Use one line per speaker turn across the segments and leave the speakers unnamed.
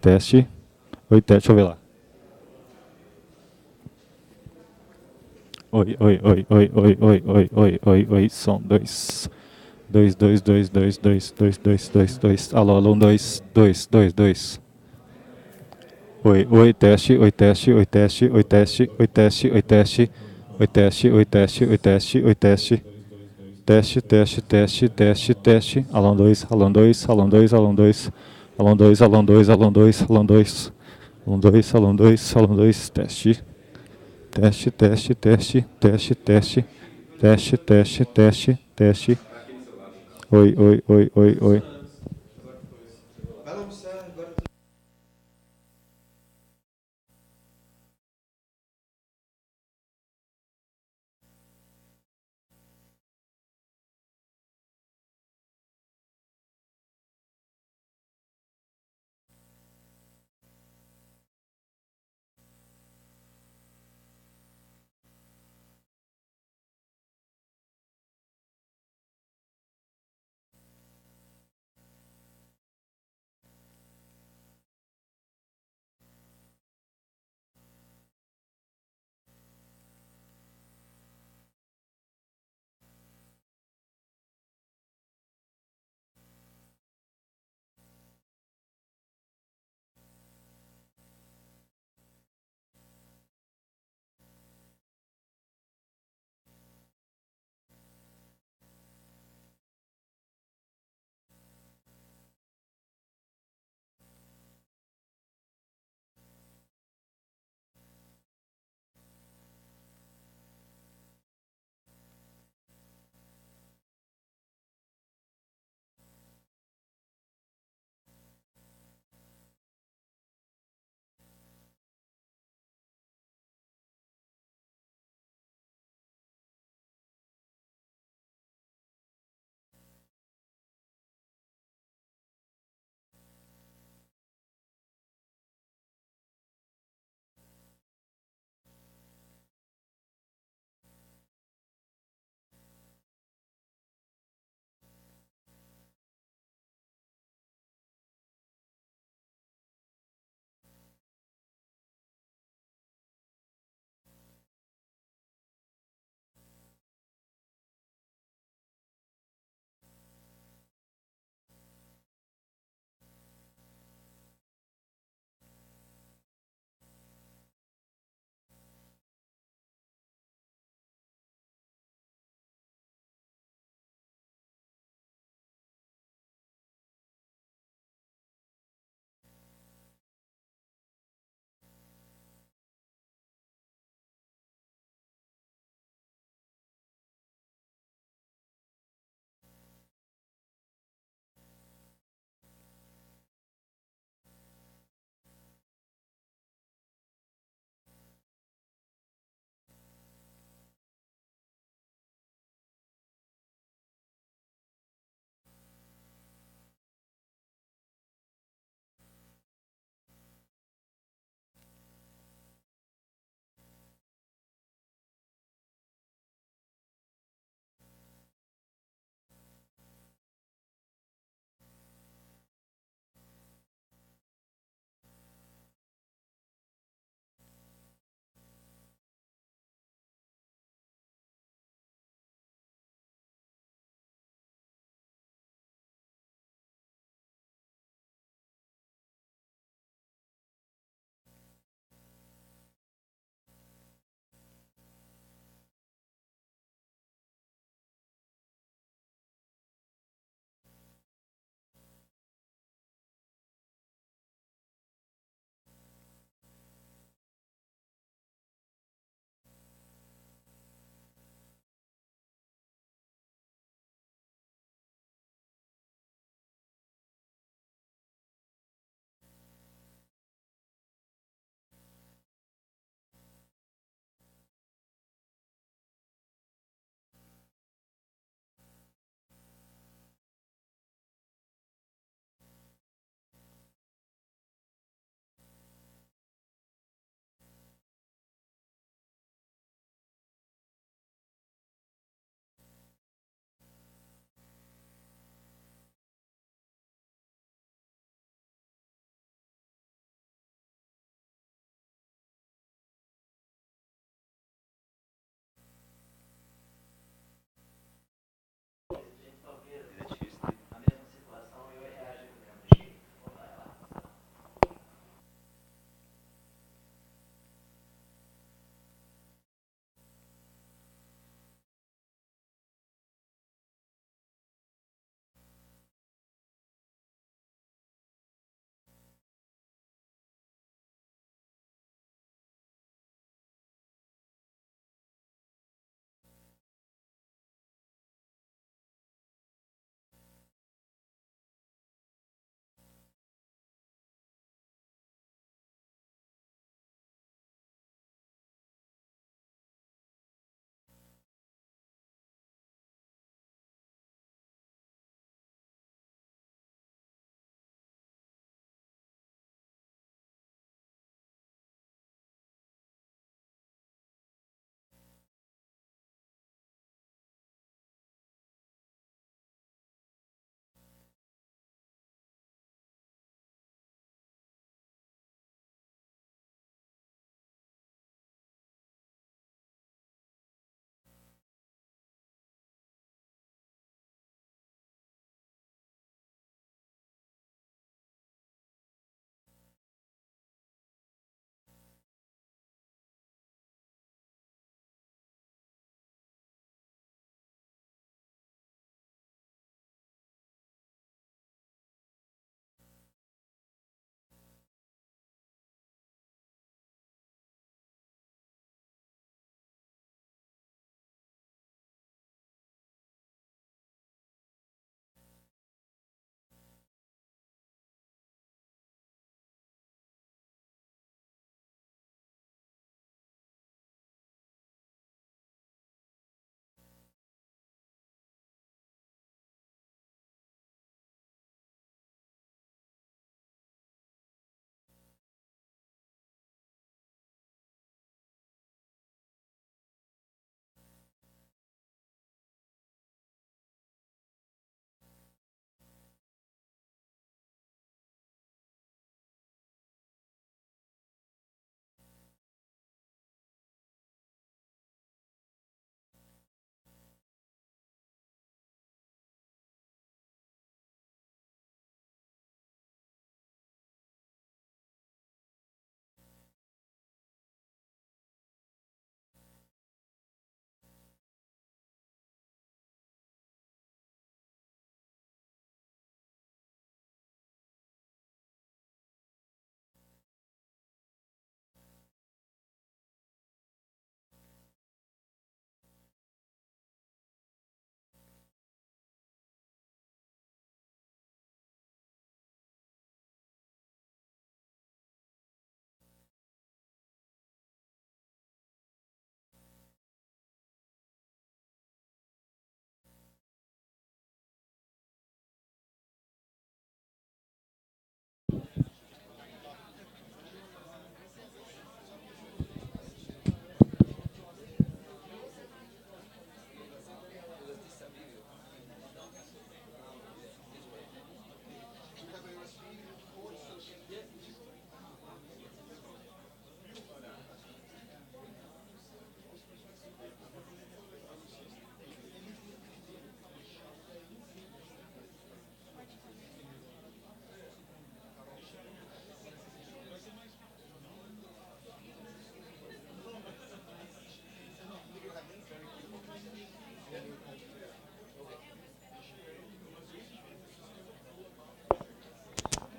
Teste. Oi, teste, deixa eu ver lá. Oi, oi, oi, oi, oi, oi, oi, oi, oi, oi, som 2. 2, 2, 2, 2, 2, 2, 2, 2, 2. Alô, alô, 2, 2, 2, 2. Oi, oi, teste, oi, teste, oi, teste, oi, teste, oi, teste, oi, teste, oi, teste, oi, teste, oi, teste, oi, teste. Teste, teste, teste, teste, teste. Alô 2, alô 2, alô 2, alô 2. Alô 2, alô 2, alô 2, alô 2. Alô 2, alô 2, alô 2, teste. Teste, teste, teste, teste, teste. Teste, teste, teste, teste. Oi, oi, oi, oi, oi.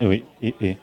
Oui, et.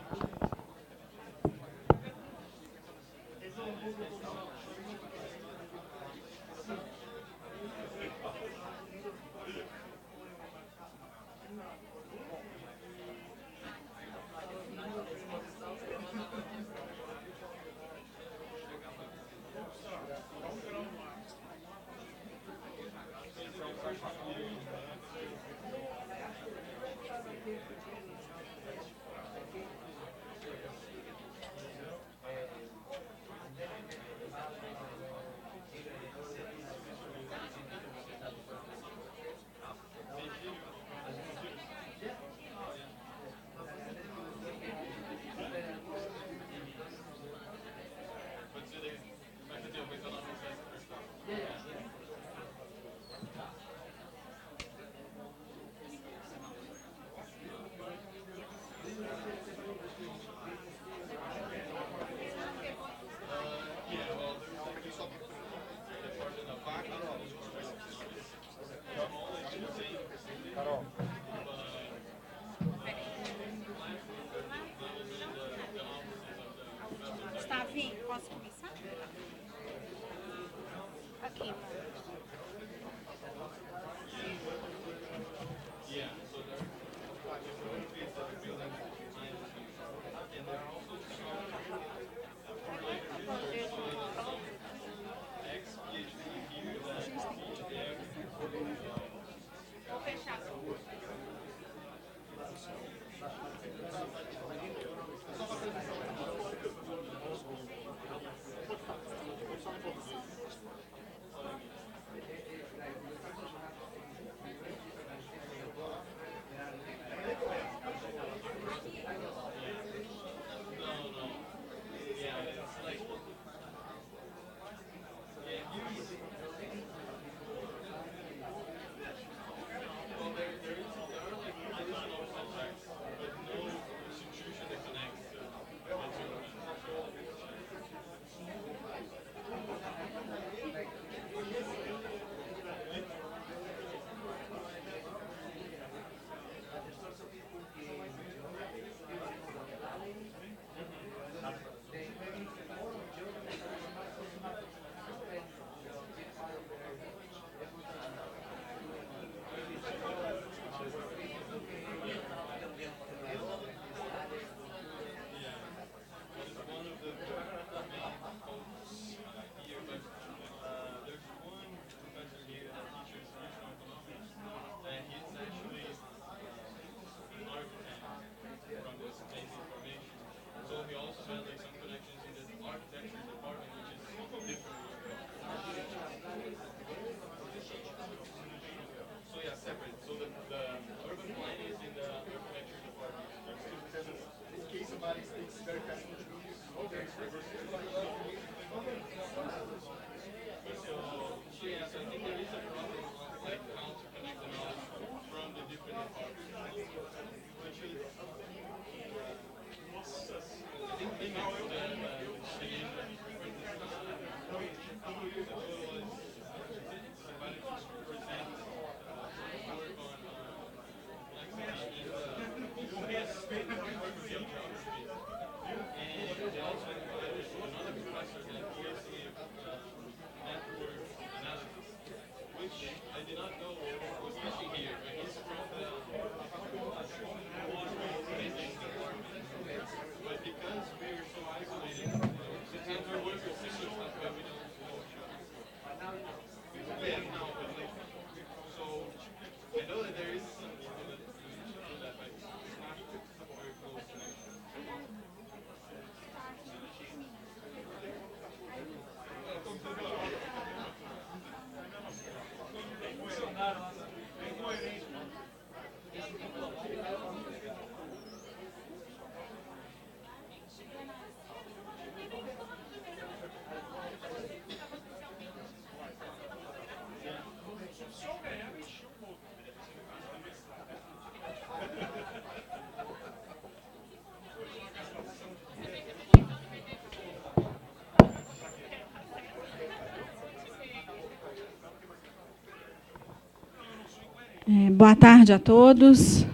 Boa tarde a todos.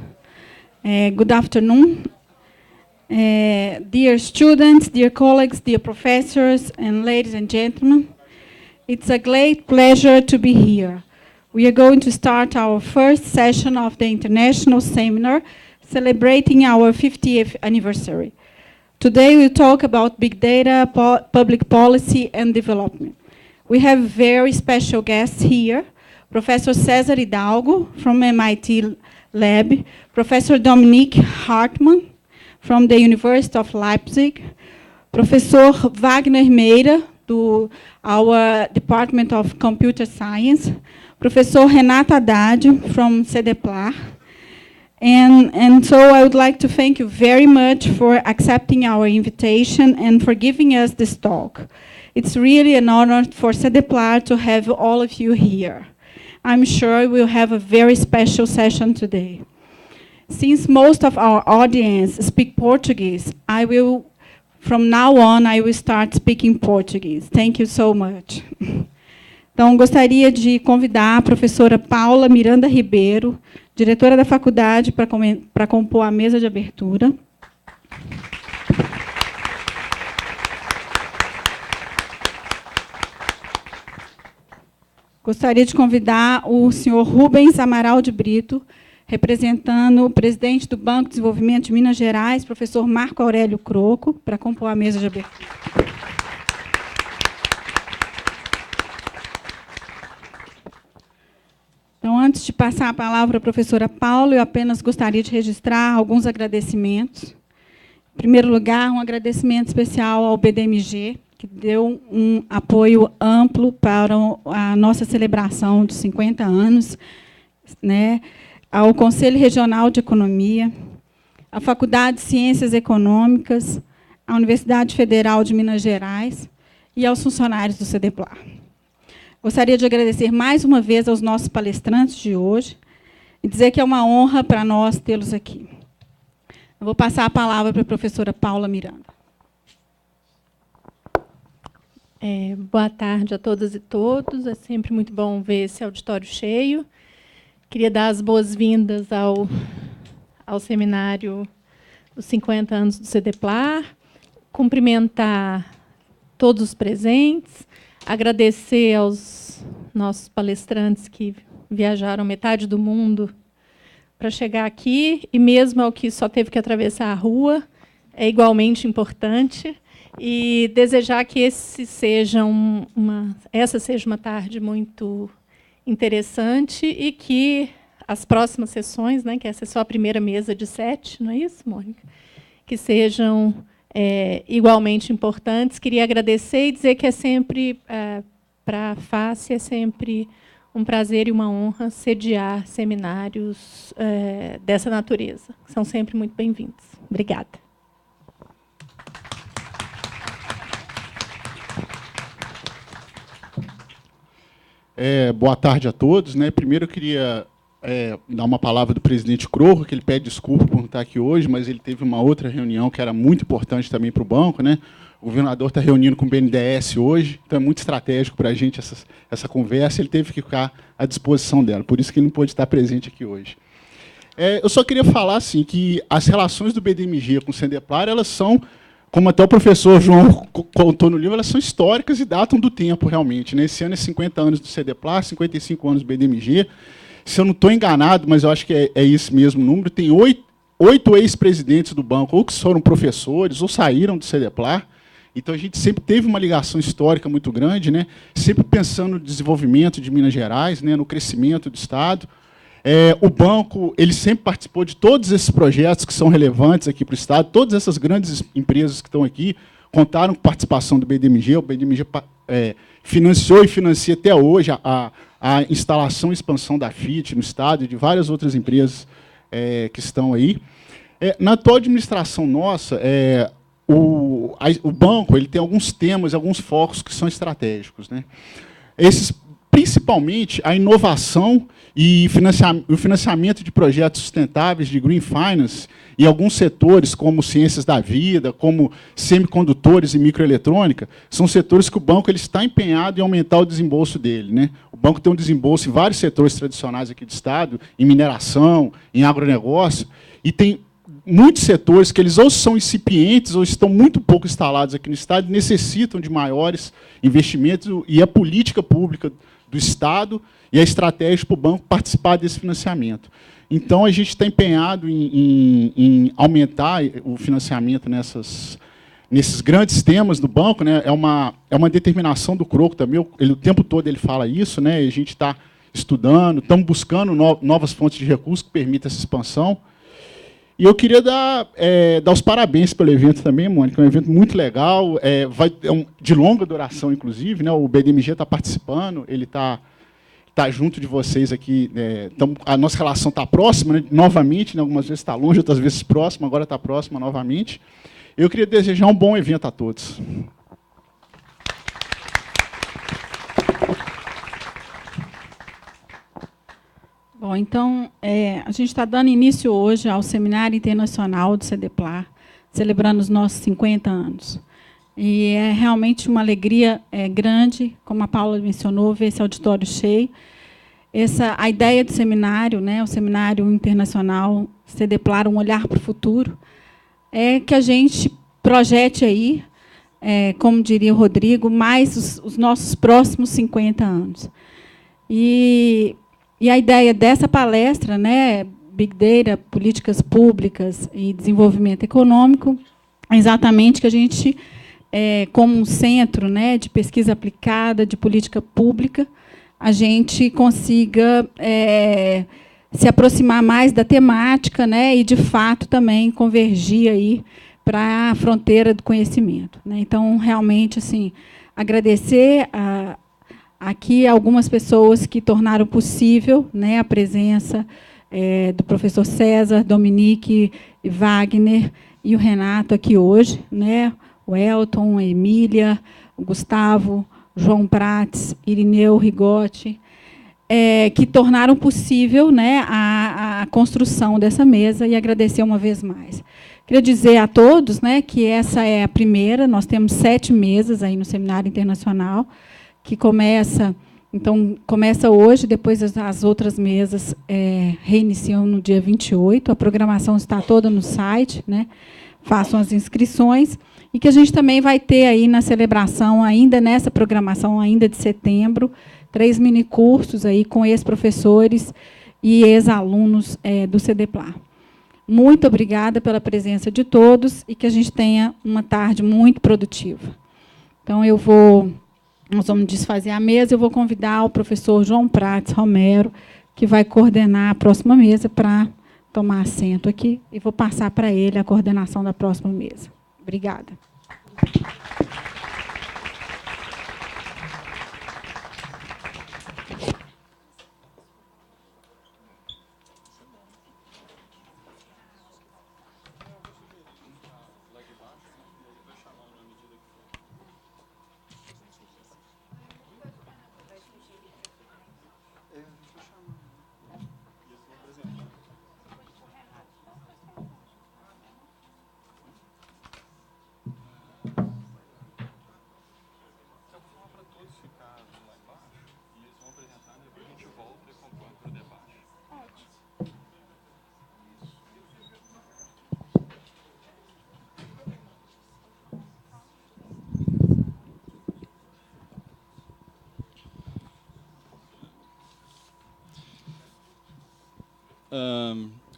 Good afternoon. Dear students, dear colleagues, dear professors, and ladies and gentlemen, it's a great pleasure to be here. We are going to start our first session of the International Seminar, celebrating our 50th anniversary. Today we'll talk about big data, public policy, and development. We have very special guests here, Professor César Hidalgo from MIT Lab, Professor Dominik Hartmann from the University of Leipzig, Professor Wagner Meira, do our Department of Computer Science, Professor Renata Haddad from Cedeplar. And so I would like to thank you very much for accepting our invitation and for giving us this talk. It's really an honor for Cedeplar to have all of you here. I'm sure we'll have a very special session today. Since most of our audience speak Portuguese, from now on, I will start speaking Portuguese. Thank you so much. Então, gostaria de convidar a professora Paula Miranda-Ribeiro, diretora da faculdade, para compor a mesa de abertura. Gostaria de convidar o senhor Rubens Amaral de Brito, representando o presidente do Banco de Desenvolvimento de Minas Gerais, professor Marco Aurélio Croco, para compor a mesa de abertura. Então, antes de passar a palavra à professora Paula, eu apenas gostaria de registrar alguns agradecimentos. Em primeiro lugar, um agradecimento especial ao BDMG, que deu um apoio amplo para a nossa celebração de 50 anos, né? Ao Conselho Regional de Economia, à Faculdade de Ciências Econômicas, à Universidade Federal de Minas Gerais e aos funcionários do Cedeplar. Gostaria de agradecer mais uma vez aos nossos palestrantes de hoje e dizer que é uma honra para nós tê-los aqui. Eu vou passar a palavra para a professora Paula Miranda.
Boa tarde a todas e todos. É sempre muito bom ver esse auditório cheio. Queria dar as boas-vindas ao seminário dos 50 anos do Cedeplar, cumprimentar todos os presentes, agradecer aos nossos palestrantes que viajaram metade do mundo para chegar aqui, e mesmo ao que só teve que atravessar a rua, é igualmente importante, e desejar que essa seja uma tarde muito interessante e que as próximas sessões, né, que essa é só a primeira mesa de 7, não é isso, Mônica? Que sejam igualmente importantes. Queria agradecer e dizer que é sempre, para a FACE, é sempre um prazer e uma honra sediar seminários dessa natureza. São sempre muito bem-vindos. Obrigada.
Boa tarde a todos, né? Primeiro eu queria dar uma palavra do presidente Croco, que ele pede desculpa por não estar aqui hoje, mas ele teve uma outra reunião que era muito importante também para o banco, né? O governador está reunindo com o BNDES hoje, então é muito estratégico para a gente essa conversa, ele teve que ficar à disposição dela, por isso que ele não pôde estar presente aqui hoje. Eu só queria falar assim, que as relações do BDMG com o Cedeplar, elas são, como até o professor João contou no livro, elas são históricas e datam do tempo, realmente, né? Esse ano é 50 anos do Cedeplar, 55 anos do BDMG. Se eu não estou enganado, mas eu acho que é esse mesmo número, tem 8 ex-presidentes do banco, ou que foram professores, ou saíram do Cedeplar. Então, a gente sempre teve uma ligação histórica muito grande, né? Sempre pensando no desenvolvimento de Minas Gerais, né? No crescimento do Estado. O banco ele sempre participou de todos esses projetos que são relevantes aqui para o Estado. Todas essas grandes empresas que estão aqui contaram com participação do BDMG. O BDMG financiou e financia até hoje a instalação e expansão da FIT no Estado e de várias outras empresas que estão aí. Na atual administração nossa, o banco ele tem alguns temas, alguns focos que são estratégicos, né? Esses, principalmente, a inovação e o financiamento de projetos sustentáveis de green finance e alguns setores, como ciências da vida, como semicondutores e microeletrônica, são setores que o banco ele está empenhado em aumentar o desembolso dele, né? O banco tem um desembolso em vários setores tradicionais aqui do Estado, em mineração, em agronegócio, e tem muitos setores que eles ou são incipientes ou estão muito pouco instalados aqui no Estado, necessitam de maiores investimentos, e a política pública do Estado e a estratégia para o banco participar desse financiamento. Então, a gente está empenhado em aumentar o financiamento nesses grandes temas do banco, né? É uma determinação do Croco também, o tempo todo ele fala isso, né? E a gente está estudando, estamos buscando novas fontes de recursos que permitam essa expansão. E eu queria dar os parabéns pelo evento também, Mônica, é um evento muito legal, de longa duração, inclusive, né? O BDMG está participando, ele está junto de vocês aqui, a nossa relação está próxima, né? Novamente, né? Algumas vezes está longe, outras vezes próxima, agora está próxima novamente. Eu queria desejar um bom evento a todos.
Bom, então, a gente está dando início hoje ao Seminário Internacional do Cedeplar, celebrando os nossos 50 anos. E é realmente uma alegria grande, como a Paula mencionou, ver esse auditório cheio. A ideia do seminário, né, o Seminário Internacional Cedeplar, um olhar para o futuro, é que a gente projete aí, como diria o Rodrigo, mais os nossos próximos 50 anos. E a ideia dessa palestra, né, Big Data, Políticas Públicas e Desenvolvimento Econômico, é exatamente que a gente, como um centro, né, de pesquisa aplicada, de política pública, a gente consiga se aproximar mais da temática, né, e, de fato, também convergir aí para a fronteira do conhecimento, né. Então, realmente, assim, agradecer aqui algumas pessoas que tornaram possível, né, a presença do professor César, Dominik, Wagner e o Renato aqui hoje, né, o Elton, a Emília, o Gustavo, João Prates, Irineu Rigotti, que tornaram possível, né, a construção dessa mesa, e agradecer uma vez mais. Queria dizer a todos, né, que essa é a primeira, nós temos 7 mesas aí no Seminário Internacional, que começa hoje, depois as outras mesas reiniciam no dia 28, a programação está toda no site, né, façam as inscrições, e que a gente também vai ter aí na celebração, ainda nessa programação, ainda de setembro, 3 minicursos aí com ex-professores e ex-alunos do Cedeplar. Muito obrigada pela presença de todos e que a gente tenha uma tarde muito produtiva. Então, nós vamos desfazer a mesa, eu vou convidar o professor João Prates Romero, que vai coordenar a próxima mesa, para tomar assento aqui, e vou passar para ele a coordenação da próxima mesa. Obrigada.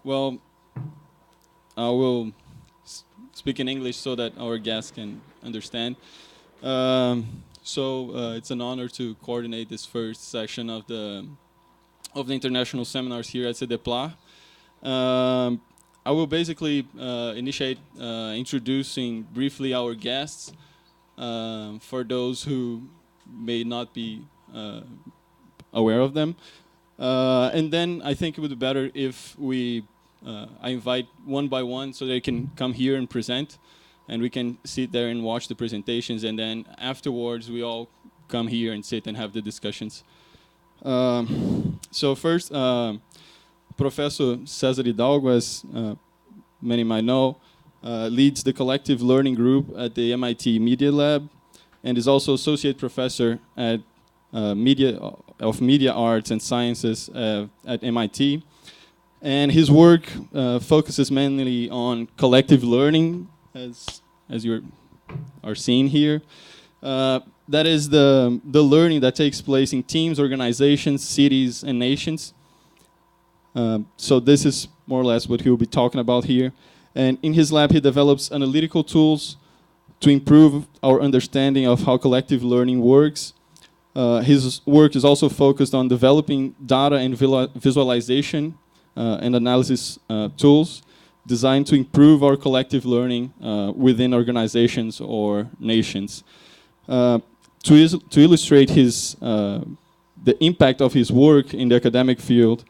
Well, I will speak in English so that our guests can understand. It's an honor to coordinate this first session of the international seminars here at Cedeplar. I will basically initiate introducing briefly our guests for those who may not be aware of them. And then I think it would be better if I invite one by one so they can come here and present, and we can sit there and watch the presentations, and then afterwards we all come here and sit and have the discussions. So first, Professor César Hidalgo, as many might know, leads the collective learning group at the MIT Media Lab, and is also associate professor at Media Arts and Sciences at MIT. And his work focuses mainly on collective learning, as you are seeing here. That is the learning that takes place in teams, organizations, cities, and nations. So this is more or less what he will be talking about here. And in his lab, he develops analytical tools to improve our understanding of how collective learning works. His work is also focused on developing data and visualization and analysis tools designed to improve our collective learning within organizations or nations. To illustrate the impact of his work in the academic field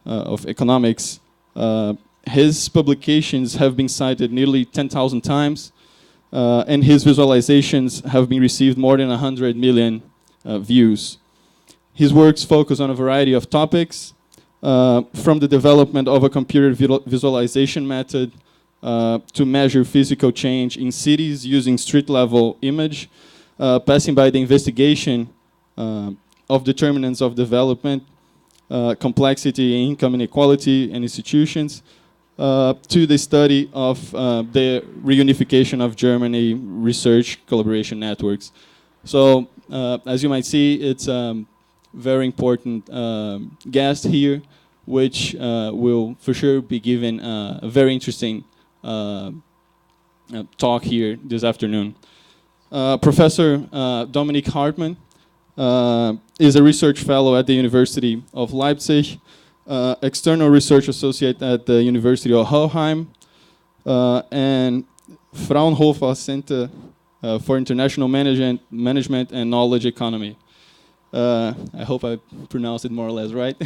of economics, his publications have been cited nearly 10,000 times, and his visualizations have been received more than 100 million views. His works focus on a variety of topics, from the development of a computer visualization method to measure physical change in cities using street-level image, passing by the investigation of determinants of development, complexity, income inequality, and institutions, to the study of the reunification of Germany research collaboration networks. So, as you might see, it's a very important guest here, which will for sure be given a very interesting talk here this afternoon. Professor Dominik Hartmann is a research fellow at the University of Leipzig, external research associate at the University of Hohenheim, and Fraunhofer Center for International Management and Knowledge Economy. I hope I pronounced it more or less right.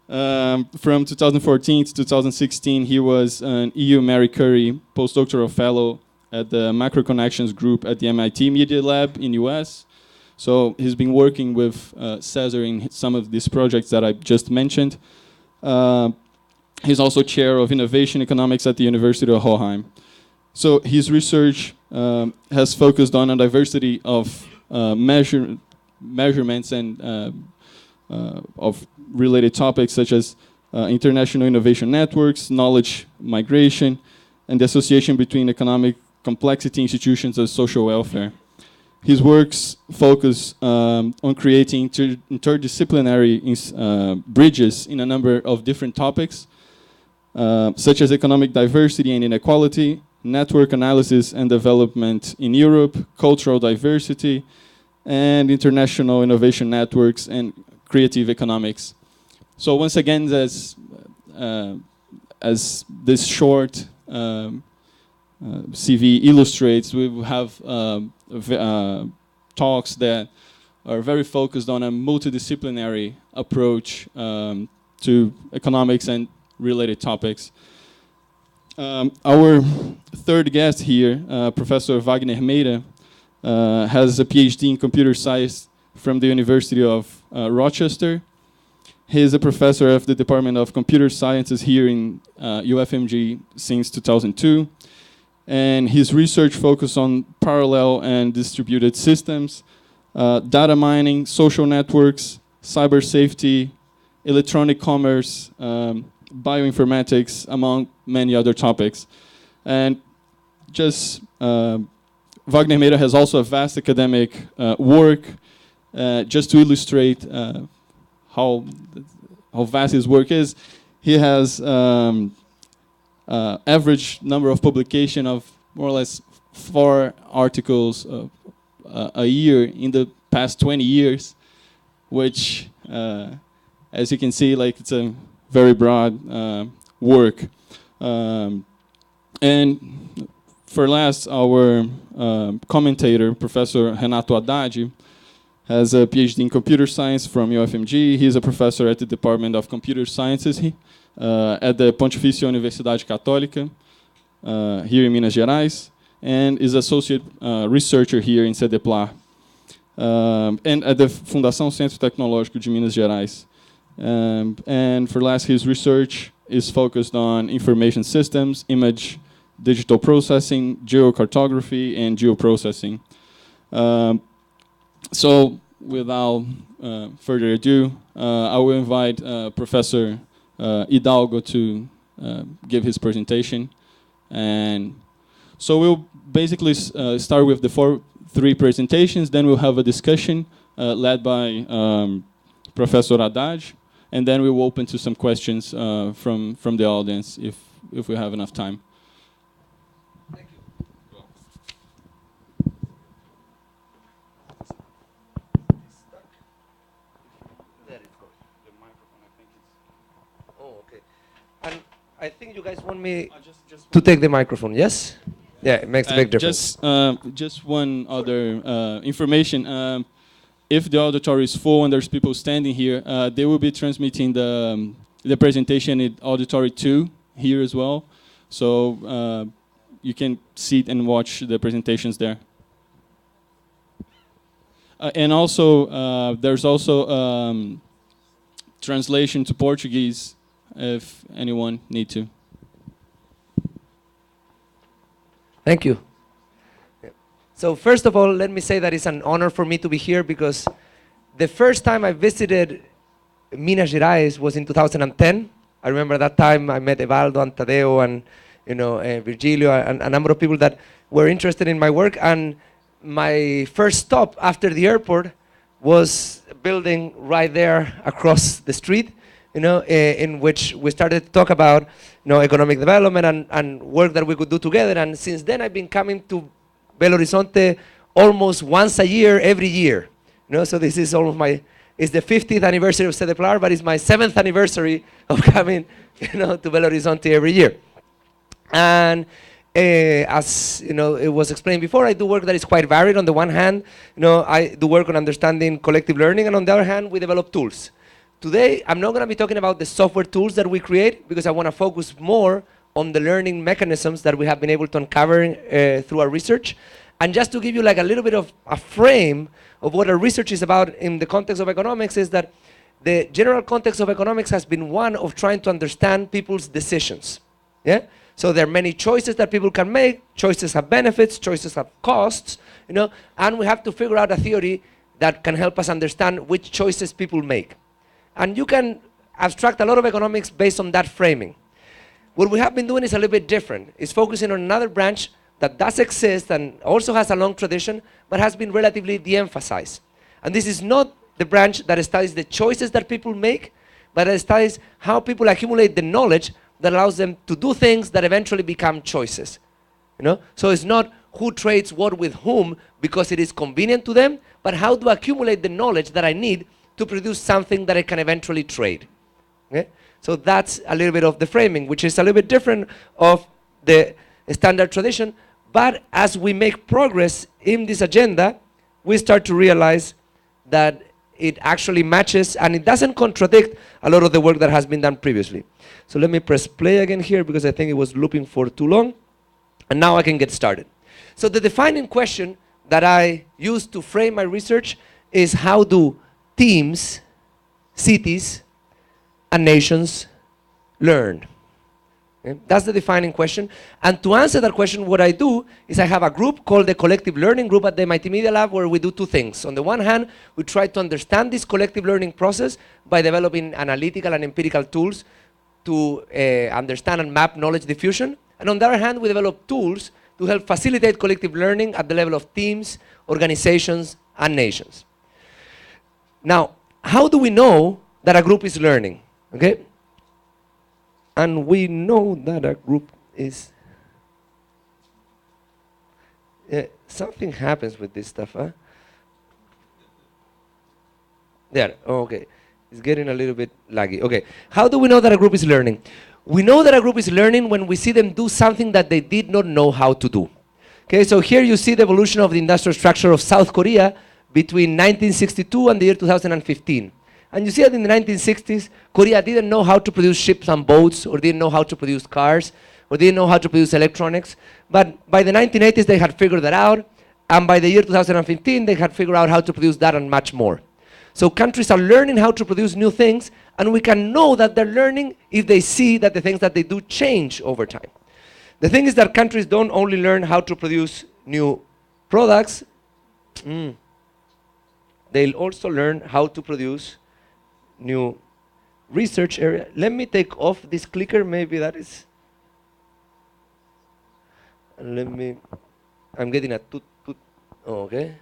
From 2014 to 2016, he was an EU Marie Curie postdoctoral fellow at the Macro Connections Group at the MIT Media Lab in US. So he's been working with Cesar in some of these projects that I just mentioned. He's also chair of Innovation Economics at the University of Hohenheim. So his research has focused on a diversity of measurements and of related topics such as international innovation networks, knowledge migration, and the association between economic complexity, institutions, and social welfare. His works focus on creating interdisciplinary bridges in a number of different topics, such as economic diversity and inequality, network analysis and development in Europe, cultural diversity, and international innovation networks and creative economics. So once again, as this short CV illustrates, we will have talks that are very focused on a multidisciplinary approach to economics and related topics. Our third guest here, Professor Wagner Meira, has a PhD in computer science from the University of Rochester. He is a professor of the Department of Computer Sciences here in UFMG since 2002. And his research focuses on parallel and distributed systems, data mining, social networks, cyber safety, electronic commerce, bioinformatics, among many other topics. And just Wagner Meira has also a vast academic work. Just to illustrate how vast his work is, he has average number of publication of more or less 4 articles a year in the past 20 years, which, as you can see, like it's a very broad work. And for last, our commentator, Professor Renato Haddad, has a PhD in computer science from UFMG. He's a professor at the Department of Computer Sciences at the Pontifícia Universidade Católica here in Minas Gerais, and is associate researcher here in Cedeplar, and at the Fundação Centro Tecnológico de Minas Gerais. And for last, his research is focused on information systems, image, digital processing, geocartography, and geoprocessing. So without further ado, I will invite Professor Hidalgo to give his presentation. And so we'll basically start with the three presentations, then we'll have a discussion led by Professor Haddad, and then we'll open to some questions from the audience if we have enough time.
Thank you. There it goes.
The microphone, I think it's...
Oh, okay. And I think you guys want me to take the microphone, yes? Yeah, it makes a big difference.
Just one other information. If the auditorium is full and there's people standing here, they will be transmitting the presentation in Auditorium 2 here as well. So you can sit and watch the presentations there. And also, there's also translation to Portuguese if anyone needs to.
Thank you. So first of all, let me say that it's an honor for me to be here because the first time I visited Minas Gerais was in 2010. I remember that time I met Evaldo and Tadeo and Virgilio and a number of people that were interested in my work. And my first stop after the airport was a building right there across the street, in which we started to talk about economic development and work that we could do together. And since then, I've been coming to Belo Horizonte almost once a year, every year. So this is almost it's the 50th anniversary of Cedeplar, but it's my 7th anniversary of coming, to Belo Horizonte every year. And as it was explained before, I do work that is quite varied. On the one hand, I do work on understanding collective learning, and on the other hand, we develop tools. Today, I'm not going to be talking about the software tools that we create because I want to focus more on the learning mechanisms that we have been able to uncover through our research. And just to give you like a little bit of a frame of what our research is about in the context of economics is that the general context of economics has been one of trying to understand people's decisions. Yeah? So there are many choices that people can make. Choices have benefits, choices have costs, and we have to figure out a theory that can help us understand which choices people make. And you can abstract a lot of economics based on that framing. What we have been doing is a little bit different. It's focusing on another branch that does exist and also has a long tradition, but has been relatively de-emphasized. And this is not the branch that studies the choices that people make, but it studies how people accumulate the knowledge that allows them to do things that eventually become choices. So it's not who trades what with whom because it is convenient to them, but how to accumulate the knowledge that I need to produce something that I can eventually trade. Okay? So that's a little bit of the framing, which is a little bit different of the standard tradition. But as we make progress in this agenda, we start to realize that it actually matches and it doesn't contradict a lot of the work that has been done previously. So let me press play again here because I think it was looping for too long. And now I can get started. So the defining question that I use to frame my research is how do teams, cities, and nations learn? Okay? That's the defining question. And to answer that question, what I do is I have a group called the Collective Learning Group at the MIT Media Lab where we do two things. On the one hand, we try to understand this collective learning process by developing analytical and empirical tools to understand and map knowledge diffusion. And on the other hand, we develop tools to help facilitate collective learning at the level of teams, organizations, and nations. Now, how do we know that a group is learning? Okay? And we know that a group is... something happens with this stuff, huh? There, oh, okay. It's getting a little bit laggy. Okay, how do we know that a group is learning? We know that a group is learning when we see them do something that they did not know how to do. Okay, so here you see the evolution of the industrial structure of South Korea between 1962 and the year 2015. And you see that in the 1960s, Korea didn't know how to produce ships and boats, or didn't know how to produce cars, or didn't know how to produce electronics. But by the 1980s, they had figured that out. And by the year 2015, they had figured out how to produce that and much more. So countries are learning how to produce new things, and we can know that they're learning if they see that the things that they do change over time. The thing is that countries don't only learn how to produce new products, they'll also learn how to produce new research area. Let me take off this clicker, maybe that is. And let me, I'm getting a toot toot. Okay.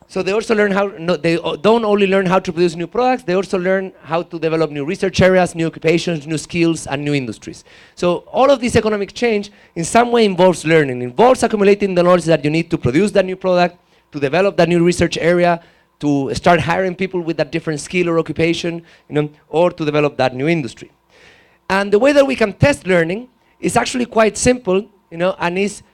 So they also learn how, no, they don't only learn how to produce new products, they also learn how to develop new research areas, new occupations, new skills, and new industries. So all of this economic change in some way involves learning, involves accumulating the knowledge that you need to produce that new product, to develop that new research area, to start hiring people with that different skill or occupation, or to develop that new industry. And the way that we can test learning is actually quite simple, and is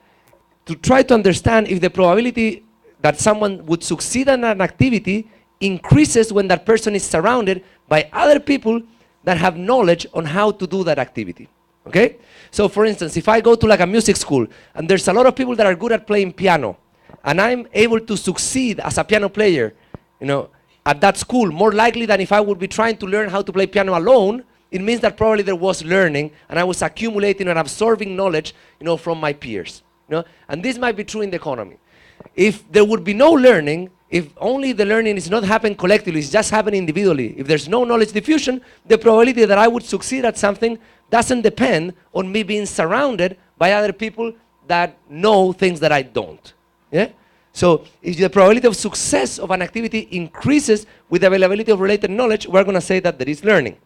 to try to understand if the probability that someone would succeed in an activity increases when that person is surrounded by other people that have knowledge on how to do that activity. Okay? So for instance, if I go to like a music school and there's a lot of people that are good at playing piano, and I'm able to succeed as a piano player, at that school, more likely than if I would be trying to learn how to play piano alone, it means that probably there was learning and I was accumulating and absorbing knowledge, from my peers. And this might be true in the economy. If there would be no learning, if only the learning is not happening collectively, it's just happening individually, if there's no knowledge diffusion, the probability that I would succeed at something doesn't depend on me being surrounded by other people that know things that I don't. Yeah? So if the probability of success of an activity increases with the availability of related knowledge, we're going to say that there is learning.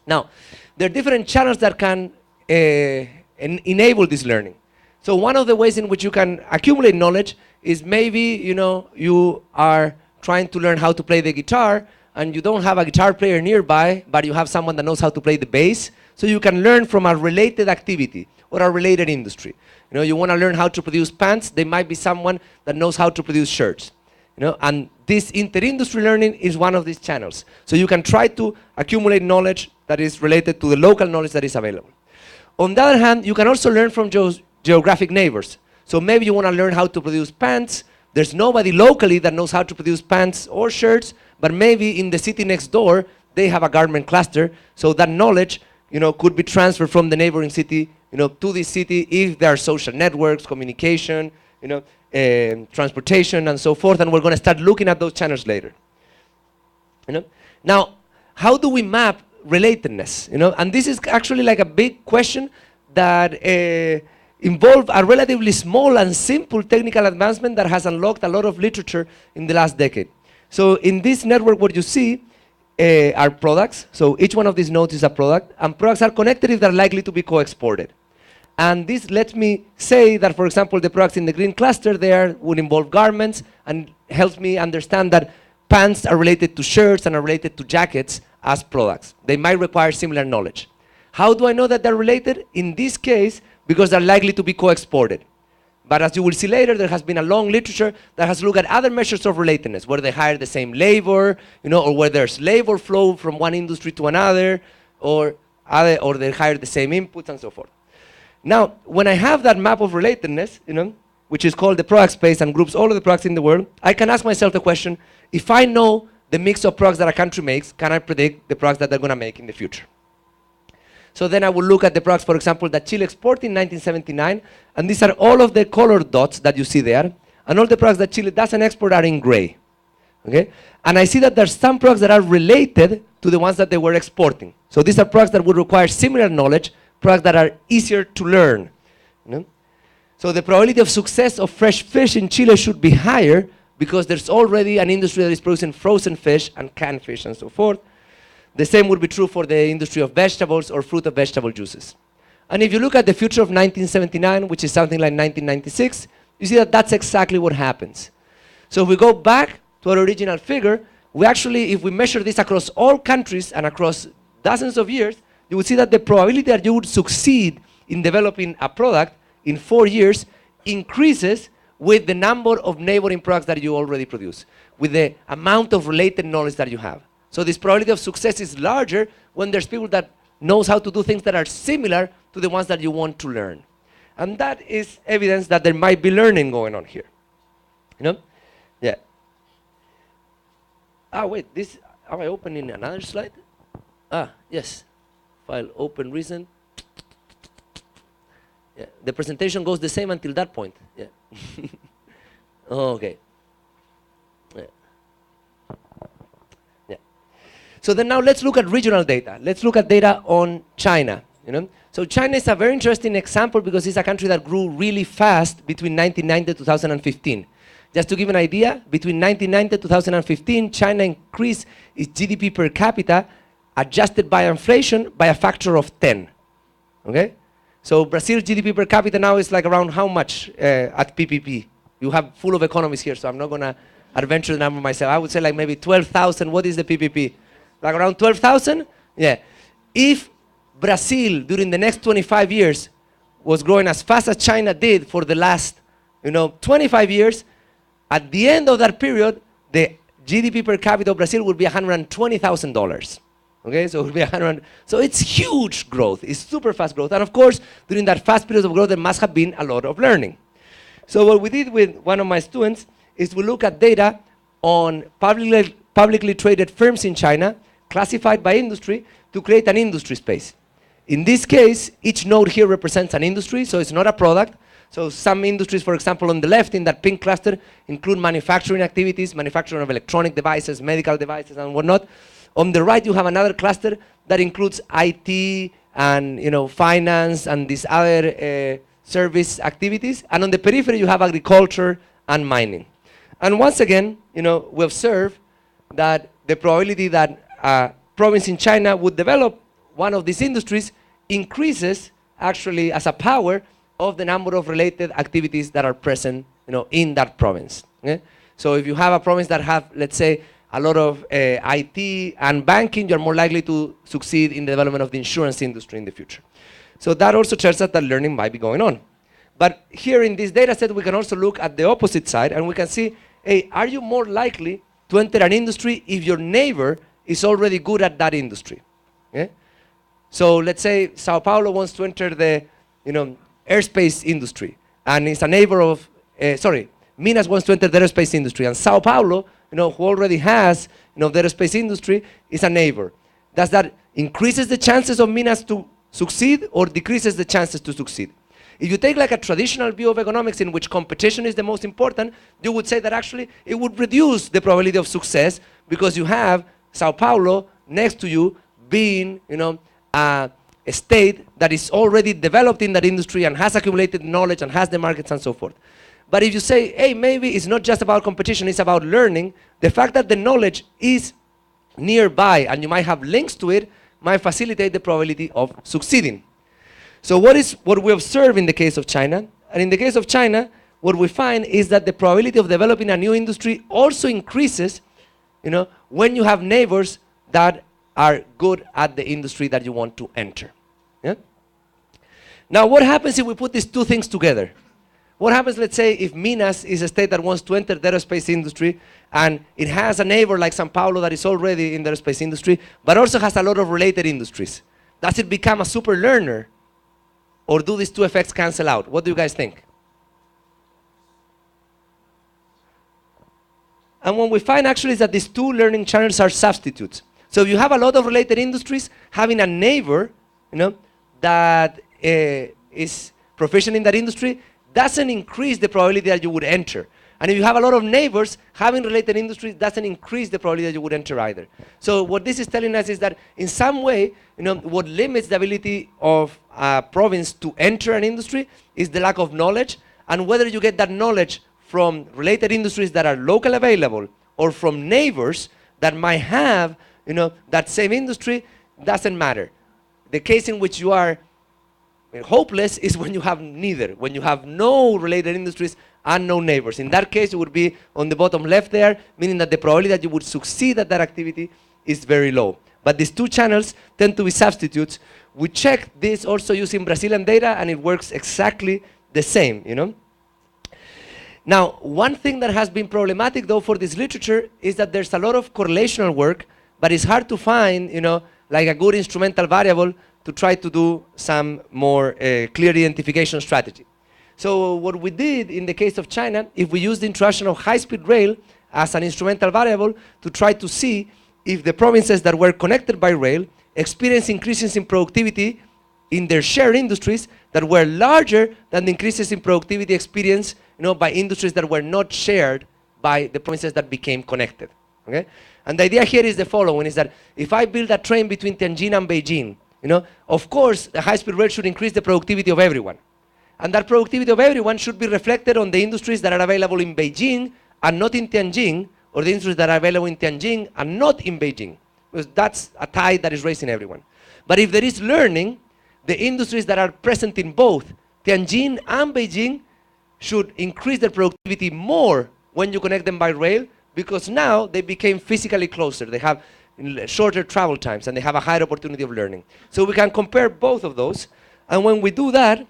Now, there are different channels that can enable this learning. So one of the ways in which you can accumulate knowledge is maybe, you are trying to learn how to play the guitar and you don't have a guitar player nearby, but you have someone that knows how to play the bass. So you can learn from a related activity or a related industry. You want to learn how to produce pants, there might be someone that knows how to produce shirts. And this inter-industry learning is one of these channels. So you can try to accumulate knowledge that is related to the local knowledge that is available. On the other hand, you can also learn from geographic neighbors. So maybe you want to learn how to produce pants. There's nobody locally that knows how to produce pants or shirts, but maybe in the city next door, they have a garment cluster. So that knowledge, could be transferred from the neighboring city, to this city if there are social networks, communication, transportation, and so forth. And we're going to start looking at those channels later. Now, how do we map relatedness? And this is actually like a big question that involve a relatively small and simple technical advancement that has unlocked a lot of literature in the last decade. So in this network, what you see are products. So each one of these nodes is a product, and products are connected if they're likely to be co-exported. And this lets me say that, for example, the products in the green cluster there would involve garments, and helps me understand that pants are related to shirts and are related to jackets as products. They might require similar knowledge. How do I know that they're related? In this case, because they're likely to be co-exported. But as you will see later, there has been a long literature that has looked at other measures of relatedness, where they hire the same labor, or where there's labor flow from one industry to another, or they hire the same inputs and so forth. Now, when I have that map of relatedness, which is called the product space and groups all of the products in the world, I can ask myself the question, if I know the mix of products that a country makes, can I predict the products that they're going to make in the future? So then I will look at the products, for example, that Chile exported in 1979, and these are all of the colored dots that you see there, and all the products that Chile doesn't export are in gray. Okay? And I see that there's some products that are related to the ones that they were exporting. So these are products that would require similar knowledge, products that are easier to learn. So the probability of success of fresh fish in Chile should be higher because there's already an industry that is producing frozen fish and canned fish and so forth. The same would be true for the industry of vegetables or fruit of vegetable juices. And if you look at the future of 1979, which is something like 1996, you see that that's exactly what happens. So if we go back to our original figure, we actually, if we measure this across all countries and across dozens of years, you would see that the probability that you would succeed in developing a product in 4 years increases with the number of neighboring products that you already produce, with the amount of related knowledge that you have. So this probability of success is larger when there's people that knows how to do things that are similar to the ones that you want to learn. And that is evidence that there might be learning going on here. Yeah. Wait, am I opening another slide? Yes. File open recent. Yeah. The presentation goes the same until that point. Yeah. Okay. So then now let's look at regional data. Let's look at data on China. So China is a very interesting example because it's a country that grew really fast between 1990 and 2015. Just to give an idea, between 1990 and 2015, China increased its GDP per capita, adjusted by inflation, by a factor of 10. Okay? So Brazil's GDP per capita now is like around how much at PPP? You have full of economists here, so I'm not going to adventure the number myself. I would say like maybe 12,000. What is the PPP? Like around 12,000? Yeah. If Brazil, during the next 25 years, was growing as fast as China did for the last 25 years, at the end of that period, the GDP per capita of Brazil would be $120,000. Okay, so it would be 100. So it's huge growth. It's super fast growth. And of course, during that fast period of growth, there must have been a lot of learning. So what we did with one of my students is we look at data on publicly traded firms in China, classified by industry, to create an industry space. In this case, each node here represents an industry, so it's not a product. So some industries, for example, on the left in that pink cluster include manufacturing activities, manufacturing of electronic devices, medical devices, and whatnot. On the right, you have another cluster that includes IT and finance and these other service activities. And on the periphery, you have agriculture and mining. And once again, we observe that the probability that a province in China would develop one of these industries increases actually as a power of the number of related activities that are present in that province. Okay? So if you have a province that have, let's say, a lot of IT and banking, you're more likely to succeed in the development of the insurance industry in the future. So that also tells us that learning might be going on. But here in this data set, we can also look at the opposite side, and we can see, hey, are you more likely to enter an industry if your neighbor is already good at that industry? Okay? So let's say Sao Paulo wants to enter the airspace industry, and it's a neighbor of, Minas wants to enter the aerospace industry, and Sao Paulo, who already has, the aerospace industry, is a neighbor. Does that increases the chances of Minas to succeed or decreases the chances to succeed? If you take like a traditional view of economics in which competition is the most important, you would say that actually it would reduce the probability of success because you have Sao Paulo next to you being, a state that is already developed in that industry and has accumulated knowledge and has the markets and so forth. But if you say, hey, maybe it's not just about competition, it's about learning, the fact that the knowledge is nearby and you might have links to it might facilitate the probability of succeeding. So what we observe in the case of China? And in the case of China, what we find is that the probability of developing a new industry also increases, when you have neighbors that are good at the industry that you want to enter. Yeah? Now, what happens if we put these two things together? What happens, let's say, if Minas is a state that wants to enter the aerospace industry and it has a neighbor like Sao Paulo that is already in the aerospace industry, but also has a lot of related industries? Does it become a super learner? Or do these two effects cancel out? What do you guys think? And what we find actually is that these two learning channels are substitutes. So if you have a lot of related industries, having a neighbor that is proficient in that industry doesn't increase the probability that you would enter. And if you have a lot of neighbors, having related industries doesn't increase the probability that you would enter either. So what this is telling us is that in some way, what limits the ability of a province to enter an industry is the lack of knowledge, and whether you get that knowledge from related industries that are local available or from neighbors that might have that same industry doesn't matter. The case in which you are hopeless is when you have neither, when you have no related industries and no neighbors. In that case, it would be on the bottom left there, meaning that the probability that you would succeed at that activity is very low. But these two channels tend to be substitutes. We checked this also using Brazilian data, and it works exactly the same, Now, one thing that has been problematic, though, for this literature is that there's a lot of correlational work, but it's hard to find, like a good instrumental variable to try to do some more clear identification strategy. So what we did in the case of China, if we used the introduction of high-speed rail as an instrumental variable to try to see if the provinces that were connected by rail experienced increases in productivity in their shared industries that were larger than the increases in productivity experienced by industries that were not shared by the provinces that became connected. Okay? And the idea here is the following, is that if I build a train between Tianjin and Beijing, of course, the high-speed rail should increase the productivity of everyone. And that productivity of everyone should be reflected on the industries that are available in Beijing and not in Tianjin, or the industries that are available in Tianjin and not in Beijing. Because that's a tide that is raising everyone. But if there is learning, the industries that are present in both Tianjin and Beijing should increase their productivity more when you connect them by rail, because now they became physically closer. They have shorter travel times and they have a higher opportunity of learning. So we can compare both of those. And when we do that,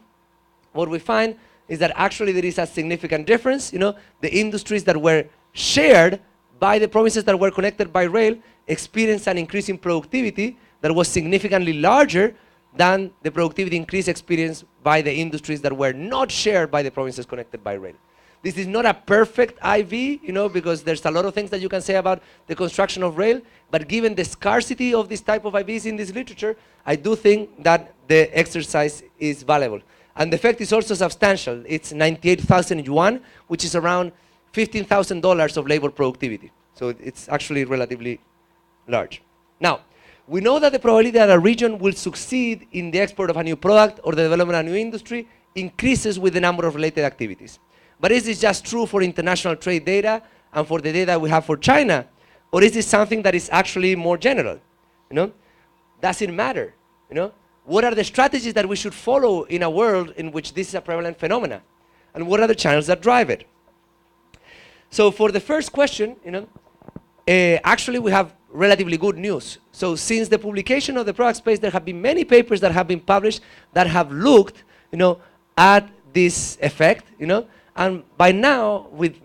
what we find is that actually there is a significant difference. The industries that were shared by the provinces that were connected by rail experienced an increase in productivity that was significantly larger than the productivity increase experienced by the industries that were not shared by the provinces connected by rail. This is not a perfect IV, because there's a lot of things that you can say about the construction of rail, but given the scarcity of this type of IVs in this literature, I do think that the exercise is valuable. And the effect is also substantial. It's 98,000 yuan, which is around $15,000 of labor productivity. So it's actually relatively large. Now, we know that the probability that a region will succeed in the export of a new product or the development of a new industry increases with the number of related activities. But is this just true for international trade data and for the data we have for China? Or is this something that is actually more general? Does it matter? What are the strategies that we should follow in a world in which this is a prevalent phenomenon? And what are the channels that drive it? So for the first question, actually we have relatively good news. So since the publication of the product space, there have been many papers that have been published that have looked, at this effect, and by now, with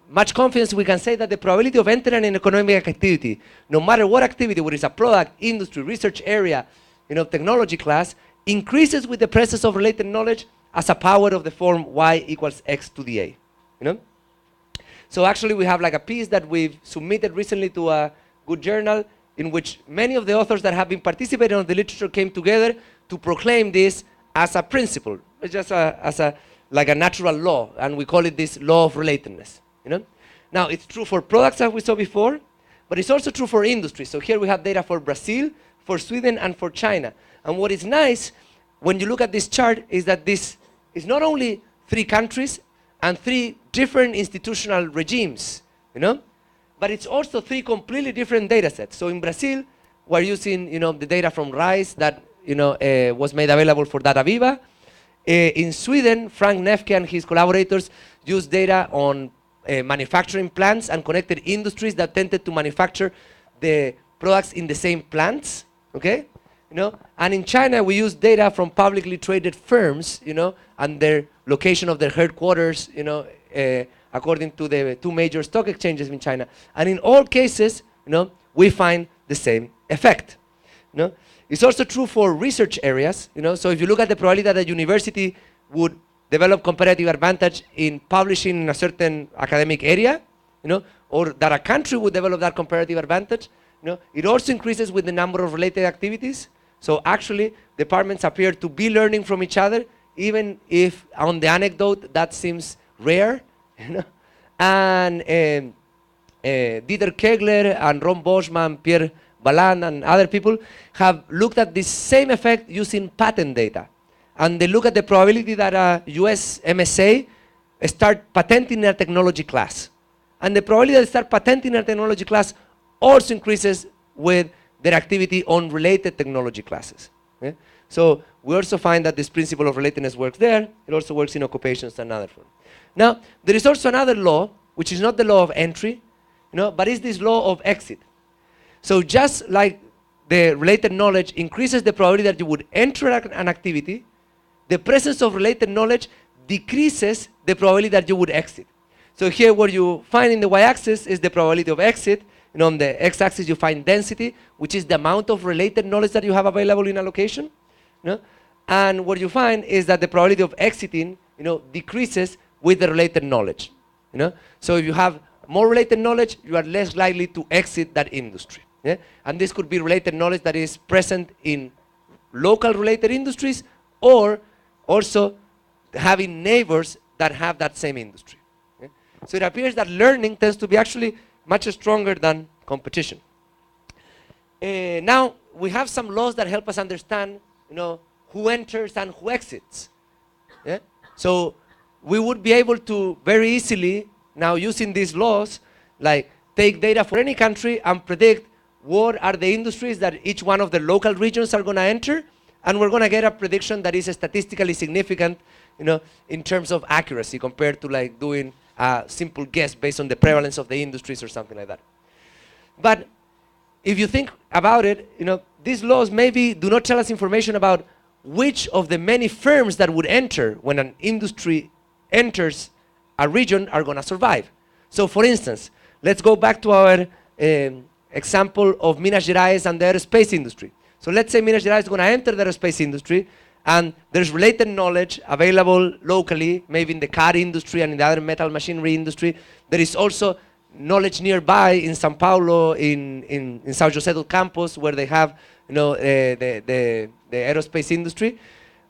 much confidence, we can say that the probability of entering an economic activity, no matter what activity, whether it's a product, industry, research area, technology class, increases with the presence of related knowledge as a power of the form y equals x to the a. So actually, we have like a piece that we've submitted recently to a good journal in which many of the authors that have been participating in the literature came together to proclaim this as a principle, just like a natural law, and we call it this law of relatedness. Now, it's true for products as we saw before, but it's also true for industry. So here we have data for Brazil, for Sweden, and for China. And what is nice, when you look at this chart, is that this is not only 3 countries and 3 different institutional regimes, but it's also 3 completely different data sets. So in Brazil, we're using, the data from RISE that, was made available for Data Viva. In Sweden, Frank Nefke and his collaborators used data on manufacturing plants and connected industries that tended to manufacture the products in the same plants, okay? And in China, we use data from publicly traded firms, and their location of their headquarters, according to the 2 major stock exchanges in China. And in all cases, we find the same effect. It's also true for research areas. So if you look at the probability that a university would develop comparative advantage in publishing in a certain academic area, or that a country would develop that comparative advantage, it also increases with the number of related activities. So actually, departments appear to be learning from each other, even if on the anecdote that seems rare. And Dieter Kegler and Ron Boschman, Pierre Balland, and other people have looked at this same effect using patent data. And they look at the probability that a US MSA start patenting a technology class. And the probability that they start patenting a technology class also increases with their activity on related technology classes. Okay? So we also find that this principle of relatedness works there. It also works in occupations and other forms. Now, there is also another law, which is not the law of entry, but is this law of exit. So just like the related knowledge increases the probability that you would enter an activity, the presence of related knowledge decreases the probability that you would exit. So here what you find in the y-axis is the probability of exit. On the x-axis you find density, which is the amount of related knowledge that you have available in a location. And what you find is that the probability of exiting decreases with the related knowledge. So if you have more related knowledge, you are less likely to exit that industry. And this could be related knowledge that is present in local related industries, or also having neighbors that have that same industry. So it appears that learning tends to be actually much stronger than competition. Now, we have some laws that help us understand, who enters and who exits. Yeah? So we would be able to very easily, now using these laws, like take data for any country and predict what are the industries that each one of the local regions are going to enter, and we're going to get a prediction that is statistically significant, in terms of accuracy compared to like doing a simple guess based on the prevalence of the industries or something like that. But if you think about it, these laws maybe do not tell us information about which of the many firms that would enter when an industry enters a region are going to survive. So for instance, let's go back to our example of Minas Gerais and the aerospace industry. So let's say Minas Gerais is going to enter the aerospace industry, and there's related knowledge available locally, maybe in the car industry and in the other metal machinery industry. There is also knowledge nearby in São Paulo, in São José do Campos, where they have the aerospace industry.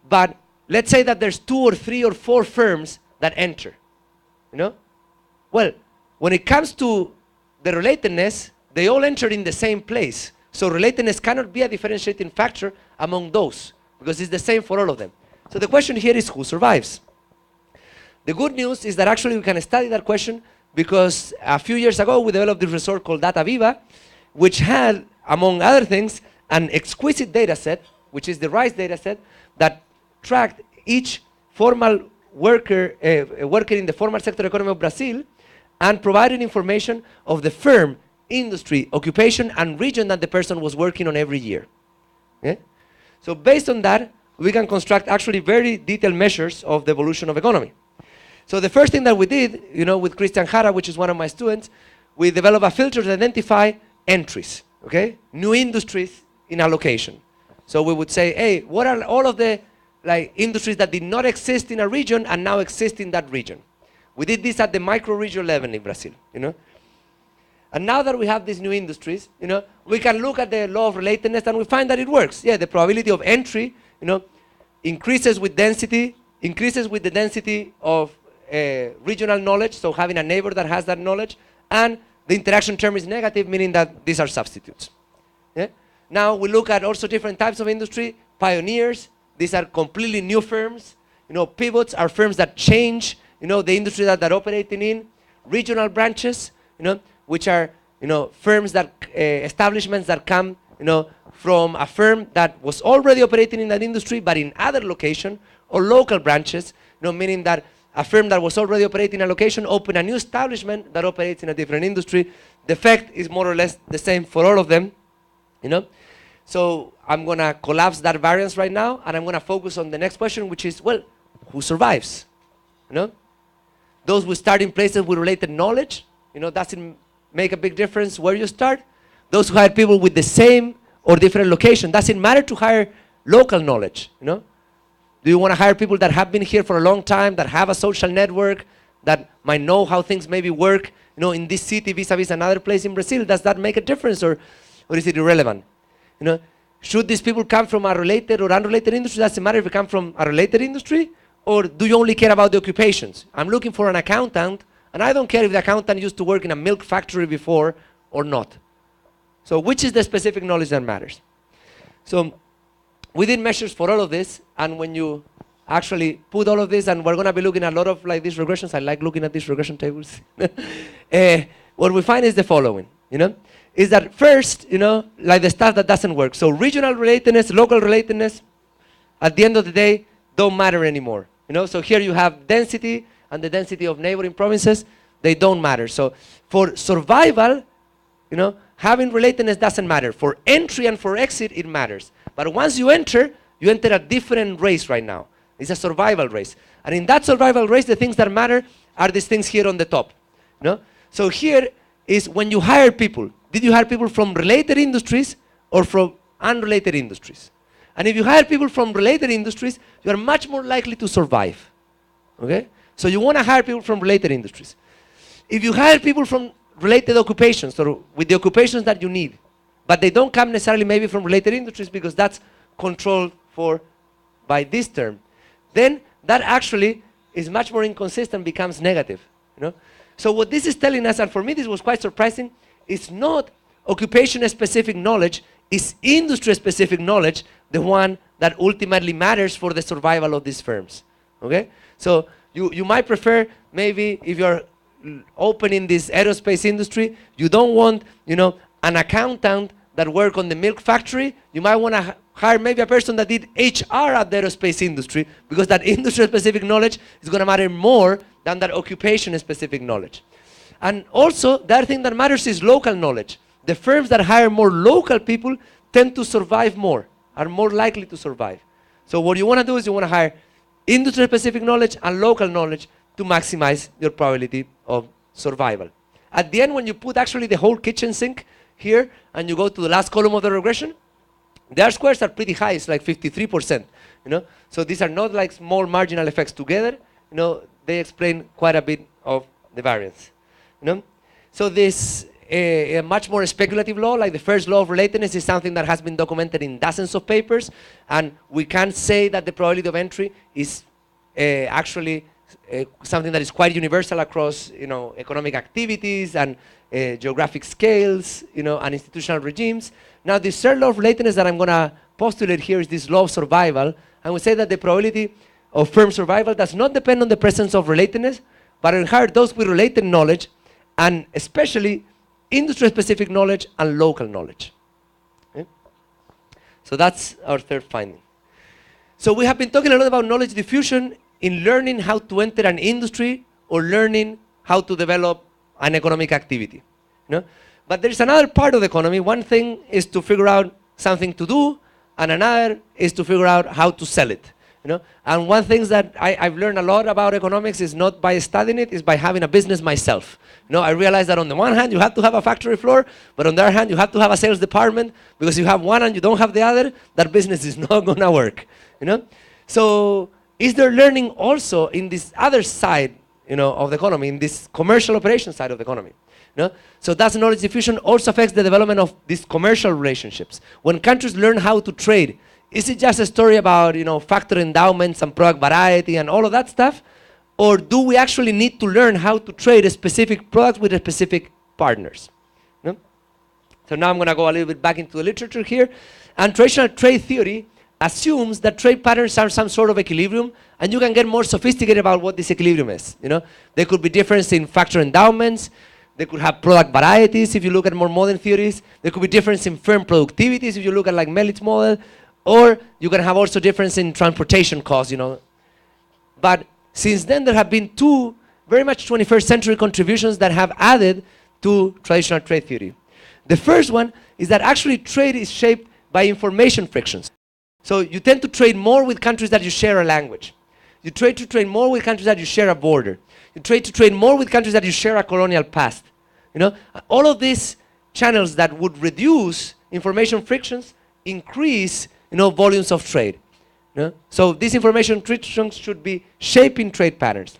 But let's say that there's 2 or 3 or 4 firms that enter. Well, when it comes to the relatedness, they all enter in the same place. So relatedness cannot be a differentiating factor among those, because it's the same for all of them. So the question here is, who survives? The good news is that actually we can study that question, because a few years ago we developed this resource called Data Viva, which had, among other things, an exquisite data set, which is the RISE data set, that tracked each formal worker in the formal sector economy of Brazil, and provided information of the firm, industry, occupation, and region that the person was working on every year. Yeah? So based on that, we can construct actually very detailed measures of the evolution of economy. So the first thing that we did, with Christian Jara, which is one of my students, we developed a filter to identify entries, okay? New industries in a location. So we would say, hey, what are all of the industries that did not exist in a region and now exist in that region? We did this at the micro-region level in Brazil, And now that we have these new industries, we can look at the law of relatedness and we find that it works. Yeah, the probability of entry, increases with density, increases with the density of regional knowledge, so having a neighbor that has that knowledge, and the interaction term is negative, meaning that these are substitutes. Yeah? Now we look at also different types of industry. Pioneers, these are completely new firms. Pivots are firms that change, the industry that they're operating in. Regional branches, which are, firms that, establishments that come, from a firm that was already operating in that industry, but in other location, or local branches, meaning that a firm that was already operating in a location opened a new establishment that operates in a different industry. The effect is more or less the same for all of them, So I'm going to collapse that variance right now, and I'm going to focus on the next question, which is, well, who survives? Those who start in places with related knowledge, doesn't make a big difference where you start. Those who hire people with the same or different location, doesn't matter to hire local knowledge, Do you want to hire people that have been here for a long time, that have a social network, that might know how things maybe work, in this city vis-a-vis another place in Brazil? Does that make a difference, or is it irrelevant? Should these people come from a related or unrelated industry? Doesn't matter if they come from a related industry, or do you only care about the occupations? I'm looking for an accountant, and I don't care if the accountant used to work in a milk factory before or not. So which is the specific knowledge that matters? So we did measures for all of this, and when you actually put all of this, and we're going to be looking at a lot of these regressions. I like looking at these regression tables. What we find is the following, is that first, the stuff that doesn't work. So regional relatedness, local relatedness, at the end of the day, don't matter anymore. So here you have density and the density of neighboring provinces. They don't matter. So for survival, having relatedness doesn't matter. For entry and for exit, it matters. But once you enter a different race right now. It's a survival race. And in that survival race, the things that matter are these things here on the top. So here is when you hire people. Did you hire people from related industries or from unrelated industries? And if you hire people from related industries, you are much more likely to survive. Okay? So you want to hire people from related industries. If you hire people from related occupations, or with the occupations that you need, but they don't come necessarily maybe from related industries because that's controlled for by this term, then that actually is much more inconsistent, becomes negative. So what this is telling us, and for me this was quite surprising, is not occupation-specific knowledge is industry-specific knowledge, the one that ultimately matters for the survival of these firms. Okay? So you might prefer, maybe if you're opening this aerospace industry, you don't want, you know, an accountant that work on the milk factory. You might want to hire maybe a person that did HR at the aerospace industry, because that industry-specific knowledge is going to matter more than that occupation-specific knowledge. And also, the other thing that matters is local knowledge. The firms that hire more local people tend to survive more, are more likely to survive. So what you want to do is you want to hire industry-specific knowledge and local knowledge to maximize your probability of survival. At the end, when you put actually the whole kitchen sink here, and you go to the last column of the regression, the R-squares are pretty high. It's like 53%. You know, so these are not like small marginal effects together. You know, they explain quite a bit of the variance. You know, so this a much more speculative law, like the first law of relatedness, is something that has been documented in dozens of papers, and we can't say that the probability of entry is actually something that is quite universal across, you know, economic activities and geographic scales, you know, and institutional regimes. Now, the third law of relatedness that I'm going to postulate here is this law of survival, and we say that the probability of firm survival does not depend on the presence of relatedness, but on hire those with related knowledge, and especially industry-specific knowledge and local knowledge. Okay? So that's our third finding. So we have been talking a lot about knowledge diffusion in learning how to enter an industry or learning how to develop an economic activity. You know? But there is another part of the economy. One thing is to figure out something to do, and another is to figure out how to sell it. You know? And one thing that I've learned a lot about economics is not by studying it, is by having a business myself. You know, I realized that on the one hand, you have to have a factory floor, but on the other hand, you have to have a sales department, because if you have one and you don't have the other, that business is not going to work. You know? So is there learning also in this other side, you know, of the economy, in this commercial operation side of the economy? You know? So that's knowledge diffusion also affects the development of these commercial relationships. When countries learn how to trade, is it just a story about, you know, factor endowments and product variety and all of that stuff? Or do we actually need to learn how to trade a specific product with a specific partners? You know? So now I'm going to go a little bit back into the literature here. And traditional trade theory assumes that trade patterns are some sort of equilibrium, and you can get more sophisticated about what this equilibrium is. You know? There could be difference in factor endowments. They could have product varieties if you look at more modern theories. There could be difference in firm productivities if you look at like Mellitz's model. Or you can have also difference in transportation costs, you know. But since then, there have been two very much 21st century contributions that have added to traditional trade theory. The first one is that actually trade is shaped by information frictions. So you tend to trade more with countries that you share a language. You trade to trade more with countries that you share a border. You trade to trade more with countries that you share a colonial past. You know, all of these channels that would reduce information frictions increase, you know, volumes of trade. You know? So these information frictions should be shaping trade patterns.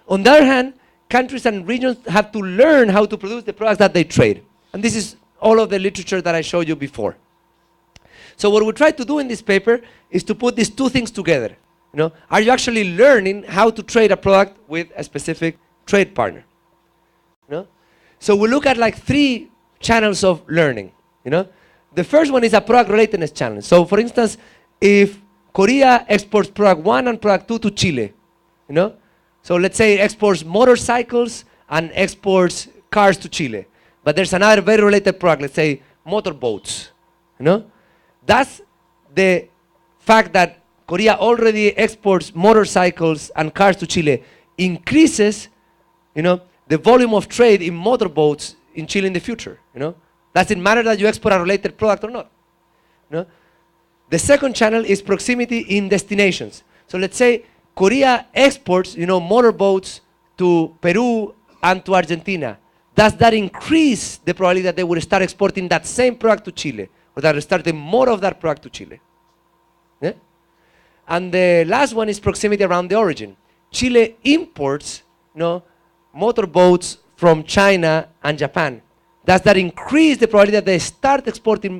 On the other hand, countries and regions have to learn how to produce the products that they trade. And this is all of the literature that I showed you before. So what we try to do in this paper is to put these two things together. You know, are you actually learning how to trade a product with a specific trade partner? You know? So we look at like three channels of learning. You know? The first one is a product relatedness channel. So for instance, if Korea exports product 1 and product 2 to Chile, you know? So let's say it exports motorcycles and exports cars to Chile. But there's another very related product, let's say motorboats, you know? That's the fact that Korea already exports motorcycles and cars to Chile increases, you know, the volume of trade in motorboats in Chile in the future, you know? Does it matter that you export a related product or not? You know? The second channel is proximity in destinations. So let's say Korea exports, you know, motorboats to Peru and to Argentina. Does that increase the probability that they would start exporting that same product to Chile, or that starting more of that product to Chile? Yeah? And the last one is proximity around the origin. Chile imports, you know, motorboats from China and Japan. Does that increase the probability that they start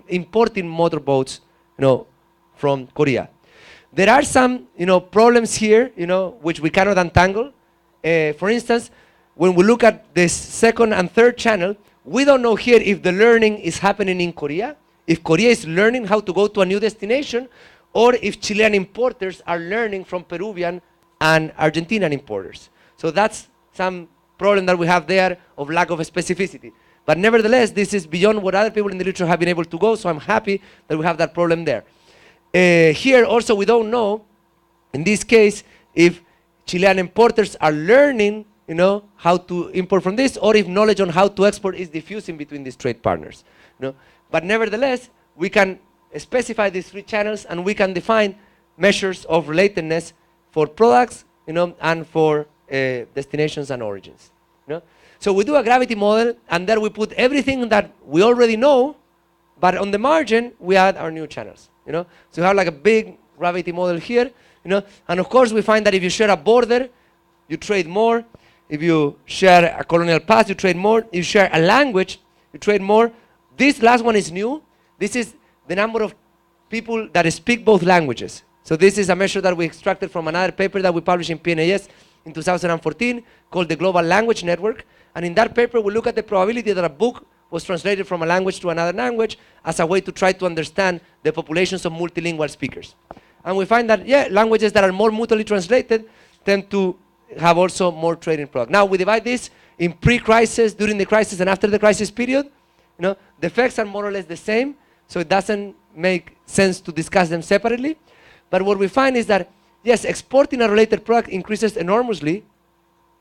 importing motorboats, you know, from Korea? There are some, you know, problems here, you know, which we cannot untangle. For instance, when we look at this second and third channel, We don't know here if the learning is happening in Korea, if Korea is learning how to go to a new destination, or if Chilean importers are learning from Peruvian and Argentinian importers. So that's some problem that we have there of lack of specificity. But nevertheless, this is beyond what other people in the literature have been able to go, so I'm happy that we have that problem there. Here also we don't know, in this case, if Chilean importers are learning, you know, how to import from this, or if knowledge on how to export is diffusing between these trade partners. You know? But nevertheless, we can specify these 3 channels, and we can define measures of relatedness for products, you know, and for destinations and origins. You know? So we do a gravity model, and there we put everything that we already know, but on the margin we add our new channels. You know, so you have like a big gravity model here. You know, and of course we find that if you share a border, you trade more. If you share a colonial past, you trade more. If you share a language, you trade more. This last one is new. This is the number of people that speak both languages. So this is a measure that we extracted from another paper that we published in PNAS in 2014 called the Global Language Network. And in that paper, we look at the probability that a book was translated from a language to another language as a way to try to understand the populations of multilingual speakers. And we find that, yeah, languages that are more mutually translated tend to have also more trading product. Now, we divide this in pre-crisis, during the crisis, and after the crisis period. You know, the effects are more or less the same, so it doesn't make sense to discuss them separately. But what we find is that, yes, exporting a related product increases enormously,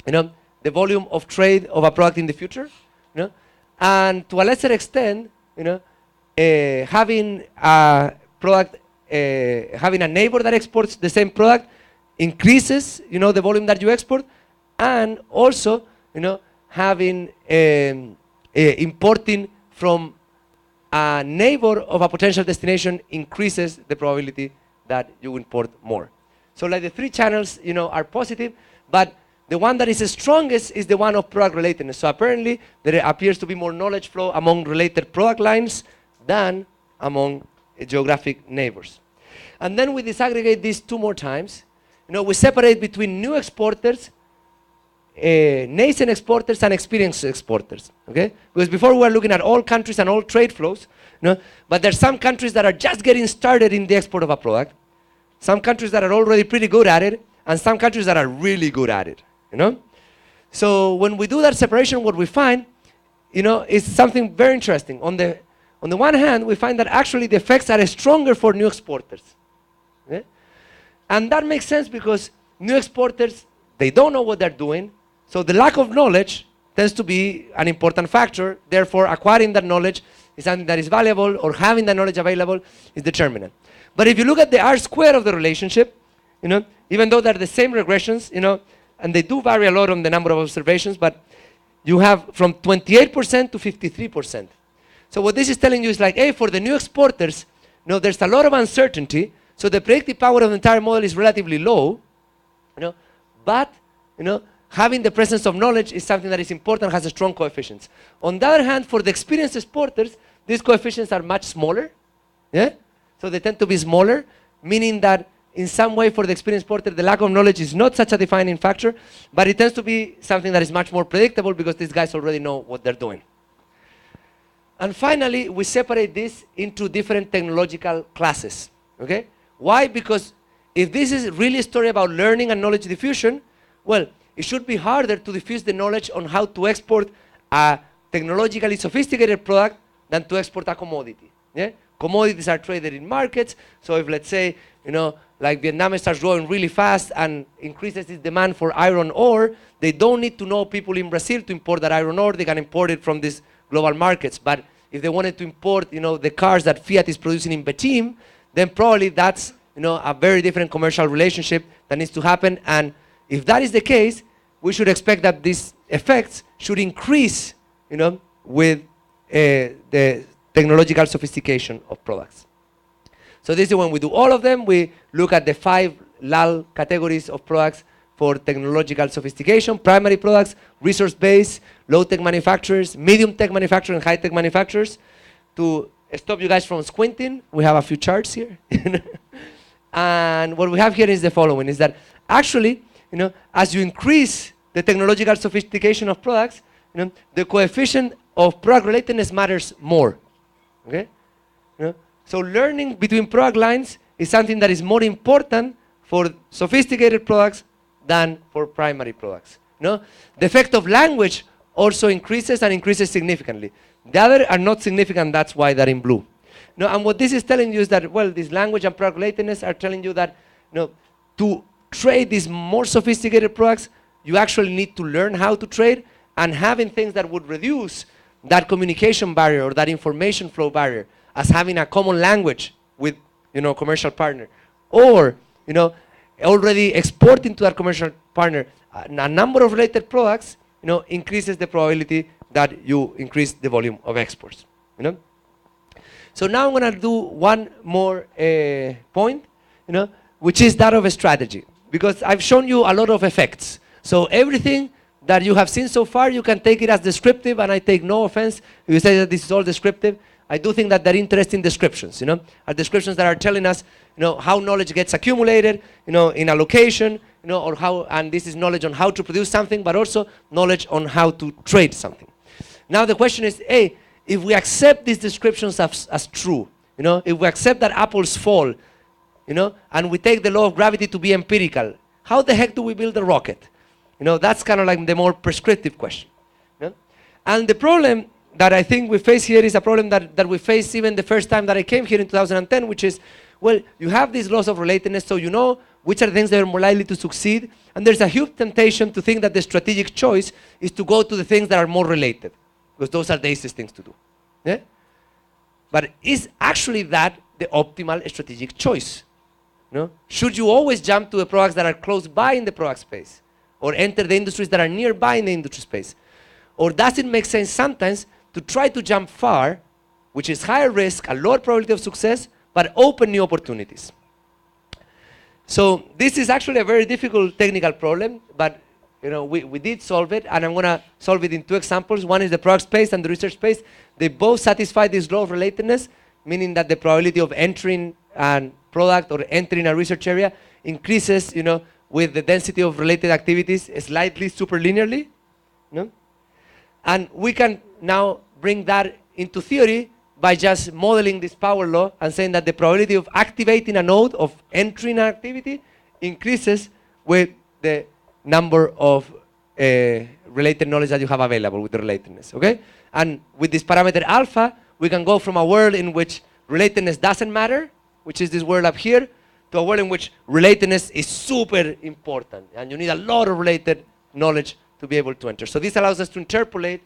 you know, the volume of trade of a product in the future, you know, and to a lesser extent, you know, having a product, having a neighbor that exports the same product increases, you know, the volume that you export, and also, you know, having importing from a neighbor of a potential destination increases the probability that you import more. So like the 3 channels, you know, are positive, but the one that is the strongest is the one of product relatedness. So apparently there appears to be more knowledge flow among related product lines than among geographic neighbors. And then we disaggregate these 2 more times. You know, we separate between new exporters, nascent exporters, and experienced exporters. Okay? Because before we were looking at all countries and all trade flows, you know, but there's some countries that are just getting started in the export of a product, some countries that are already pretty good at it, and some countries that are really good at it. You know? So when we do that separation, what we find, you know, is something very interesting. On the one hand, we find that actually the effects are stronger for new exporters. Okay? And that makes sense because new exporters, they don't know what they're doing, so the lack of knowledge tends to be an important factor. Therefore, acquiring that knowledge is something that is valuable, or having that knowledge available is determinant. But if you look at the R-square of the relationship, you know, even though they're the same regressions, you know, and they do vary a lot on the number of observations, but you have from 28% to 53%. So what this is telling you is like, hey, for the new exporters, you know, there's a lot of uncertainty, so the predictive power of the entire model is relatively low, you know, but, you know, having the presence of knowledge is something that is important, has a strong coefficients. On the other hand, for the experienced exporters, these coefficients are much smaller, yeah? So they tend to be smaller, meaning that in some way for the experienced exporter, the lack of knowledge is not such a defining factor, but it tends to be something that is much more predictable because these guys already know what they're doing. And finally, we separate this into different technological classes, okay? Why? Because if this is really a story about learning and knowledge diffusion, well, it should be harder to diffuse the knowledge on how to export a technologically sophisticated product than to export a commodity, yeah? Commodities are traded in markets, so if, let's say, you know, like Vietnam starts growing really fast and increases its demand for iron ore, they don't need to know people in Brazil to import that iron ore, they can import it from these global markets. But if they wanted to import, you know, the cars that Fiat is producing in Beijing, then probably that's, you know, a very different commercial relationship that needs to happen. And if that is the case, we should expect that these effects should increase, you know, with the technological sophistication of products. So this is when we do all of them. We look at the 5 LAL categories of products for technological sophistication: primary products, resource-based, low-tech manufacturers, medium-tech manufacturers, and high-tech manufacturers. To stop you guys from squinting, we have a few charts here. And what we have here is the following, is that actually, you know, as you increase the technological sophistication of products, the coefficient of product relatedness matters more. Okay? So learning between product lines is something that is more important for sophisticated products than for primary products. The effect of language also increases and increases significantly. The other are not significant, that's why they're in blue. And what this is telling you is that, well, this language and product relatedness are telling you that to trade these more sophisticated products, you actually need to learn how to trade, and having things that would reduce that communication barrier or that information flow barrier, as having a common language with commercial partner, or already exporting to that commercial partner a number of related products, increases the probability that you increase the volume of exports. So now I'm going to do one more point, which is that of a strategy, because I've shown you a lot of effects. So everything that you have seen so far, you can take it as descriptive, and I take no offense if you say that this is all descriptive. I do think that they're interesting descriptions, are descriptions that are telling us, how knowledge gets accumulated, in a location, or how, and this is knowledge on how to produce something, but also knowledge on how to trade something. Now the question is, hey, if we accept these descriptions as true, if we accept that apples fall, and we take the law of gravity to be empirical, how the heck do we build a rocket? That's kind of like the more prescriptive question. And the problem that I think we face here is a problem that we faced even the first time that I came here in 2010, which is, well, you have these laws of relatedness, so you know which are the things that are more likely to succeed, and there's a huge temptation to think that the strategic choice is to go to the things that are more related, because those are the easiest things to do. Yeah? But is actually that the optimal strategic choice? Should you always jump to the products that are close by in the product space, or enter the industries that are nearby in the industry space? Or does it make sense sometimes to try to jump far, which is higher risk, a lower probability of success, but open new opportunities? So this is actually a very difficult technical problem, but we did solve it, and I'm going to solve it in two examples. One is the product space and the research space. They both satisfy this law of relatedness, meaning that the probability of entering a product or entering a research area increases, with the density of related activities slightly superlinearly. And we can now bring that into theory by just modeling this power law and saying that the probability of activating a node, of entering an activity, increases with the number of related knowledge that you have available with the relatedness, okay? And with this parameter alpha, we can go from a world in which relatedness doesn't matter, which is this world up here, to a world in which relatedness is super important, and you need a lot of related knowledge to be able to enter. So this allows us to interpolate,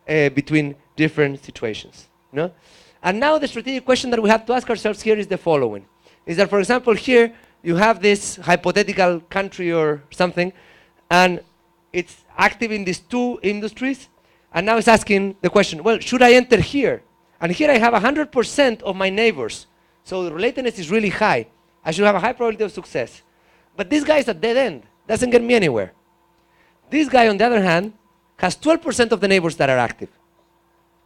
between different situations. And now the strategic question that we have to ask ourselves here is the following: is that, for example, here you have this hypothetical country or something, and it's active in these two industries, and now it's asking the question, well, should I enter here? And here I have 100% of my neighbors, so the relatedness is really high. I should have a high probability of success. But this guy is a dead end, doesn't get me anywhere. This guy, on the other hand, has 12% of the neighbors that are active.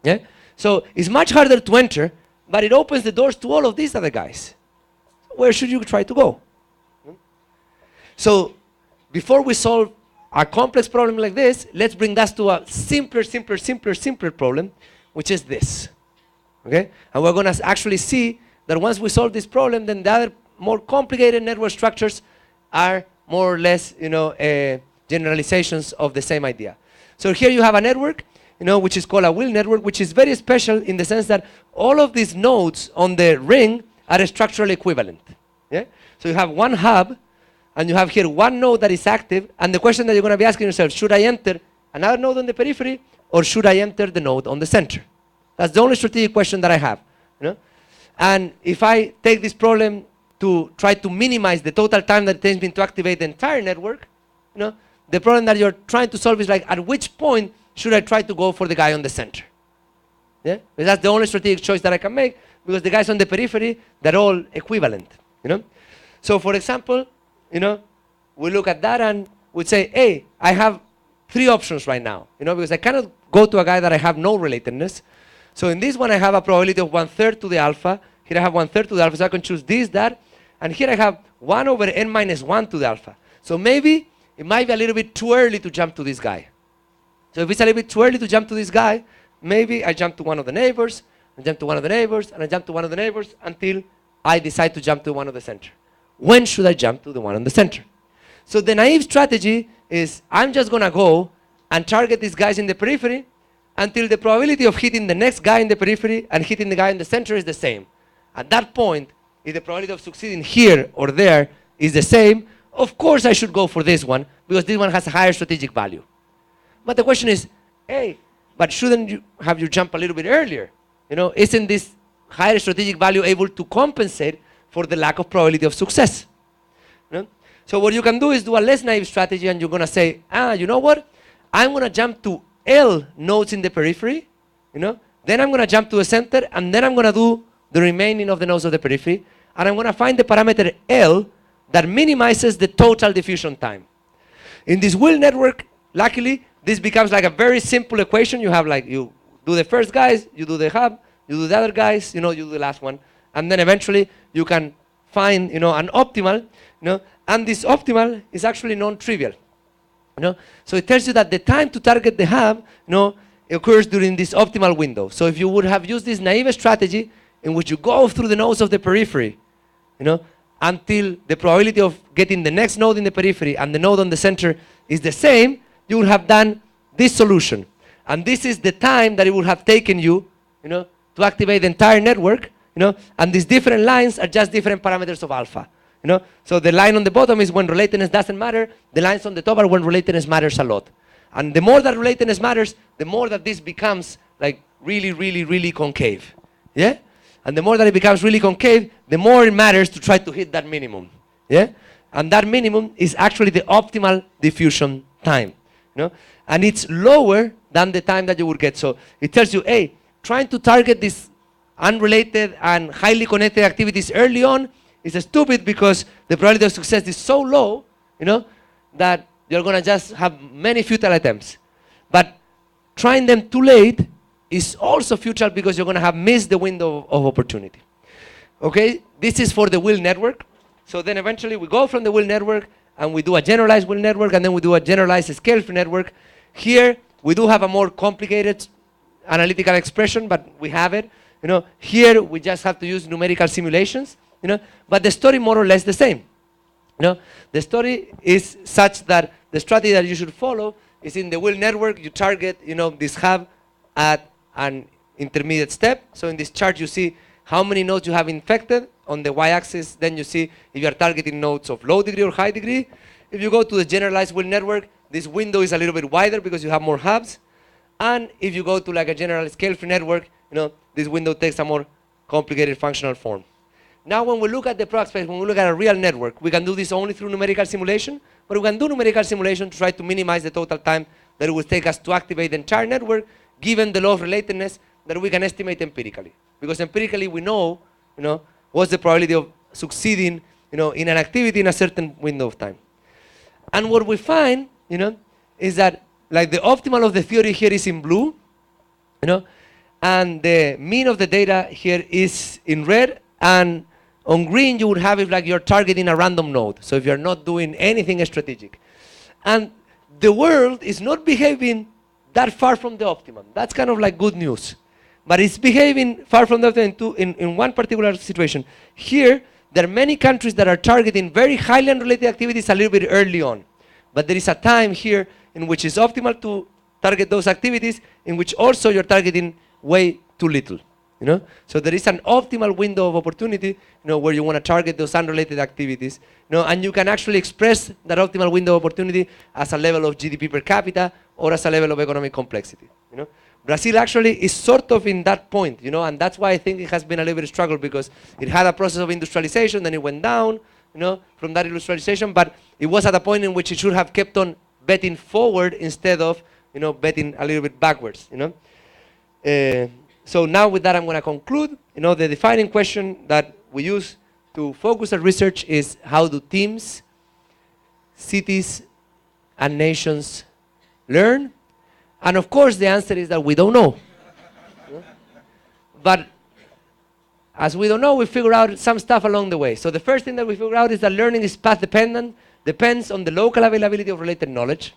Yeah? So it's much harder to enter, but it opens the doors to all of these other guys. Where should you try to go? So before we solve a complex problem like this, let's bring that to a simpler problem, which is this. Okay? And we're going to actually see that once we solve this problem, then the other more complicated network structures are more or less, generalizations of the same idea. So here you have a network, which is called a wheel network, which is very special in the sense that all of these nodes on the ring are structurally equivalent. Yeah? So you have one hub, and you have here one node that is active, and the question that you're going to be asking yourself, should I enter another node on the periphery, or should I enter the node on the center? That's the only strategic question that I have. And if I take this problem to try to minimize the total time that it takes me to activate the entire network, the problem that you're trying to solve is like, at which point should I try to go for the guy on the center? Yeah? Because that's the only strategic choice that I can make, because the guys on the periphery, they're all equivalent. So for example, we look at that and we say, hey, I have three options right now, because I cannot go to a guy that I have no relatedness. So in this one, I have a probability of 1/3 to the alpha. Here I have 1/3 to the alpha, so I can choose this, that. And here I have 1 over n minus 1 to the alpha. So maybe it might be a little bit too early to jump to this guy. So if it's a little bit too early to jump to this guy, maybe I jump to one of the neighbors, and jump to one of the neighbors, and I jump to one of the neighbors until I decide to jump to one of the center. When should I jump to the one in the center? So the naive strategy is I'm just going to go and target these guys in the periphery until the probability of hitting the next guy in the periphery and hitting the guy in the center is the same. At that point, if the probability of succeeding here or there is the same, of course I should go for this one because this one has a higher strategic value. But the question is, hey, but shouldn't you have you jump a little bit earlier? You know, isn't this higher strategic value able to compensate for the lack of probability of success? You know? So what you can do is do a less naive strategy, and you're going to say, you know what? I'm going to jump to L nodes in the periphery, you know? Then I'm going to jump to the center, and then I'm going to do the remaining of the nodes of the periphery, and I'm going to find the parameter L that minimizes the total diffusion time. In this wheel network, luckily, this becomes like a very simple equation. You have like, you do the first guys, you do the hub, you do the other guys, you know, you do the last one. And then eventually you can find, you know, an optimal, you know, and this optimal is actually non-trivial. You know? So it tells you that the time to target the hub, you know, occurs during this optimal window. So if you would have used this naive strategy in which you go through the nodes of the periphery, you know, until the probability of getting the next node in the periphery and the node on the center is the same, you would have done this solution. And this is the time that it would have taken you, you know, to activate the entire network, you know, and these different lines are just different parameters of alpha. You know? So the line on the bottom is when relatedness doesn't matter. The lines on the top are when relatedness matters a lot. And the more that relatedness matters, the more that this becomes like really, really, really concave. Yeah? And the more that it becomes really concave, the more it matters to try to hit that minimum. Yeah? And that minimum is actually the optimal diffusion time. You know? And it's lower than the time that you would get. So it tells you, hey, trying to target these unrelated and highly connected activities early on is stupid because the probability of success is so low, you know, that you're going to just have many futile attempts. But trying them too late is also futile because you're going to have missed the window of opportunity. Okay, this is for the wheel network. So then eventually we go from the wheel network and we do a generalized wheel network, and then we do a generalized scale-free network. Here we do have a more complicated analytical expression, but we have it. You know, here we just have to use numerical simulations. You know, but the story more or less the same. You know, the story is such that the strategy that you should follow is in the wheel network. You target, you know, this hub at an intermediate step. So in this chart, you see how many nodes you have infected on the y-axis. Then you see if you are targeting nodes of low degree or high degree. If you go to the generalized wheel network, this window is a little bit wider because you have more hubs. And if you go to like a general scale-free network, you know, this window takes a more complicated functional form. Now when we look at the product space, when we look at a real network, we can do this only through numerical simulation, but we can do numerical simulation to try to minimize the total time that it will take us to activate the entire network, given the law of relatedness that we can estimate empirically. Because empirically we know, you know, what's the probability of succeeding, you know, in an activity in a certain window of time. And what we find, you know, is that like the optimal of the theory here is in blue, you know, and the mean of the data here is in red, and on green you would have it like you're targeting a random node. So if you're not doing anything strategic. And the world is not behaving that far from the optimum. That's kind of like good news. But it's behaving far from the optimum in one particular situation. Here, there are many countries that are targeting very highly unrelated activities a little bit early on. But there is a time here in which it's optimal to target those activities, in which also you're targeting way too little. You know? So there is an optimal window of opportunity, you know, where you want to target those unrelated activities, you know, and you can actually express that optimal window of opportunity as a level of GDP per capita or as a level of economic complexity. You know? Brazil actually is sort of in that point, you know, and that's why I think it has been a little bit of struggle, because it had a process of industrialization, then it went down, you know, from that industrialization, but it was at a point in which it should have kept on betting forward instead of, you know, betting a little bit backwards, you know. So now with that, I'm going to conclude. You know, the defining question that we use to focus our research is, how do teams, cities, and nations learn? And of course, the answer is that we don't know. But as we don't know, we figure out some stuff along the way. So the first thing that we figure out is that learning is path dependent, depends on the local availability of related knowledge.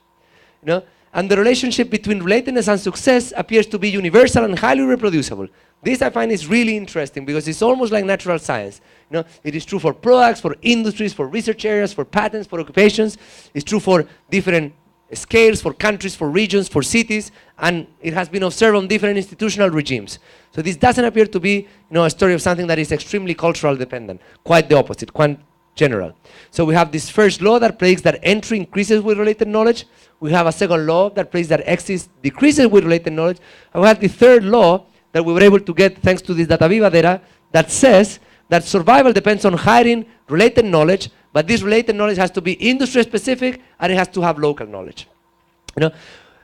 You know? and the relationship between relatedness and success appears to be universal and highly reproducible. This I find is really interesting because it's almost like natural science. You know, it is true for products, for industries, for research areas, for patents, for occupations. It's true for different scales, for countries, for regions, for cities, and it has been observed on different institutional regimes. So this doesn't appear to be, a story of something that is extremely cultural dependent. Quite the opposite, quite general. So we have this first law that predicts that entry increases with related knowledge. We have a second law that predicts that exit decreases with related knowledge. And we have the third law that we were able to get thanks to this Data Viva data that says that survival depends on hiring related knowledge, but this related knowledge has to be industry specific and it has to have local knowledge.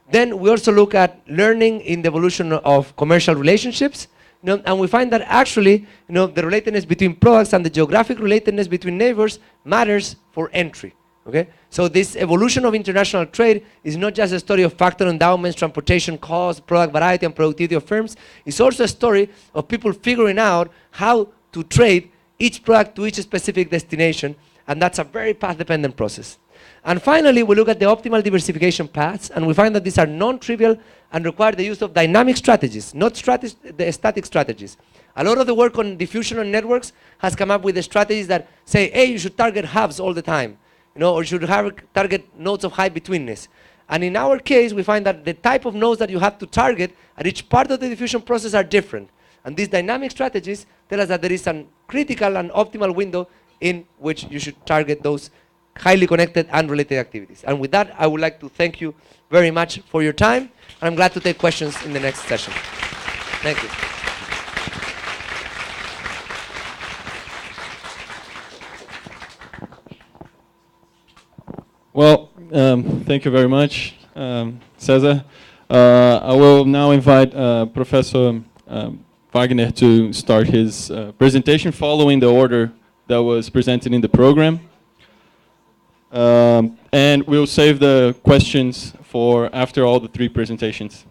Then we also look at learning in the evolution of commercial relationships, and we find that actually, the relatedness between products and the geographic relatedness between neighbors matters for entry. Okay? So this evolution of international trade is not just a story of factor endowments, transportation costs, product variety, and productivity of firms. It's also a story of people figuring out how to trade each product to each specific destination, and that's a very path-dependent process. And finally, we look at the optimal diversification paths, and we find that these are non-trivial and require the use of dynamic strategies, not the static strategies. A lot of the work on diffusion on networks has come up with the strategies that say, hey, you should target hubs all the time, or you should target nodes of high betweenness. And in our case, we find that the type of nodes that you have to target at each part of the diffusion process are different. And these dynamic strategies tell us that there is a critical and optimal window in which you should target those highly connected and related activities. And with that, I would like to thank you very much for your time, and I'm glad to take questions in the next session. Thank you.
Well, thank you very much, Cesar. I will now invite Professor Wagner to start his presentation following the order that was presented in the program. And we'll save the questions for after all the three presentations.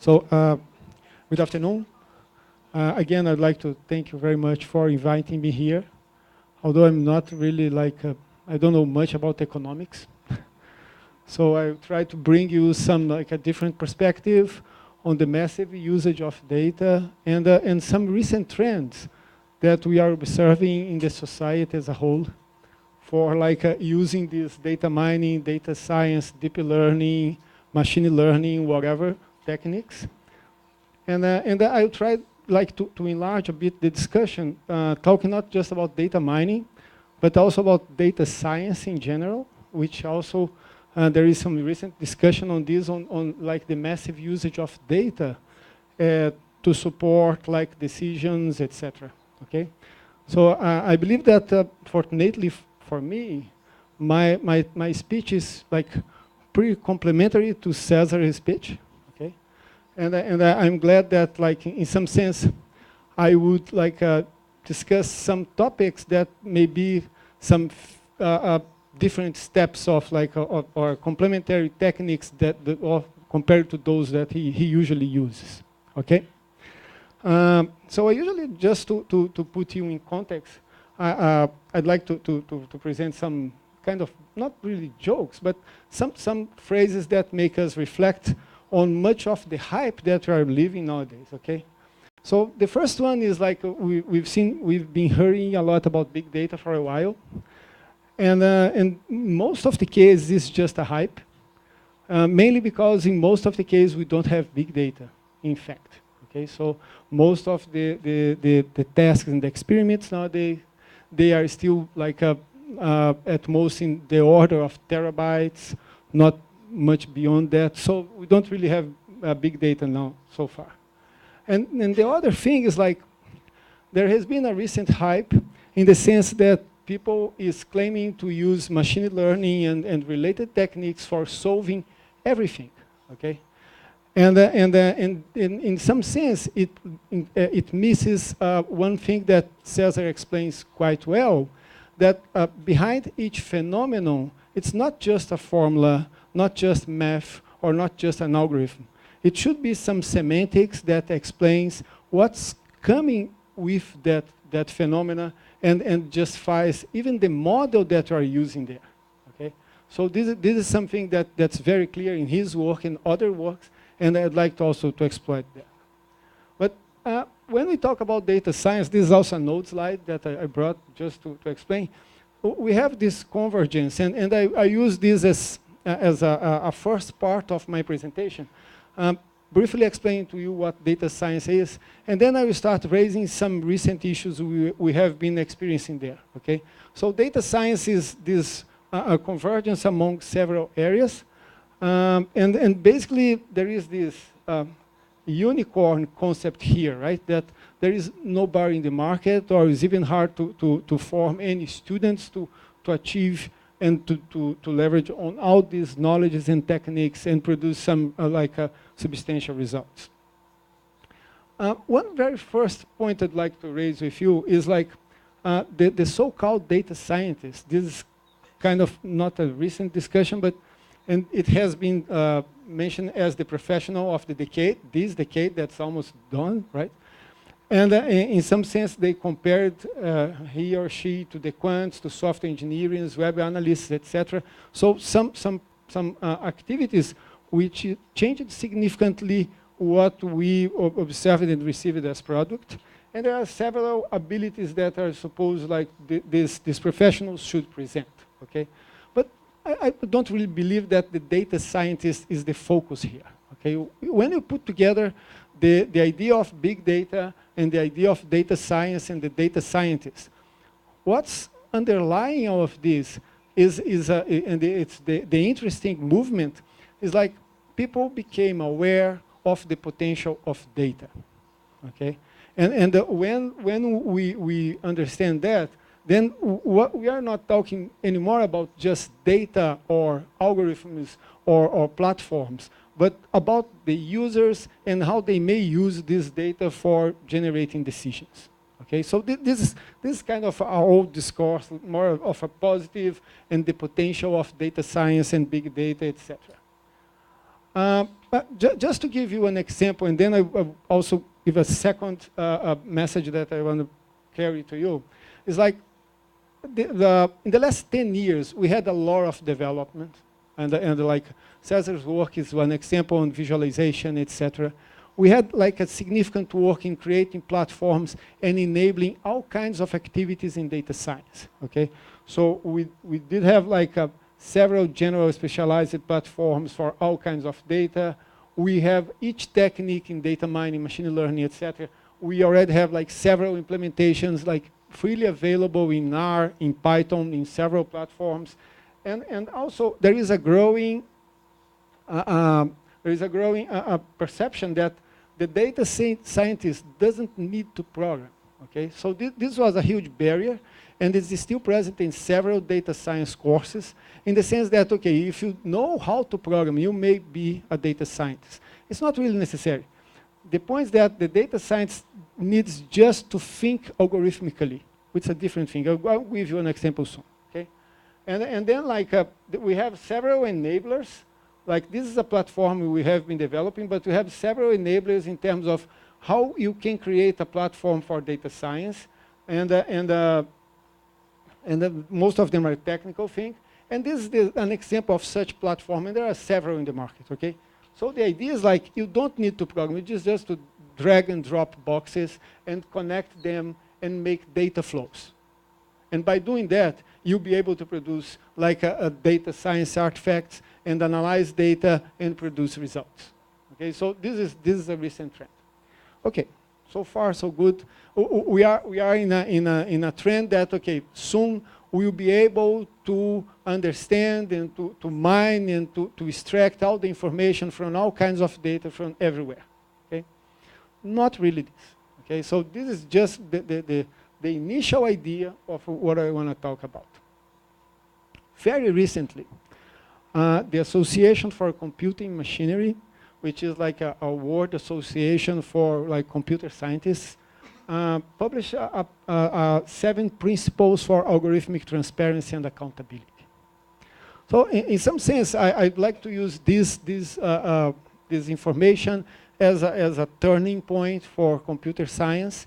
So, good afternoon. Again, I'd like to thank you very much for inviting me here. Although I'm not really I don't know much about economics. So I try to bring you some a different perspective on the massive usage of data and some recent trends that we are observing in the society as a whole for using this data mining, data science, deep learning, machine learning, whatever techniques. And I'll try to enlarge a bit the discussion, talking not just about data mining, but also about data science in general, which also there is some recent discussion on this, on the massive usage of data to support decisions, etc. Okay, so I believe that fortunately for me, my speech is pretty complementary to Cesar's speech. Okay, and I'm glad that in some sense I would discuss some topics that may be some different steps of or complementary techniques that compared to those that he usually uses. Okay. So I usually, just to put you in context, I'd like to present some kind of, not really jokes, but some phrases that make us reflect on much of the hype that we are living nowadays, okay? So the first one is we've been hearing a lot about big data for a while, and most of the cases it's just a hype, mainly because in most of the cases we don't have big data, in fact. Okay, so most of the tasks and the experiments nowadays, they are still at most in the order of terabytes, not much beyond that. So we don't really have big data now so far. And the other thing is there has been a recent hype in the sense that people is claiming to use machine learning and related techniques for solving everything. Okay. And in some sense, it misses one thing that Cesar explains quite well, that behind each phenomenon, it's not just a formula, not just math, or not just an algorithm. It should be some semantics that explains what's coming with that phenomena and justifies even the model that you are using there. Okay? So this is something that's very clear in his work and other works, and I'd like to also to exploit that. But when we talk about data science, this is also a note slide that I brought just to explain. We have this convergence, and I use this as a first part of my presentation, briefly explain to you what data science is, and then I will start raising some recent issues we have been experiencing there. Okay, so data science is this convergence among several areas. And basically, there is this unicorn concept here, right? That there is no bar in the market, or it's even hard to form any students to achieve and to leverage on all these knowledges and techniques and produce some substantial results. One very first point I'd like to raise with you is the so-called data scientists. This is kind of not a recent discussion, and it has been mentioned as the professional of the decade, this decade that's almost done, right? And in some sense, they compared he or she to the quants, to software engineers, web analysts, etc. So some activities which changed significantly what we observed and received as product. And there are several abilities that are supposed these professionals should present, okay? I don't really believe that the data scientist is the focus here. Okay, when you put together the idea of big data and the idea of data science and the data scientist, what's underlying all of this and it's the interesting movement is people became aware of the potential of data. Okay, and when we understand that, then we are not talking anymore about just data or algorithms or platforms, but about the users and how they may use this data for generating decisions. Okay, so this is kind of our old discourse, more of a positive and the potential of data science and big data, etc. But just to give you an example, and then I will also give a second message that I want to carry to you, is like in the last 10 years, we had a lot of development, and like Cesar's work is one example on visualization, etc. We had like a significant work in creating platforms and enabling all kinds of activities in data science, okay? So we did have like several general specialized platforms for all kinds of data. We have each technique in data mining, machine learning, etc. We already have like several implementations like freely available in R, in Python, in several platforms. And also there is a growing perception that the data scientist doesn't need to program, okay? So this was a huge barrier, and it's still present in several data science courses, in the sense that, okay, if you know how to program, you may be a data scientist. It's not really necessary. The point is that the data science needs just to think algorithmically, which is a different thing. I'll give you an example soon, okay? And then like we have several enablers. Like this is a platform we have been developing, but we have several enablers in terms of how you can create a platform for data science, and most of them are technical things. And this is an example of such platform, and there are several in the market, okay? So the idea is like you don't need to program, it's just to drag and drop boxes and connect them and make data flows. And by doing that, you'll be able to produce like a data science artifacts and analyze data and produce results. Okay, so this is a recent trend. Okay, so far so good. We are in a trend that, okay, soon we'll be able to understand and to mine and to extract all the information from all kinds of data from everywhere. Okay, not really this. Okay, so this is just the initial idea of what I want to talk about. Very recently, the Association for Computing Machinery, which is like a world association for like computer scientists, published 7 principles for algorithmic transparency and accountability. So in some sense, I'd like to use this information as a turning point for computer science,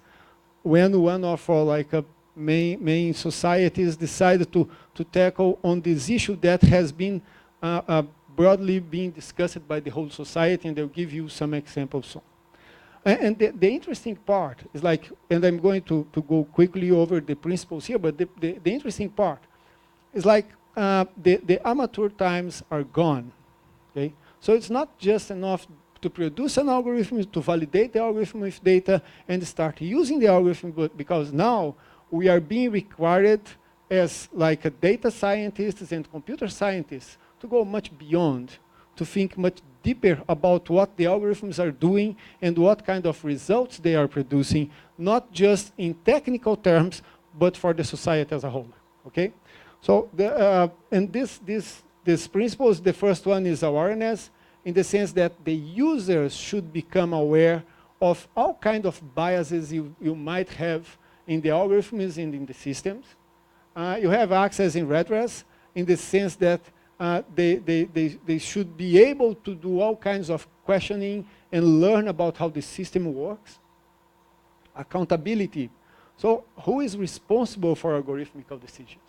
when one of our like main societies decided to tackle on this issue that has been broadly being discussed by the whole society, and I'll give you some examples soon. And the interesting part is like, and I'm going to go quickly over the principles here, but the interesting part is like the amateur times are gone, okay? So it's not just enough to produce an algorithm, to validate the algorithm with data and start using the algorithm, but because now we are being required as like a data scientists and computer scientists to go much beyond, to think much deeper about what the algorithms are doing and what kind of results they are producing, not just in technical terms, but for the society as a whole, okay? So, and this principles, the first one is awareness, in the sense that the users should become aware of all kinds of biases you might have in the algorithms and in the systems. You have access in redress, in the sense that they should be able to do all kinds of questioning and learn about how the system works. Accountability. So who is responsible for algorithmical decisions?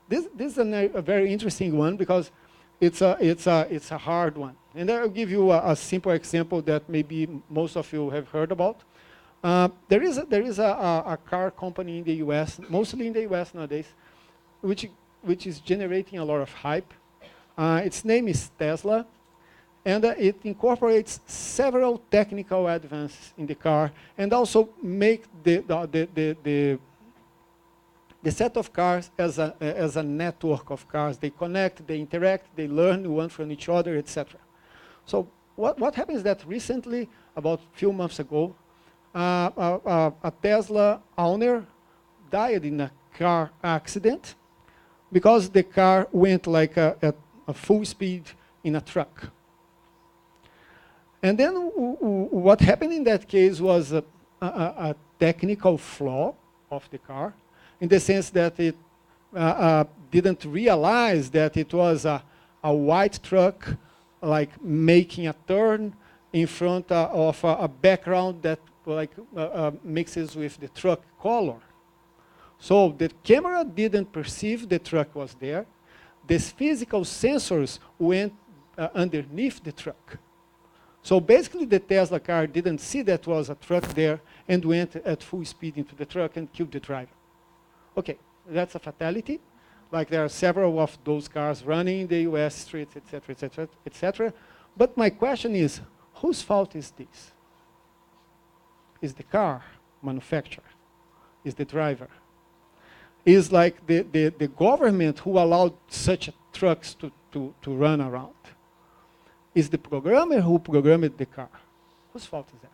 This is a very interesting one, because it's a hard one. And I'll give you a simple example that maybe most of you have heard about. There is a car company in the US, mostly in the US nowadays, which is generating a lot of hype. Its name is Tesla, and it incorporates several technical advances in the car, and also make the set of cars as a network of cars. They connect, they interact, they learn one from each other, etc. So what happens that recently, about a few months ago, a Tesla owner died in a car accident because the car went like at a full speed in a truck. And then what happened in that case was a technical flaw of the car, in the sense that it didn't realize that it was a white truck like making a turn in front of a background that like mixes with the truck color. So the camera didn't perceive the truck was there. These physical sensors went underneath the truck. So basically the Tesla car didn't see that was a truck there and went at full speed into the truck and killed the driver. Okay, that's a fatality. Like there are several of those cars running in the US streets, etc., etc., etc. But my question is, whose fault is this? Is the car manufacturer? Is the driver? Is like the government who allowed such trucks to run around? Is the programmer who programmed the car? Whose fault is that?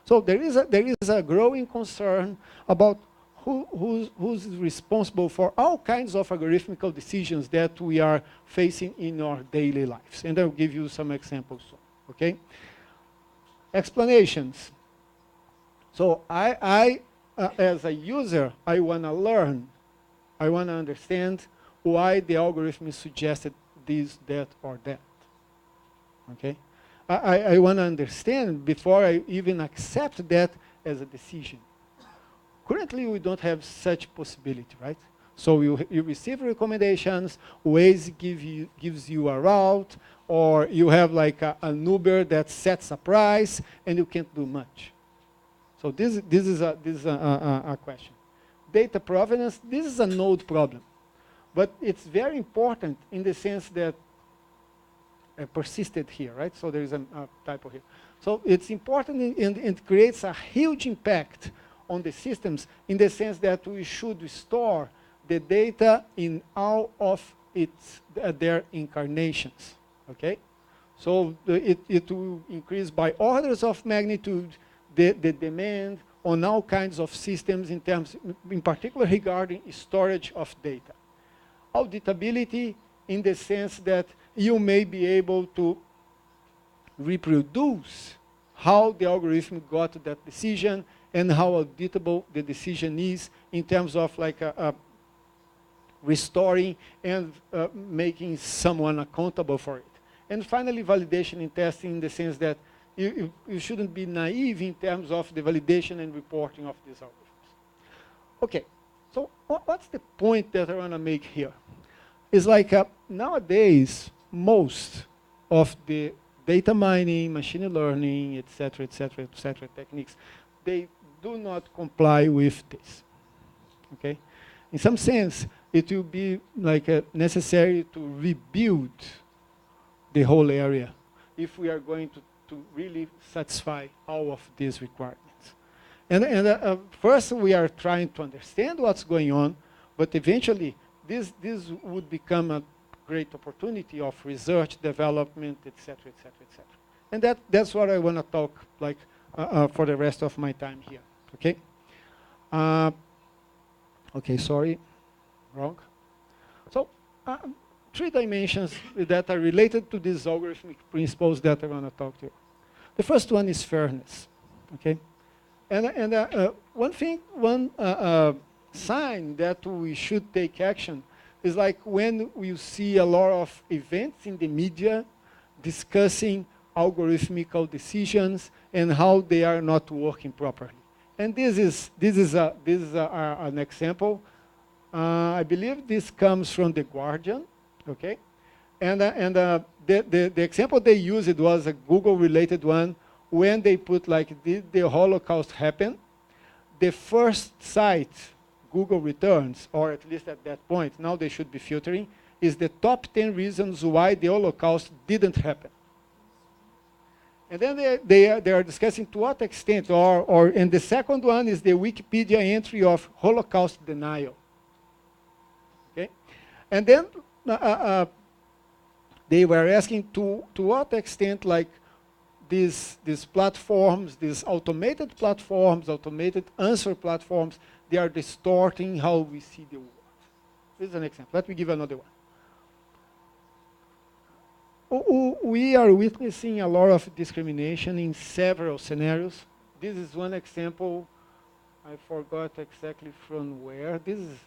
So there is a growing concern about who's responsible for all kinds of algorithmical decisions that we are facing in our daily lives. And I'll give you some examples soon, okay? Explanations. So I as a user, I want to learn. I want to understand why the algorithm suggested this, that, or that. Okay? I want to understand before I even accept that as a decision. Currently, we don't have such possibility, right? So you receive recommendations, Waze gives you a route, or you have like an Uber that sets a price, and you can't do much. So this is a question. Data provenance, this is a node problem. But it's very important in the sense that persisted here, right? So there is a typo here. So it's important and it creates a huge impact on the systems in the sense that we should store the data in all of their incarnations, okay? So it will increase by orders of magnitude the demand on all kinds of systems in terms, in particular regarding storage of data. Auditability in the sense that you may be able to reproduce how the algorithm got to that decision and how auditable the decision is in terms of like restoring and making someone accountable for it. And finally, validation and testing in the sense that you shouldn't be naive in terms of the validation and reporting of these algorithms. Okay, so what's the point that I want to make here? It's like nowadays, most of the data mining, machine learning, etc., etc., etc. techniques, they do not comply with this. Okay, in some sense, it will be like necessary to rebuild the whole area if we are going to really satisfy all of these requirements. And first, we are trying to understand what's going on, but eventually, this would become a great opportunity of research, development, etc., etc., etc. And that's what I want to talk like for the rest of my time here. Okay. Okay. Sorry, wrong. So 3 dimensions that are related to these algorithmic principles that I want to talk to you. The first one is fairness. Okay. And one sign that we should take action is like when we see a lot of events in the media discussing algorithmical decisions and how they are not working properly. And this is an example. I believe this comes from The Guardian, okay? And the example they used was a Google-related one when they put like, did the Holocaust happen? The first site Google returns, or at least at that point, now they should be filtering, is the top 10 reasons why the Holocaust didn't happen. And then they are discussing to what extent, and the second one is the Wikipedia entry of Holocaust denial. Okay? And then they were asking to what extent, like, these platforms, these automated platforms, automated answer platforms, they are distorting how we see the world. This is an example. Let me give another one. We are witnessing a lot of discrimination in several scenarios. This is one example. I forgot exactly from where. This is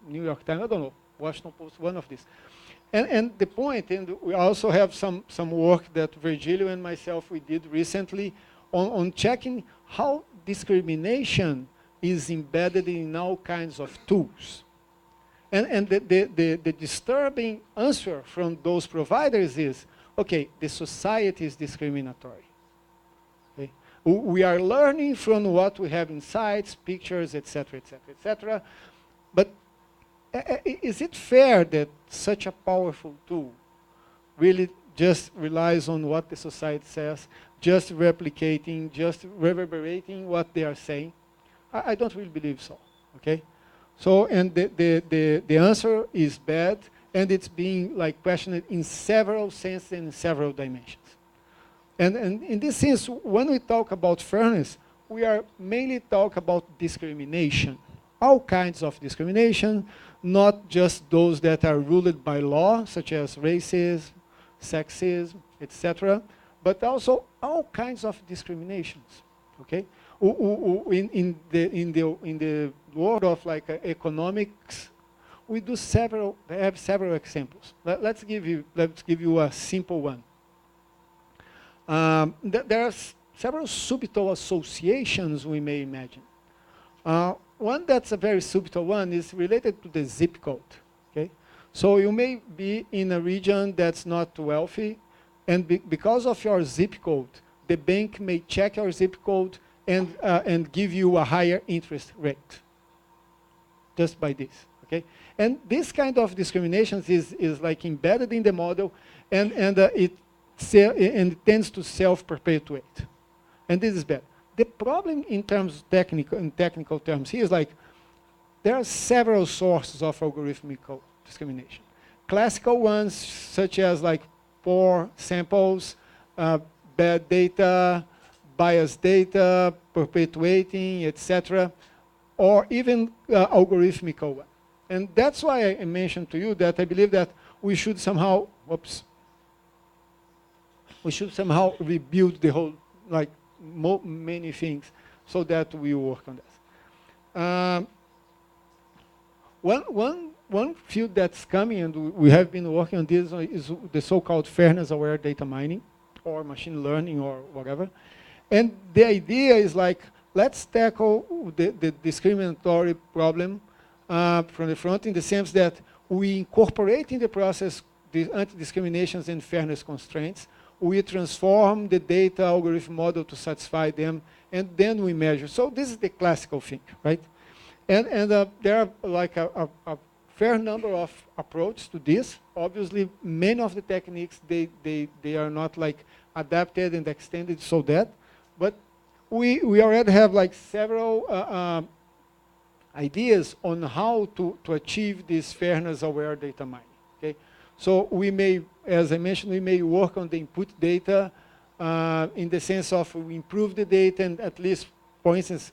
New York Times. I don't know. Washington Post, one of these. And the point, and we also have some work that Virgilio and myself we did recently on checking how discrimination is embedded in all kinds of tools. And the disturbing answer from those providers is, okay, the society is discriminatory. Okay? We are learning from what we have in sites, pictures, etc., etc., etc. But is it fair that such a powerful tool really just relies on what the society says, just replicating, just reverberating what they are saying? I don't really believe so, okay? So, and the answer is bad, and it's being like questioned in several senses and in several dimensions. And in this sense, when we talk about fairness, we are mainly talk about discrimination. All kinds of discrimination, not just those that are ruled by law, such as racism, sexism, etc., but also all kinds of discriminations. Okay, in the world of like economics, we do have several examples. Let's give you a simple one. There are several subtle associations we may imagine. One that's a very subtle one is related to the zip code. Okay, so you may be in a region that's not wealthy, and because of your zip code, the bank may check your zip code and give you a higher interest rate. Just by this, okay? And this kind of discrimination is like embedded in the model, and it tends to self-perpetuate, and this is bad. The problem in technical terms here is like there are several sources of algorithmic discrimination. Classical ones such as like poor samples, bad data, biased data, perpetuating, etc., or even algorithmic one. And that's why I mentioned to you that I believe that we should somehow, rebuild the whole, like many things, so that we work on this. One field that's coming, and we have been working on this, is the so-called fairness-aware data mining, or machine learning, or whatever. And the idea is like, let's tackle the discriminatory problem from the front, in the sense that we incorporate in the process the anti-discriminations and fairness constraints. We transform the data algorithm model to satisfy them, and then we measure. So this is the classical thing, right? And there are like a fair number of approaches to this. Obviously, many of the techniques, they are not like adapted and extended so that, but we already have like several ideas on how to achieve this fairness-aware data mining. Okay, so we may, as I mentioned, we may work on the input data in the sense of we improve the data, and at least, for instance,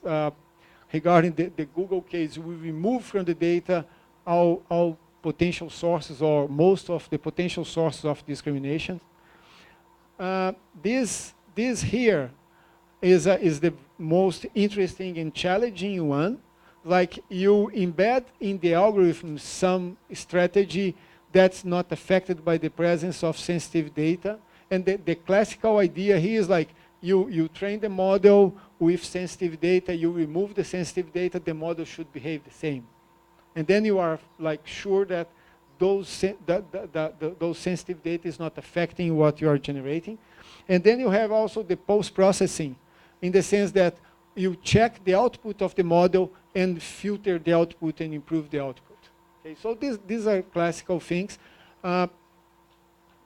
regarding the Google case, we remove from the data all potential sources or most of the potential sources of discrimination. This here is the most interesting and challenging one. Like you embed in the algorithm some strategy that's not affected by the presence of sensitive data. And the classical idea here is like you train the model with sensitive data, you remove the sensitive data, the model should behave the same. And then you are like sure that those sensitive data is not affecting what you are generating. And then you have also the post-processing, in the sense that you check the output of the model and filter the output and improve the output. Okay, so these are classical things.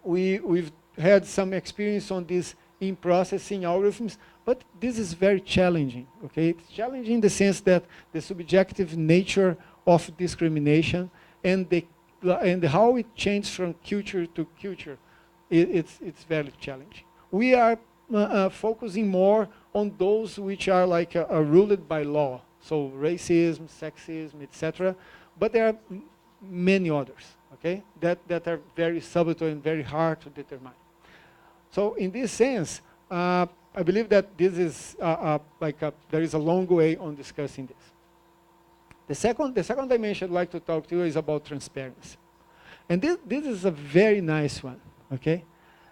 We've had some experience on this in processing algorithms, but this is very challenging. Okay, it's challenging in the sense that the subjective nature of discrimination and how it changes from culture to culture, it's very challenging. We are focusing more on those which are like ruled by law, so racism, sexism, etc. But there are many others, okay, that are very subtle and very hard to determine. So in this sense, I believe that this is there is a long way on discussing this. The second dimension I'd like to talk to you is about transparency. And this is a very nice one, okay?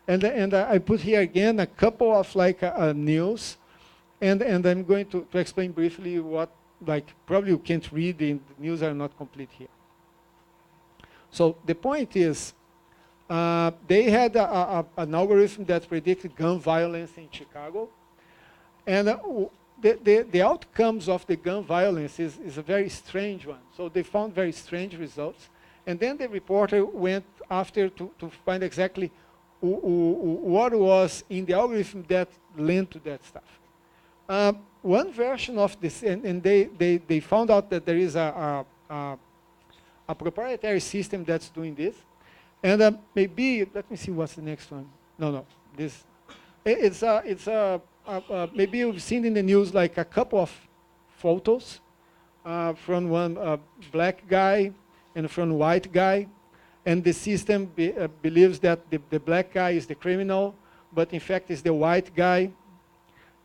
And I put here again a couple of like news, and I'm going to explain briefly what, like, probably you can't read, the news are not complete here. So the point is, they had an algorithm that predicted gun violence in Chicago, and the outcomes of the gun violence is a very strange one. So they found very strange results, and then the reporter went after to find exactly what was in the algorithm that led to that stuff. One version of this, and they found out that there is a proprietary system that's doing this. And maybe, let me see what's the next one. No, this. Maybe you've seen in the news like a couple of photos from one black guy and from a white guy. And the system believes that the black guy is the criminal, but in fact it's the white guy.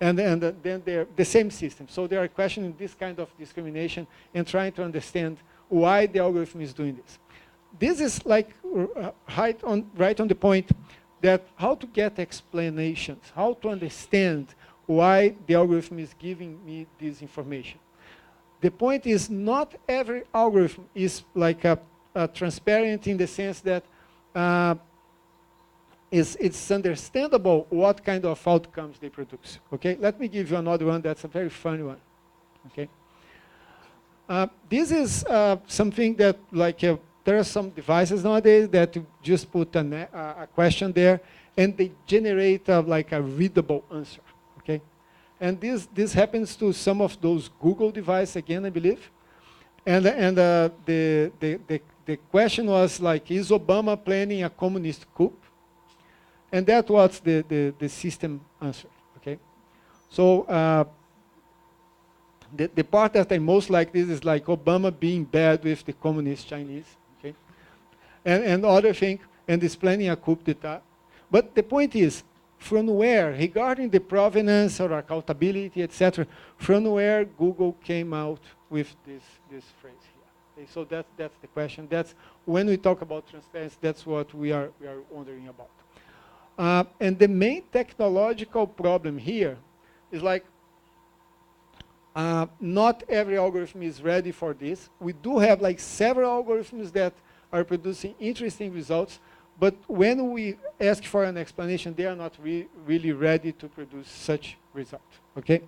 And then they're the same system. So they are questioning this kind of discrimination and trying to understand why the algorithm is doing this. This is like right on the point that how to get explanations, how to understand why the algorithm is giving me this information. The point is not every algorithm is like transparent in the sense that it's understandable what kind of outcomes they produce. Okay, let me give you another one that's a very funny one. Okay, this is something that like there are some devices nowadays that you just put a question there and they generate like a readable answer. Okay, and this happens to some of those Google devices again, I believe. And the question was like, is Obama planning a communist coup? And that was the system answer, okay? So the part that I most like this is like Obama being bad with the communist Chinese, okay? And other thing, and is planning a coup d'etat. But the point is, from where, regarding the provenance or accountability, etc., from where Google came out with this phrase here. Okay, so that's the question. That's when we talk about transparency, that's what we are wondering about. And the main technological problem here is like not every algorithm is ready for this. We do have like several algorithms that are producing interesting results, but when we ask for an explanation, they are not really ready to produce such result. Okay.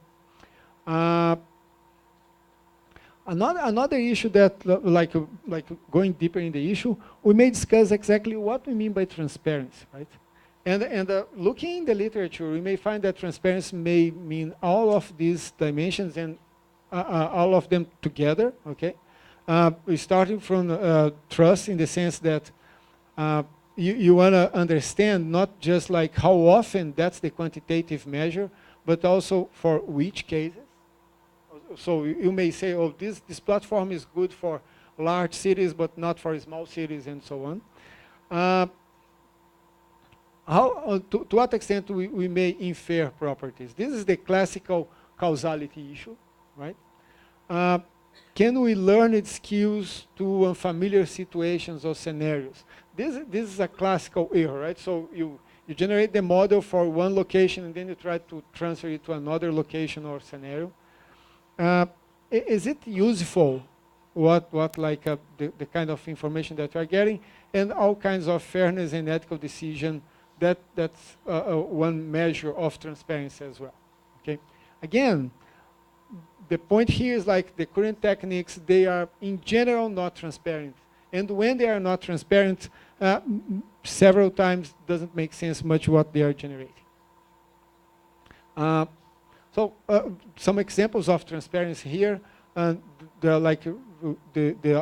Another issue that, like going deeper in the issue, we may discuss exactly what we mean by transparency, right? And looking in the literature, we may find that transparency may mean all of these dimensions and all of them together, okay? We're starting from trust in the sense that you want to understand not just like how often, that's the quantitative measure, but also for which cases. So you may say, oh, this platform is good for large cities, but not for small cities, and so on. To what extent we may infer properties? This is the classical causality issue, right? Can we learn its skills to unfamiliar situations or scenarios? This is a classical error, right? So you generate the model for one location and then you try to transfer it to another location or scenario. Is it useful, the kind of information that we are getting, and all kinds of fairness and ethical decision, that's one measure of transparency as well, okay? Again, the point here is like the current techniques, they are in general not transparent. And when they are not transparent, several times doesn't make sense much what they are generating. So some examples of transparency here,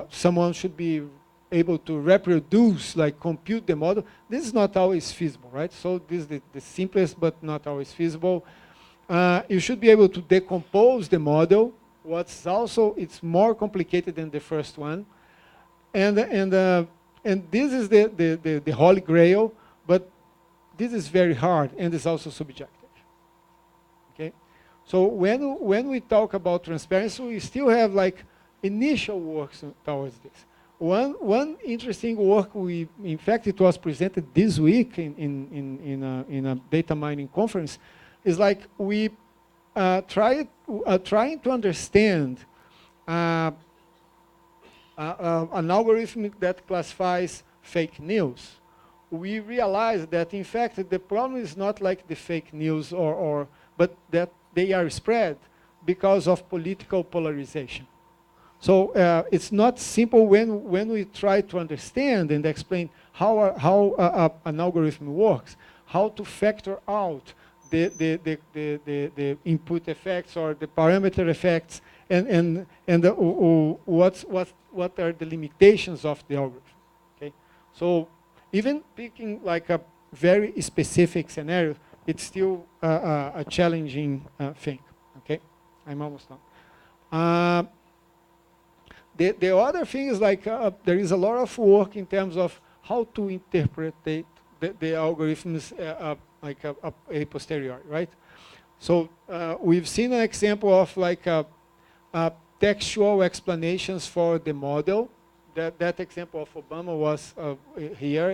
someone should be able to reproduce, like compute the model. This is not always feasible, right? So this is the simplest, but not always feasible. You should be able to decompose the model. What's also, it's more complicated than the first one. And this is the holy grail, but this is very hard and is also subjective. Okay? So when we talk about transparency, we still have like initial works towards this. One interesting work in fact, it was presented this week in a data mining conference, is like we trying to understand an algorithm that classifies fake news. We realized that in fact the problem is not like the fake news but that they are spread because of political polarization. So it's not simple when we try to understand and explain how an algorithm works, how to factor out the input effects or the parameter effects, and what are the limitations of the algorithm. Okay, so even picking like a very specific scenario, it's still a challenging thing. Okay, I'm almost done. The other thing is like there is a lot of work in terms of how to interpret the algorithms a posteriori, right? So we've seen an example of like textual explanations for the model. That example of Obama was here,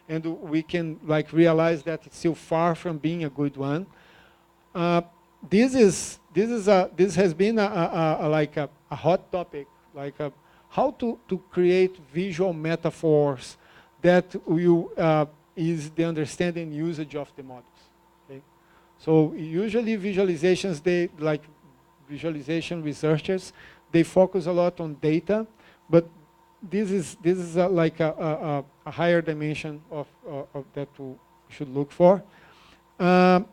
and we can like realize that it's still far from being a good one. This has been a hot topic, like how to create visual metaphors that will is the understanding usage of the models. Okay? So usually visualizations, visualization researchers, they focus a lot on data, but this is like a higher dimension of that we should look for. Then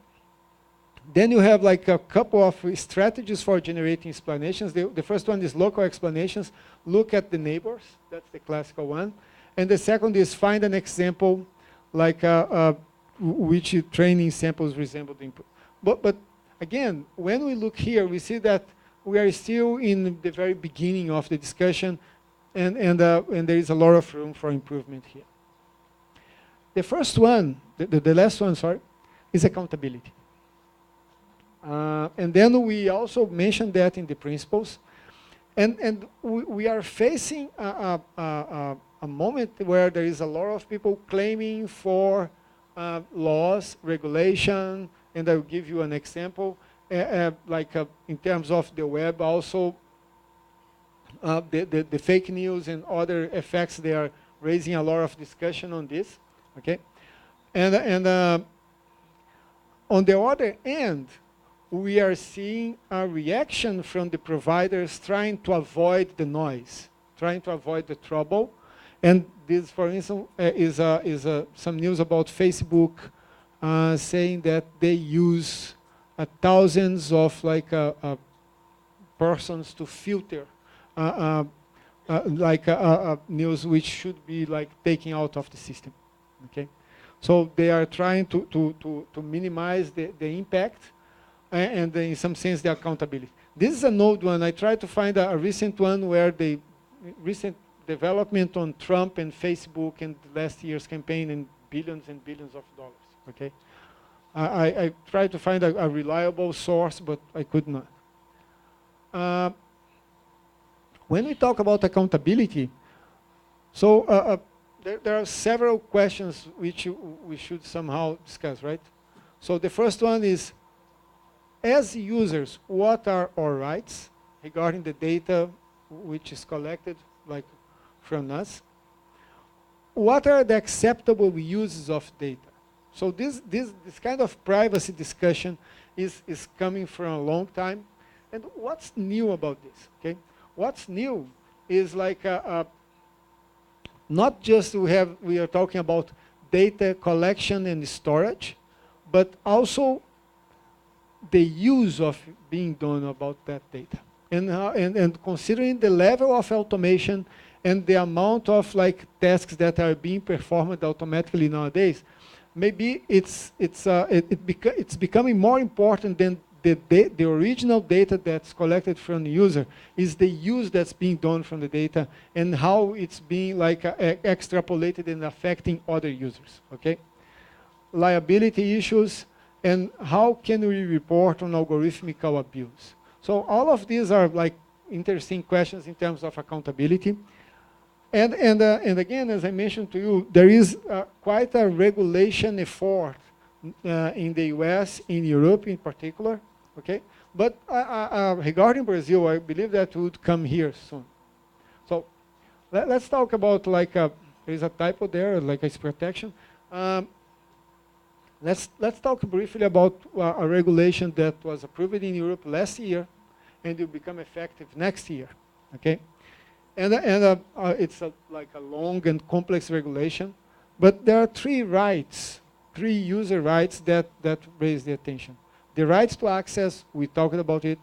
you have like a couple of strategies for generating explanations. The first one is local explanations. Look at the neighbors. That's the classical one. And the second is find an example like which training samples resemble the input. But again, when we look here, we see that we are still in the very beginning of the discussion, and there is a lot of room for improvement here. The first one, the last one, sorry, is accountability. And then we also mentioned that in the principles. And we are facing a moment where there is a lot of people claiming for laws, regulation, and I'll give you an example, in terms of the web also, the fake news and other effects, they are raising a lot of discussion on this, okay? And on the other end, we are seeing a reaction from the providers trying to avoid the noise, trying to avoid the trouble. And this, for instance, is some news about Facebook saying that they use thousands of persons to filter news which should be taken out of the system. Okay, so they are trying to minimize the impact and in some sense the accountability. This is an old one. I tried to find a recent one where the recent development on Trump and Facebook and last year's campaign and billions of dollars. Okay, I tried to find a reliable source, but I could not. When we talk about accountability, so there are several questions which we should somehow discuss, right? So the first one is, as users, what are our rights regarding the data which is collected from us? What are the acceptable uses of data? So this kind of privacy discussion is coming from a long time. And what's new about this? Okay, what's new is not just we are talking about data collection and storage, but also the use of being done about that data, and considering the level of automation and the amount of tasks that are being performed automatically nowadays, maybe it's becoming more important than the original data that's collected from the user, is the use that's being done from the data and how it's being extrapolated and affecting other users. Okay, liability issues. And how can we report on algorithmical abuse? So all of these are interesting questions in terms of accountability. And again, as I mentioned to you, there is quite a regulation effort in the US, in Europe in particular, okay? But regarding Brazil, I believe that would come here soon. So let's talk about like there's a typo there, like it's protection. Let's talk briefly about a regulation that was approved in Europe last year and will become effective next year, okay? And it's like a long and complex regulation, but there are three user rights that raise the attention. The right to access, we talked about it.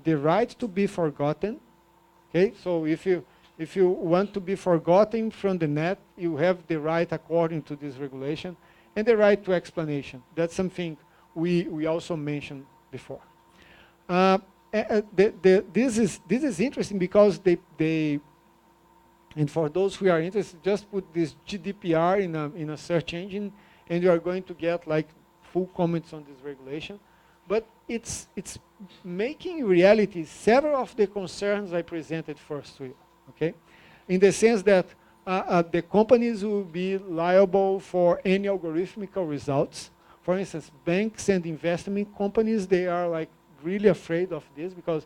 The right to be forgotten, okay? So if you want to be forgotten from the net, you have the right according to this regulation, and the right to explanation. That's something we also mentioned before. This is interesting because they and for those who are interested, just put this GDPR in a search engine, and you are going to get like full comments on this regulation. But it's making reality several of the concerns I presented first to you. Okay, in the sense that the companies will be liable for any algorithmical results. For instance, banks and investment companies, they are like really afraid of this because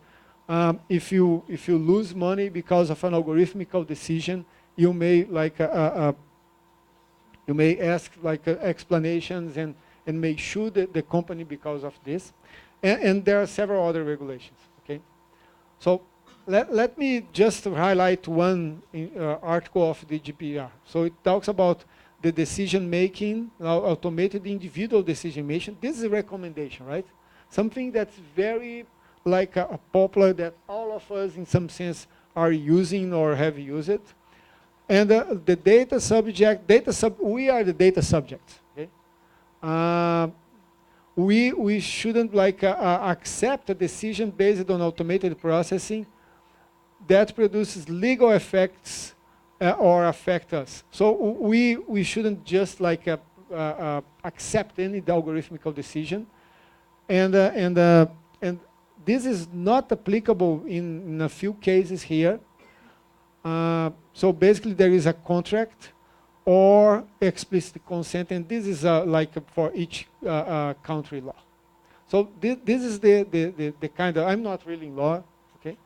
if you lose money because of an algorithmical decision, you may like you may ask like explanations and may sue the company because of this, and there are several other regulations. Okay, so let me just highlight one article of the GDPR. So it talks about the decision making, automated individual decision making. This is a recommendation, right? Something that's very like popular that all of us in some sense are using or have used it. And the data subject, we are the data subjects. Okay? We shouldn't like accept a decision based on automated processing that produces legal effects or affect us. So we shouldn't just like accept any algorithmical decision, and this is not applicable in a few cases here. So basically, there is a contract or explicit consent, and this is like for each country law. So this is the kind of, I'm not really in law, okay,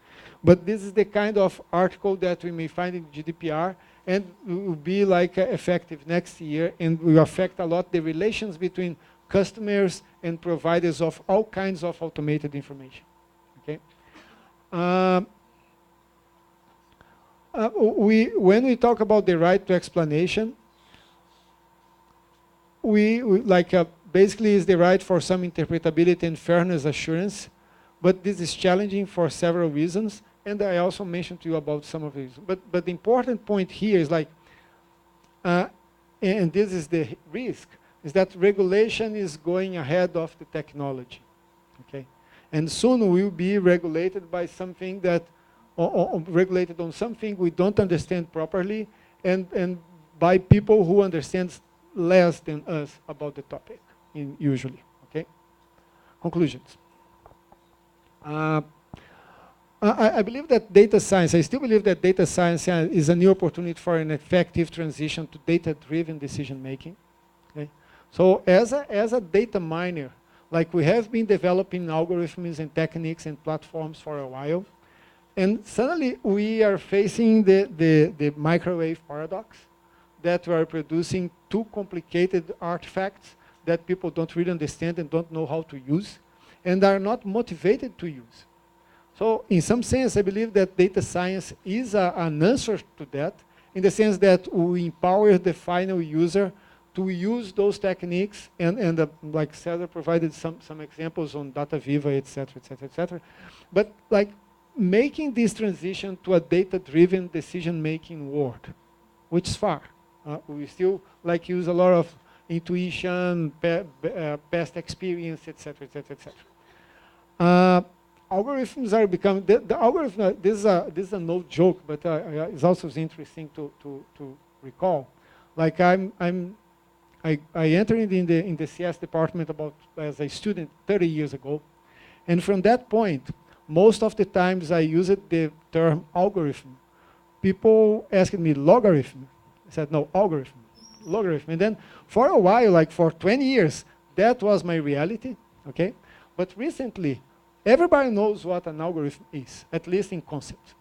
but this is the kind of article that we may find in GDPR, and will be like effective next year, and will affect a lot the relations between customers and providers of all kinds of automated information. Okay. When we talk about the right to explanation, we like basically is the right for some interpretability and fairness assurance, but this is challenging for several reasons, and I also mentioned to you about some of these. But the important point here is like, and this is the risk, is that regulation is going ahead of the technology, okay? And soon we'll be regulated by something that, or regulated on something we don't understand properly, and by people who understand less than us about the topic, usually, okay? Conclusions. I believe that data science, I still believe that data science is a new opportunity for an effective transition to data-driven decision-making, okay? So as a data miner, like we have been developing algorithms and techniques and platforms for a while, and suddenly we are facing the microwave paradox, that we are producing too complicated artifacts that people don't really understand and don't know how to use, and are not motivated to use. So in some sense, I believe that data science is an answer to that, in the sense that we empower the final user to use those techniques, and like Cesar provided some examples on Data Viva, et cetera, but like making this transition to a data-driven decision-making world, which is far. We still like use a lot of intuition, past experience, et cetera. Algorithms are becoming, the algorithm, this is a no joke, but it's also interesting to recall. Like I entered in the CS department as a student 30 years ago, and from that point, most of the times I used the term algorithm people asked me logarithm. I said, no, algorithm, logarithm. And then for a while, like for 20 years, that was my reality, okay? But recently, everybody knows what an algorithm is, at least in concept,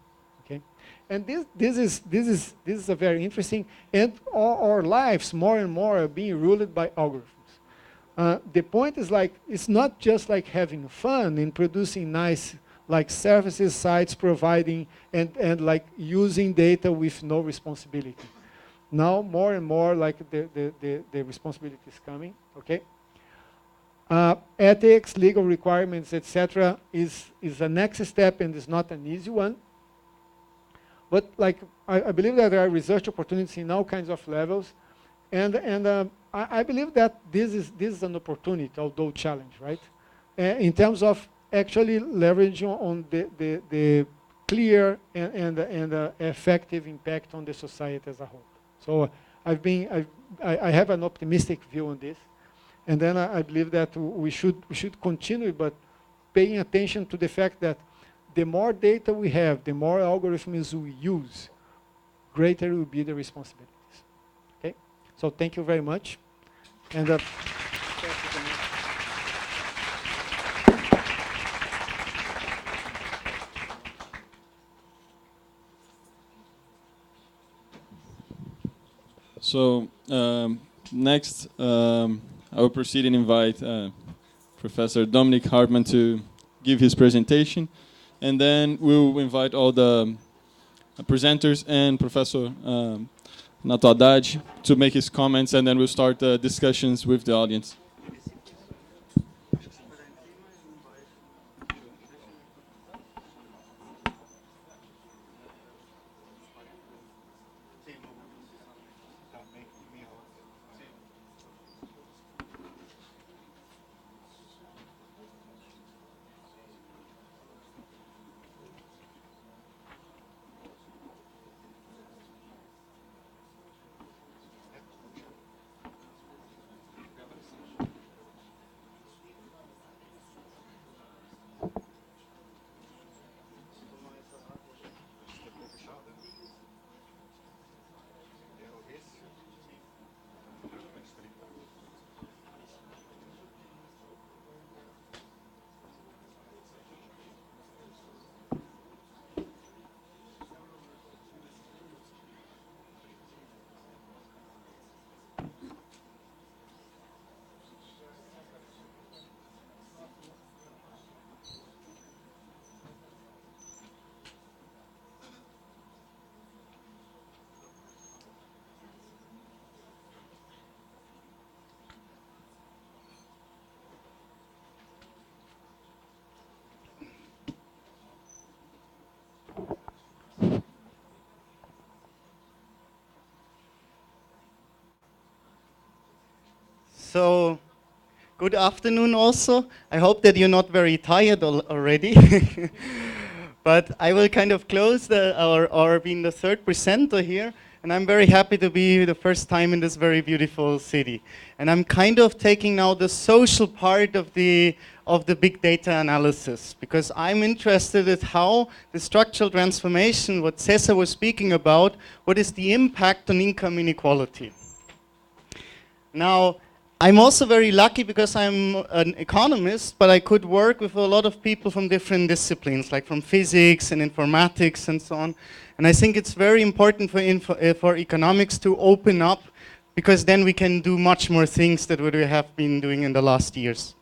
okay? And this is a very interesting, and our lives more and more are being ruled by algorithms. The point is like, it's not just like having fun in producing nice like services, sites providing, and like using data with no responsibility. Now more and more like the responsibility is coming, okay? Ethics, legal requirements, etc. is a next step and is not an easy one. But like I believe that there are research opportunities in all kinds of levels, and I believe that this is an opportunity, although challenge, right? In terms of actually leveraging on the clear and effective impact on the society as a whole. So I have an optimistic view on this, and then I believe that we should continue, but paying attention to the fact that the more data we have, the more algorithms we use, greater will be the responsibilities. Okay, so thank you very much, and.
So next, I will proceed and invite Professor Dominik Hartmann to give his presentation, and then we'll invite all the presenters and Professor Andrade to make his comments, and then we'll start the discussions with the audience.
So, good afternoon also. I hope that you're not very tired already. But I will kind of close or being the third presenter here. And I'm very happy to be the first time in this very beautiful city. And I'm kind of taking now the social part of the big data analysis, because I'm interested in how the structural transformation, what Cesar was speaking about, what is the impact on income inequality. Now, I'm also very lucky because I'm an economist, but I could work with a lot of people from different disciplines, like from physics and informatics and so on. And I think it's very important for economics to open up, because then we can do much more things than what we have been doing in the last years.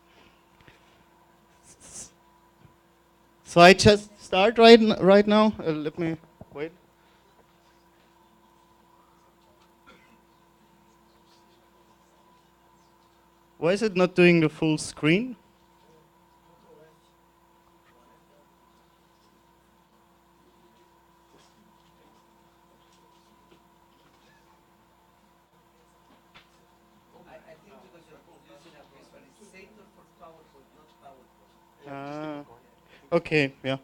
So I just start right now. Let me wait. Why is it not doing the full screen? Okay, yeah.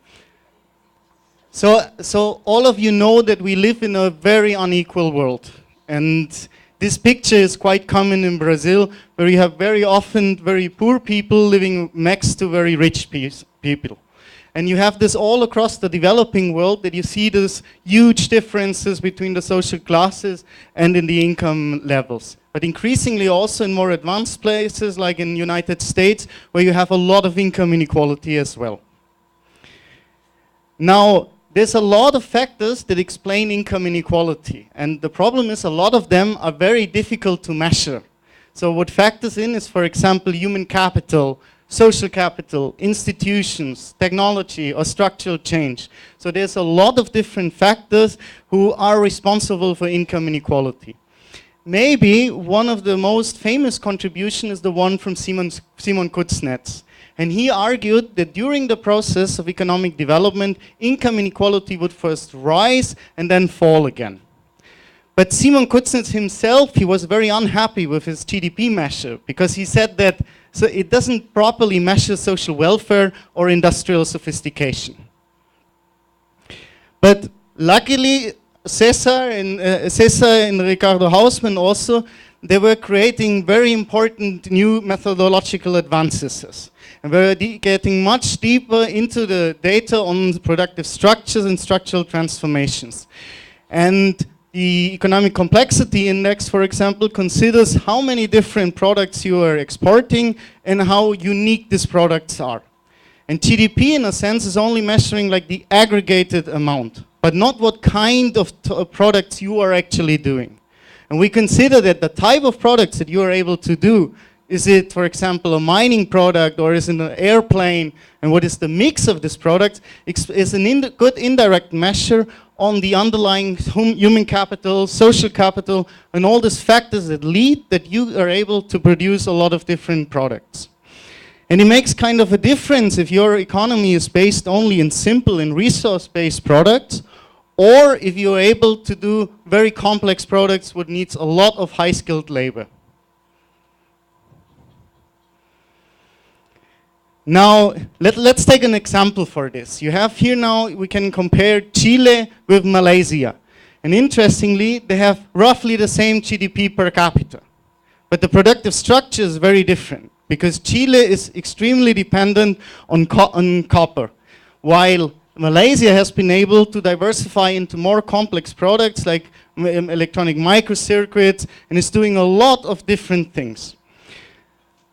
So all of you know that we live in a very unequal world, and this picture is quite common in Brazil, where you have very often very poor people living next to very rich people. And you have this all across the developing world, that you see these huge differences between the social classes and in the income levels. But increasingly also in more advanced places, like in the United States, where you have a lot of income inequality as well. Now, there's a lot of factors that explain income inequality. And the problem is a lot of them are very difficult to measure. So what factors in is, for example, human capital, social capital, institutions, technology, or structural change. So there's a lot of different factors who are responsible for income inequality. Maybe one of the most famous contributions is the one from Simon Kuznets. And he argued that during the process of economic development, income inequality would first rise and then fall again. But Simon Kuznets himself, he was very unhappy with his GDP measure, because he said that so it doesn't properly measure social welfare or industrial sophistication. But luckily, Cesar and Ricardo Hausmann also, they were creating very important new methodological advances. And we're getting much deeper into the data on productive structures and structural transformations. And the economic complexity index, for example, considers how many different products you are exporting and how unique these products are. And GDP, in a sense, is only measuring like the aggregated amount, but not what kind of products you are actually doing. And we consider that the type of products that you are able to do, is it, for example, a mining product, or is it an airplane, and what is the mix of this product, is a good indirect measure on the underlying human capital, social capital, and all these factors that lead that you are able to produce a lot of different products. And it makes kind of a difference if your economy is based only in simple and resource-based products, or if you're able to do very complex products which needs a lot of high-skilled labor. Now, let's take an example for this. You have here now, we can compare Chile with Malaysia. And interestingly, they have roughly the same GDP per capita. But the productive structure is very different, because Chile is extremely dependent on copper, while Malaysia has been able to diversify into more complex products like electronic microcircuits, and is doing a lot of different things.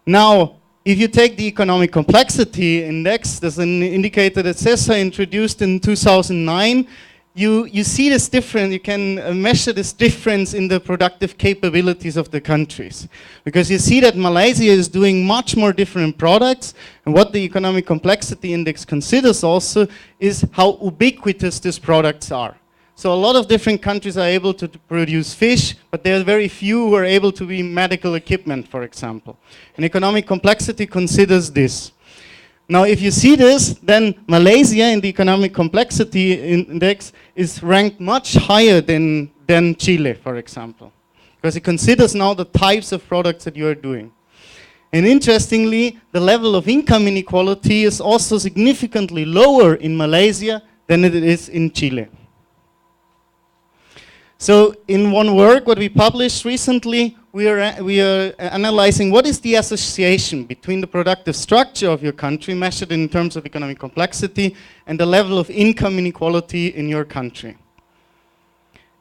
Now, if you take the economic complexity index, there's an indicator that Cesar introduced in 2009, you see this difference, you can measure this difference in the productive capabilities of the countries. Because you see that Malaysia is doing much more different products, and what the economic complexity index considers also is how ubiquitous these products are. So a lot of different countries are able to produce fish, but there are very few who are able to be medical equipment, for example. And economic complexity considers this. Now, if you see this, then Malaysia in the economic complexity index is ranked much higher than Chile, for example, because it considers now the types of products that you are doing. And interestingly, the level of income inequality is also significantly lower in Malaysia than it is in Chile. So in one work, what we published recently, we are analyzing what is the association between the productive structure of your country, measured in terms of economic complexity, and the level of income inequality in your country.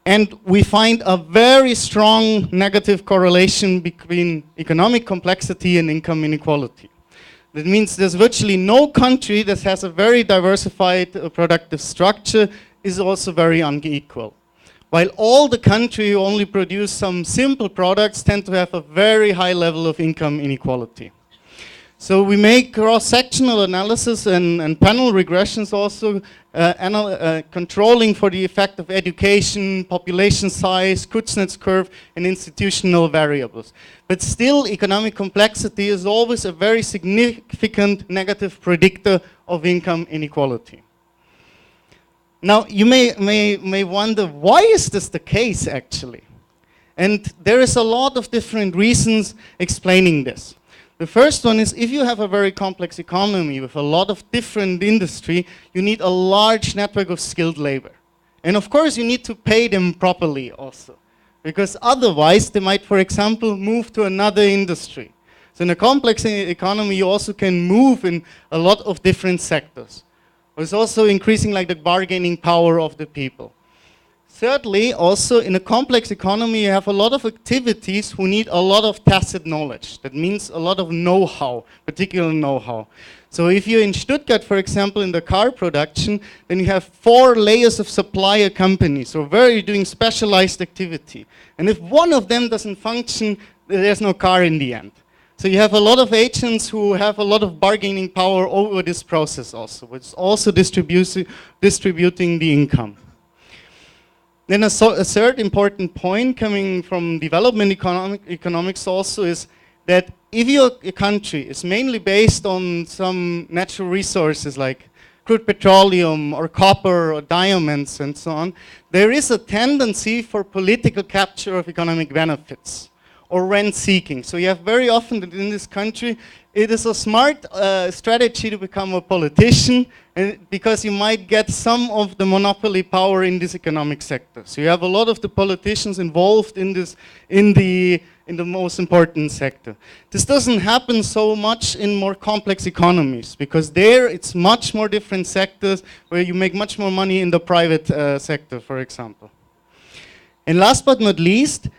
And we find a very strong negative correlation between economic complexity and income inequality. That means there's virtually no country that has a very diversified productive structure is also very unequal. While all the countries who only produce some simple products tend to have a very high level of income inequality. So we make cross-sectional analysis and panel regressions also, controlling for the effect of education, population size, Kuznets curve, and institutional variables. But still, economic complexity is always a very significant negative predictor of income inequality. Now, you may wonder, why is this the case, actually? And there is a lot of different reasons explaining this. The first one is, if you have a very complex economy with a lot of different industry, you need a large network of skilled labor. And of course, you need to pay them properly also, because otherwise they might, for example, move to another industry. So in a complex economy, you also can move in a lot of different sectors. It's also increasing like the bargaining power of the people. Thirdly, also in a complex economy, you have a lot of activities who need a lot of tacit knowledge. That means a lot of know-how, particular know-how. So if you're in Stuttgart, for example, in the car production, then you have 4 layers of supplier companies, so very doing specialized activity. And if one of them doesn't function, there's no car in the end. So you have a lot of agents who have a lot of bargaining power over this process also, which is also distributing the income. Then a third important point coming from development economics also is that if your country is mainly based on some natural resources like crude petroleum or copper or diamonds and so on, there is a tendency for political capture of economic benefits or rent seeking. So you have very often that in this country, it is a smart strategy to become a politician because you might get some of the monopoly power in this economic sector. So you have a lot of the politicians involved in this, in the most important sector. This doesn't happen so much in more complex economies because there it's much more different sectors where you make much more money in the private sector, for example. And last but not least,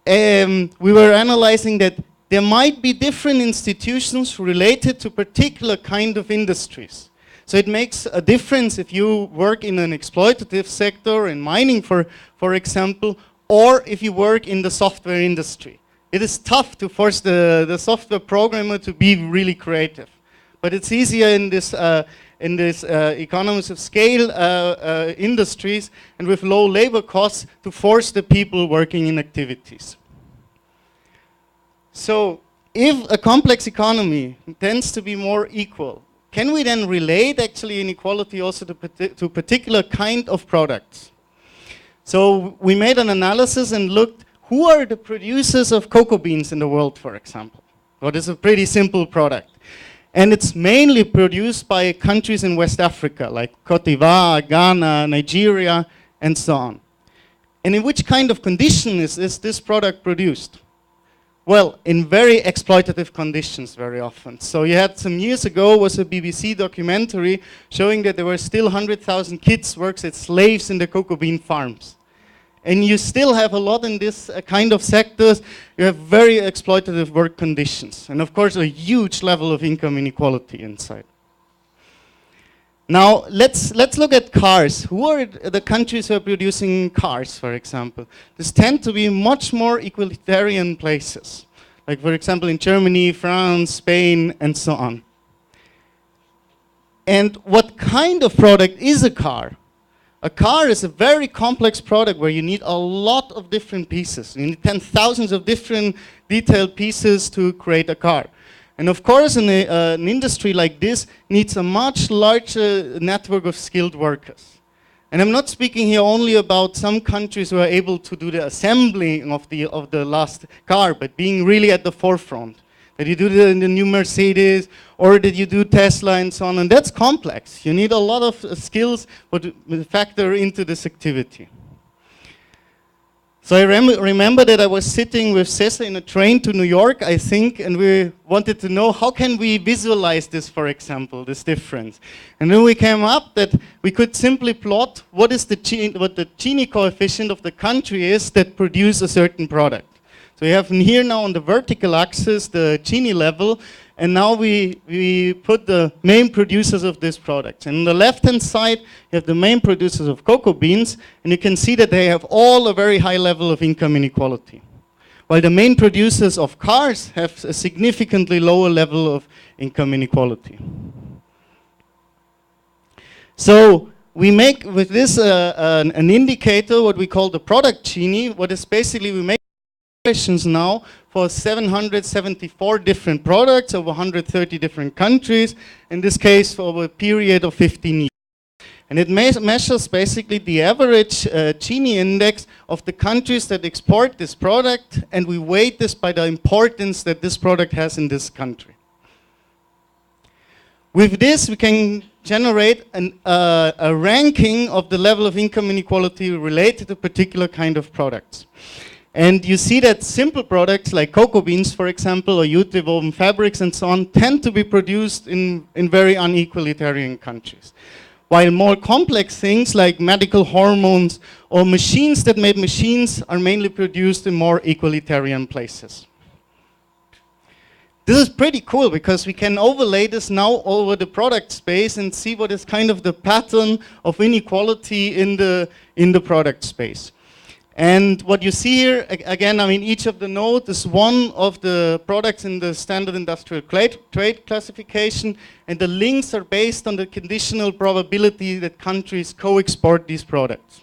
we were analyzing that there might be different institutions related to particular kind of industries. So it makes a difference if you work in an exploitative sector, in mining for example, or if you work in the software industry. It is tough to force the software programmer to be really creative. But it's easier in this economies of scale industries and with low labor costs to force the people working in activities. So if a complex economy tends to be more equal, can we then relate actually inequality also to particular kind of products? So we made an analysis and looked who are the producers of cocoa beans in the world, for example. Well, this is a pretty simple product. And it's mainly produced by countries in West Africa, like Cote d'Ivoire, Ghana, Nigeria, and so on. And in which kind of condition is this product produced? Well, in very exploitative conditions very often. So you had some years ago was a BBC documentary showing that there were still 100,000 kids works as slaves in the cocoa bean farms. And you still have a lot in this kind of sectors, you have very exploitative work conditions. And of course a huge level of income inequality inside. Now let's look at cars. Who are the countries who are producing cars, for example? These tend to be much more egalitarian places. Like for example in Germany, France, Spain, and so on. And what kind of product is a car? A car is a very complex product where you need a lot of different pieces. You need 10,000 of different detailed pieces to create a car. And of course, an industry like this needs a much larger network of skilled workers. And I'm not speaking here only about some countries who are able to do the assembling of the last car, but being really at the forefront. That you do the new Mercedes, or that you do Tesla and so on, and that's complex. You need a lot of skills to factor into this activity. So I remember that I was sitting with Cesar in a train to New York, I think, and we wanted to know how can we visualize this, for example, this difference. And then we came up that we could simply plot what the Gini coefficient of the country is that produce a certain product. So we have here now on the vertical axis the Gini level, and now we put the main producers of this product. And on the left-hand side, you have the main producers of cocoa beans, and you can see that they have all a very high level of income inequality. While the main producers of cars have a significantly lower level of income inequality. So we make with this an indicator, what we call the product Gini, what is basically we make now for 774 different products over 130 different countries, in this case for over a period of 15 years. And it measures basically the average Gini index of the countries that export this product, and we weight this by the importance that this product has in this country. With this we can generate a ranking of the level of income inequality related to particular kind of products. And you see that simple products like cocoa beans, for example, or jute woven fabrics and so on, tend to be produced in very unequalitarian countries. while more complex things like medical hormones or machines that made machines are mainly produced in more egalitarian places. This is pretty cool because we can overlay this now over the product space and see what is kind of the pattern of inequality in the product space. And what you see here, again, I mean, each of the nodes is one of the products in the standard industrial trade classification, and the links are based on the conditional probability that countries co-export these products.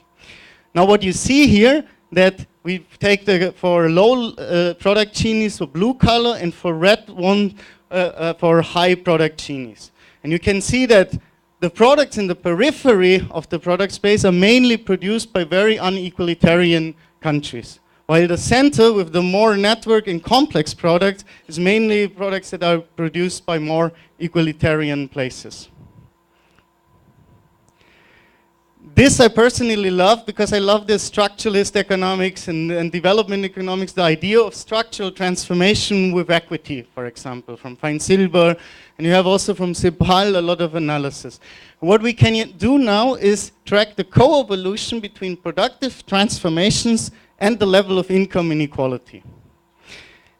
Now what you see here, that we take for low product Ginies for blue color, and for red one for high product Ginies. And you can see that the products in the periphery of the product space are mainly produced by very unequalitarian countries, while the center with the more network and complex products is mainly products that are produced by more egalitarian places. This I personally love because I love this structuralist economics and development economics, the idea of structural transformation with equity, for example, from Feinsilber, and you have also from Cedeplar a lot of analysis. What we can do now is track the co-evolution between productive transformations and the level of income inequality.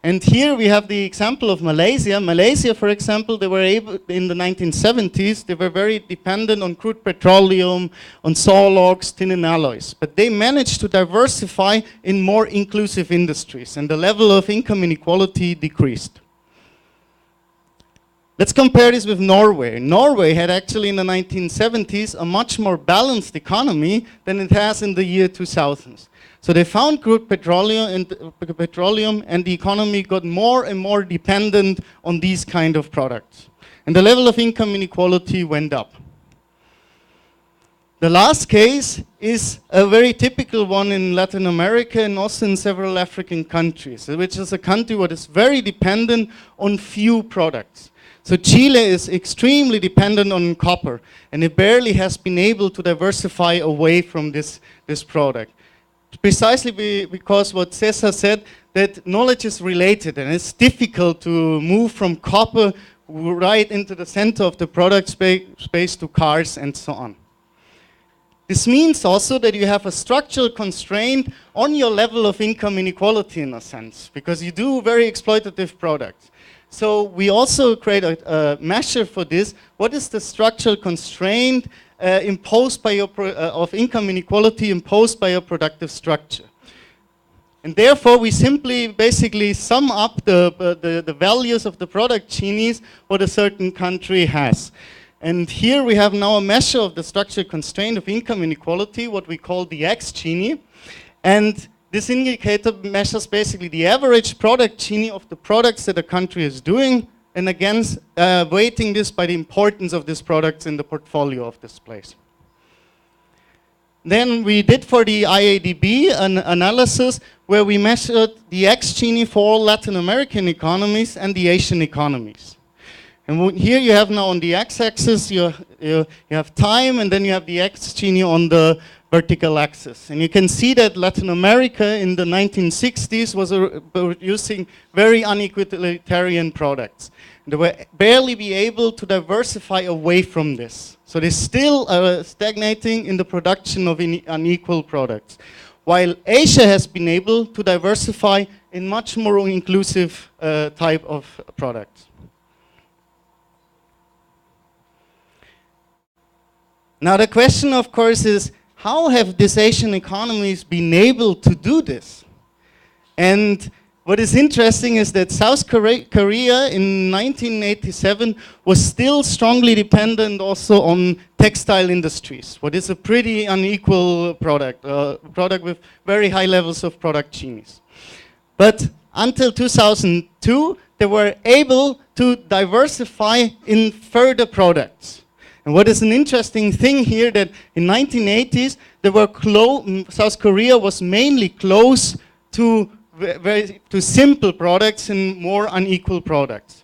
And here we have the example of Malaysia. Malaysia, for example, they were able, in the 1970s, they were very dependent on crude petroleum, on saw logs, tin and alloys. But they managed to diversify in more inclusive industries, and the level of income inequality decreased. Let's compare this with Norway. Norway had actually in the 1970s a much more balanced economy than it has in the year 2000s. So they found crude petroleum and the economy got more and more dependent on these kind of products. And the level of income inequality went up. The last case is a very typical one in Latin America and also in several African countries, which is a country that is very dependent on few products. So Chile is extremely dependent on copper, and it barely has been able to diversify away from this product. Precisely because what Cesar said, that knowledge is related, and it's difficult to move from copper right into the center of the product space to cars and so on. This means also that you have a structural constraint on your level of income inequality in a sense, because you do very exploitative products. So we also create a measure for this. What is the structural constraint imposed by your of income inequality imposed by your productive structure? And therefore, we simply basically sum up the values of the product Ginies what a certain country has. And here we have now a measure of the structural constraint of income inequality, what we call the X Gini. And this indicator measures basically the average product Gini of the products that a country is doing, and again, weighting this by the importance of these products in the portfolio of this place. Then we did for the IADB an analysis where we measured the X Gini for all Latin American economies and the Asian economies. And here you have now on the x-axis, you have time, and then you have the X Gini on the vertical axis. And you can see that Latin America in the 1960s was producing very unequalitarian products. They were barely be able to diversify away from this. So they still are stagnating in the production of unequal products. While Asia has been able to diversify in much more inclusive type of products. Now the question, of course, is how have these Asian economies been able to do this? And what is interesting is that South Korea in 1987 was still strongly dependent also on textile industries, what is a pretty unequal product, product with very high levels of product Ginies. But until 2002, they were able to diversify in further products. And what is an interesting thing here that in 1980s, they were South Korea was mainly close to simple products and more unequal products.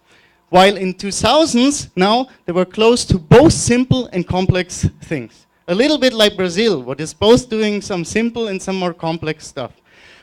While in 2000s, now, they were close to both simple and complex things. A little bit like Brazil, what is both doing some simple and some more complex stuff.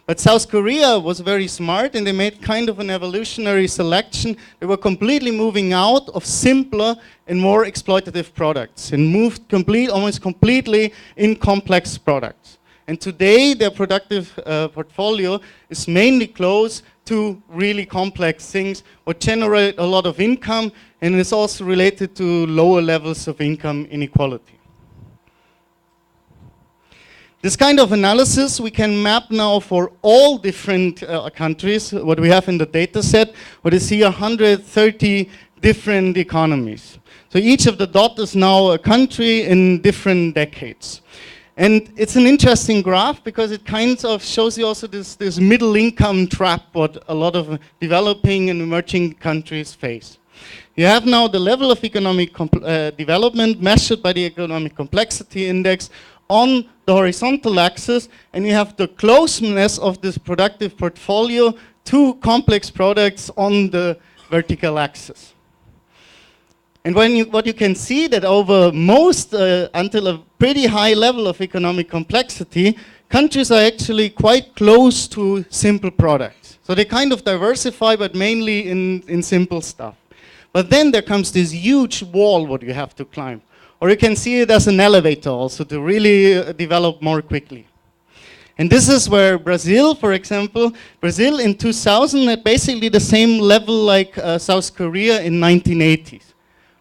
But South Korea was very smart, and they made kind of an evolutionary selection. They were completely moving out of simpler and more exploitative products and moved almost completely in complex products. And today, their productive portfolio is mainly close to really complex things, what generate a lot of income, and is also related to lower levels of income inequality. This kind of analysis we can map now for all different countries, what we have in the data set, what is here 130 different economies. So each of the dots is now a country in different decades. And it's an interesting graph because it kind of shows you also this middle income trap what a lot of developing and emerging countries face. You have now the level of economic development measured by the economic complexity index on the horizontal axis, and you have the closeness of this productive portfolio to complex products on the vertical axis. And what you can see that over most, until a pretty high level of economic complexity, countries are actually quite close to simple products. So they kind of diversify, but mainly in simple stuff. But then there comes this huge wall what you have to climb. Or you can see it as an elevator also to really develop more quickly. And this is where Brazil, for example, Brazil in 2000 had basically the same level like South Korea in 1980s.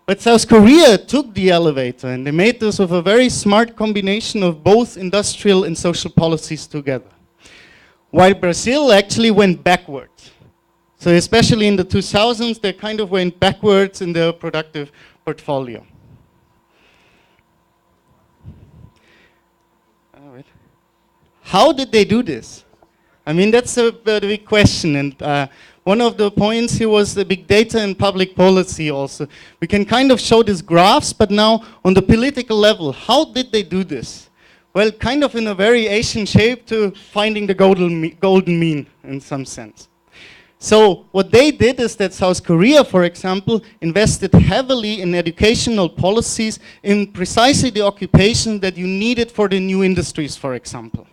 But South Korea took the elevator and they made this with a very smart combination of both industrial and social policies together. While Brazil actually went backwards. So especially in the 2000s, they kind of went backwards in their productive portfolio. How did they do this? I mean, that's a big question. And one of the points here was the big data and public policy also. We can kind of show these graphs, but now on the political level, how did they do this? Well, kind of in a very Asian shape to finding the golden mean in some sense. So what they did is that South Korea, for example, invested heavily in educational policies in precisely the occupation that you needed for the new industries, for example.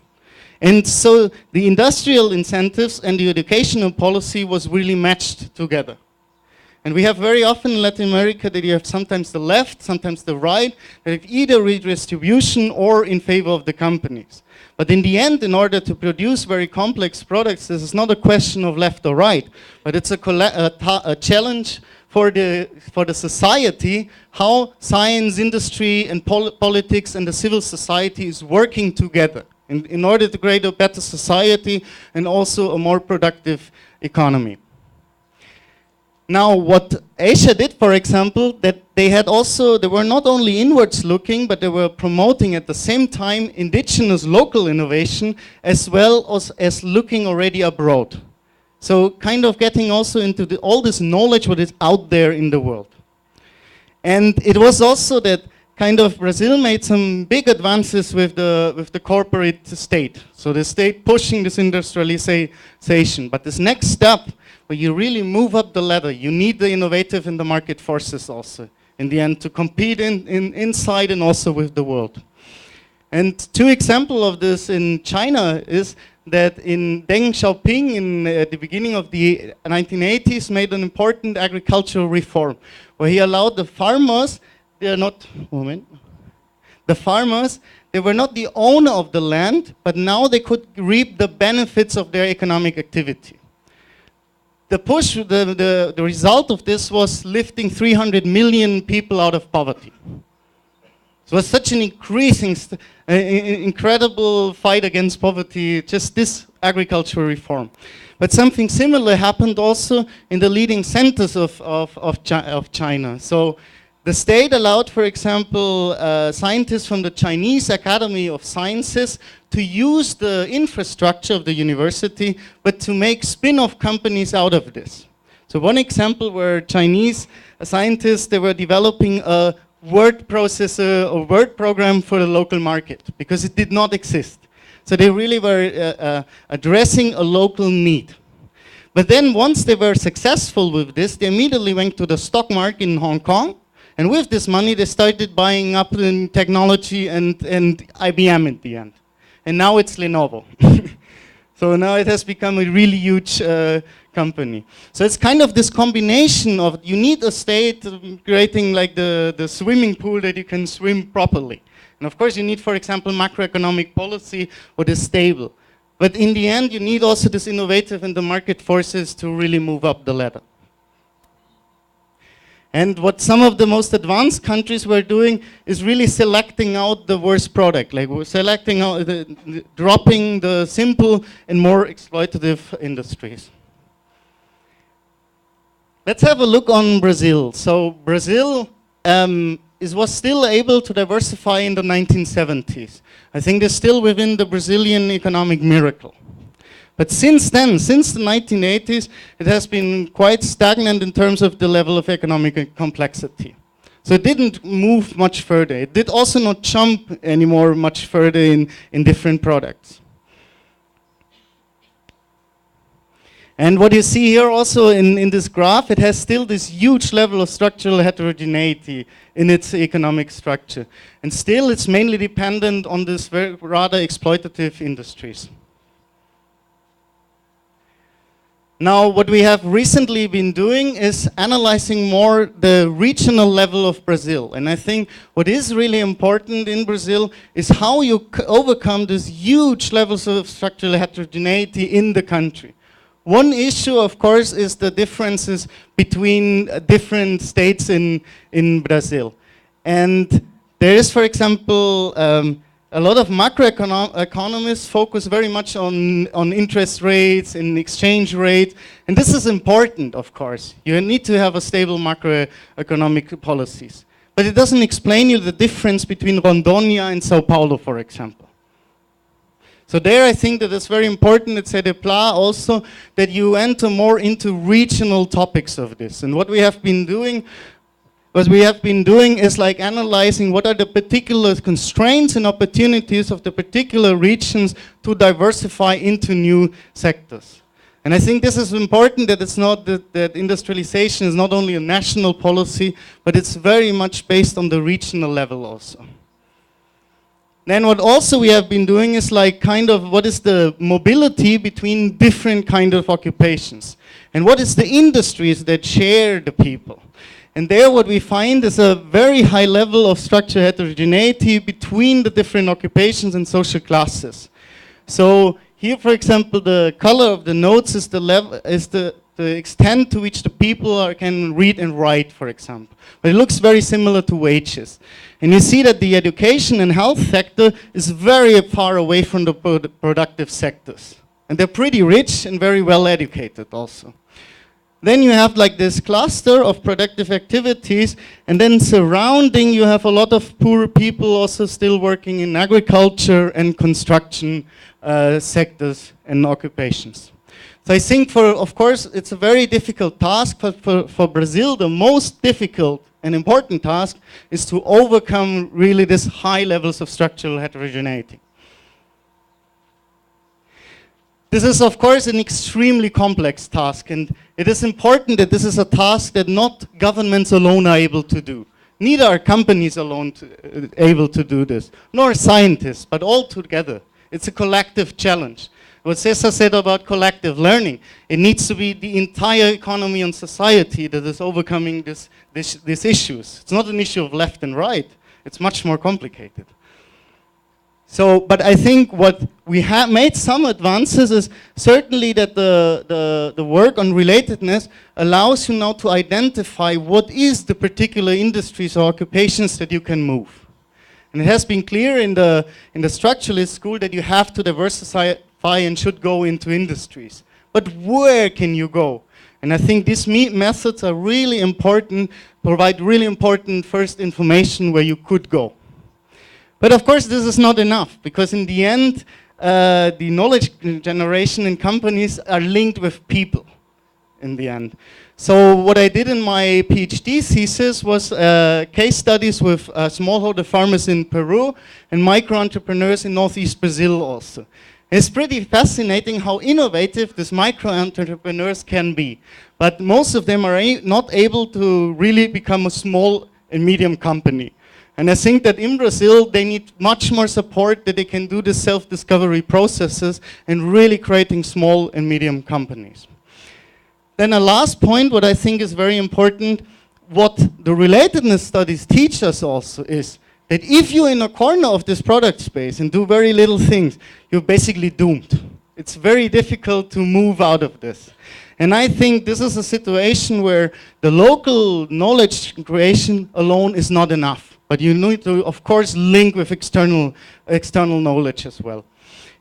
And so the industrial incentives and the educational policy was really matched together. And we have very often in Latin America that you have sometimes the left, sometimes the right, that have either redistribution or in favor of the companies. But in the end, in order to produce very complex products, this is not a question of left or right, but it's a challenge for the society, how science, industry, and politics and the civil society is working together in order to create a better society and also a more productive economy. Now, what Asia did, for example, that they were not only inwards looking, but they were promoting at the same time indigenous local innovation as well as looking already abroad. So kind of getting also into all this knowledge what is out there in the world. And it was also that kind of Brazil made some big advances with the corporate state. So the state pushing this industrialization. But this next step, where you really move up the ladder, you need the innovative and the market forces also, in the end, to compete inside and also with the world. And two examples of this in China is that in Deng Xiaoping in the beginning of the 1980s made an important agricultural reform, where he allowed the farmers, they were not the owner of the land, but now they could reap the benefits of their economic activity. The result of this was lifting 300 million people out of poverty. So it was such an incredible fight against poverty, just this agricultural reform. But something similar happened also in the leading centers of China. So the state allowed, for example, scientists from the Chinese Academy of Sciences to use the infrastructure of the university, but to make spin-off companies out of this. So one example where Chinese scientists, they were developing a word processor or word program for the local market, because it did not exist. So they really were addressing a local need. But then once they were successful with this, they immediately went to the stock market in Hong Kong, and with this money, they started buying up in technology and IBM at the end. And now it's Lenovo. So now it has become a really huge company. So it's kind of this combination of, you need a state creating like the swimming pool that you can swim properly. And of course you need, for example, macroeconomic policy what is stable. But in the end you need also this innovative and the market forces to really move up the ladder. And what some of the most advanced countries were doing is really selecting out the worst product, like we're selecting out, dropping the simple and more exploitative industries. Let's have a look on Brazil. So Brazil was still able to diversify in the 1970s. I think they're still within the Brazilian economic miracle. But since then, since the 1980s, it has been quite stagnant in terms of the level of economic complexity. So it didn't move much further. It did also not jump anymore much further in different products. And what you see here also in this graph, it has still this huge level of structural heterogeneity in its economic structure. And still it's mainly dependent on this rather exploitative industries. Now, what we have recently been doing is analyzing more the regional level of Brazil. And I think what is really important in Brazil is how you overcome these huge levels of structural heterogeneity in the country. One issue, of course, is the differences between different states in Brazil. And there is, for example, a lot of macroeconomists focus very much on interest rates and exchange rate. And this is important, of course. You need to have a stable macroeconomic policies. But it doesn't explain you the difference between Rondônia and Sao Paulo, for example. So there I think that it's very important at Cedeplar also that you enter more into regional topics of this. And what we have been doing is like analyzing what are the particular constraints and opportunities of the particular regions to diversify into new sectors. And I think this is important, that it's not that industrialization is not only a national policy, but it's very much based on the regional level also. Then what also we have been doing is like kind of what is the mobility between different kind of occupations. And what is the industries that share the people. And there what we find is a very high level of structural heterogeneity between the different occupations and social classes. So here, for example, the color of the notes is the extent to which the people can read and write, for example. But it looks very similar to wages. And you see that the education and health sector is very far away from the productive sectors. And they're pretty rich and very well educated also. Then you have like this cluster of productive activities, and then surrounding you have a lot of poor people also still working in agriculture and construction sectors and occupations. So I think of course, it's a very difficult task, but for Brazil, the most difficult and important task is to overcome really this high levels of structural heterogeneity. This is, of course, an extremely complex task, and it is important that this is a task that not governments alone are able to do. Neither are companies alone able to do this, nor scientists, but all together. It's a collective challenge. What Cesar said about collective learning, it needs to be the entire economy and society that is overcoming these issues. It's not an issue of left and right. It's much more complicated. So, but I think what we have made some advances is certainly that the work on relatedness allows you now to identify what is the particular industries or occupations that you can move. And it has been clear in the structuralist school that you have to diversify and should go into industries. But where can you go? And I think these methods are really important, provide really important first information where you could go. But of course this is not enough, because in the end the knowledge generation in companies are linked with people in the end. So what I did in my PhD thesis was case studies with smallholder farmers in Peru and micro-entrepreneurs in Northeast Brazil also. It's pretty fascinating how innovative these micro-entrepreneurs can be. But most of them are not able to really become a small and medium company. And I think that in Brazil, they need much more support that they can do the self-discovery processes and really creating small and medium companies. Then a last point, what I think is very important, what the relatedness studies teach us also is that if you're in a corner of this product space and do very little things, you're basically doomed. It's very difficult to move out of this. And I think this is a situation where the local knowledge creation alone is not enough. But you need to, of course, link with external knowledge as well.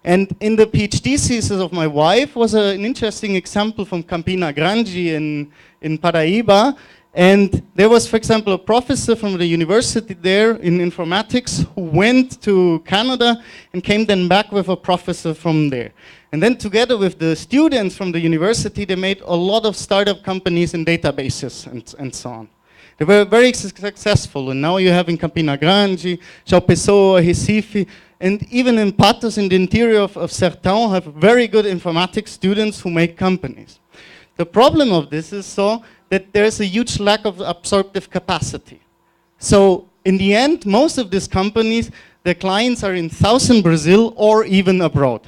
And in the PhD thesis of my wife was an interesting example from Campina Grande in Paraíba. And there was, for example, a professor from the university there in informatics who went to Canada and came then back with a professor from there. And then together with the students from the university, they made a lot of startup companies and databases and so on. They were very successful, and now you have in Campina Grande, João Pessoa, Recife, and even in Patos, in the interior of Sertão, have very good informatics students who make companies. The problem of this is so that there's a huge lack of absorptive capacity. So in the end, most of these companies, their clients are in southern Brazil or even abroad.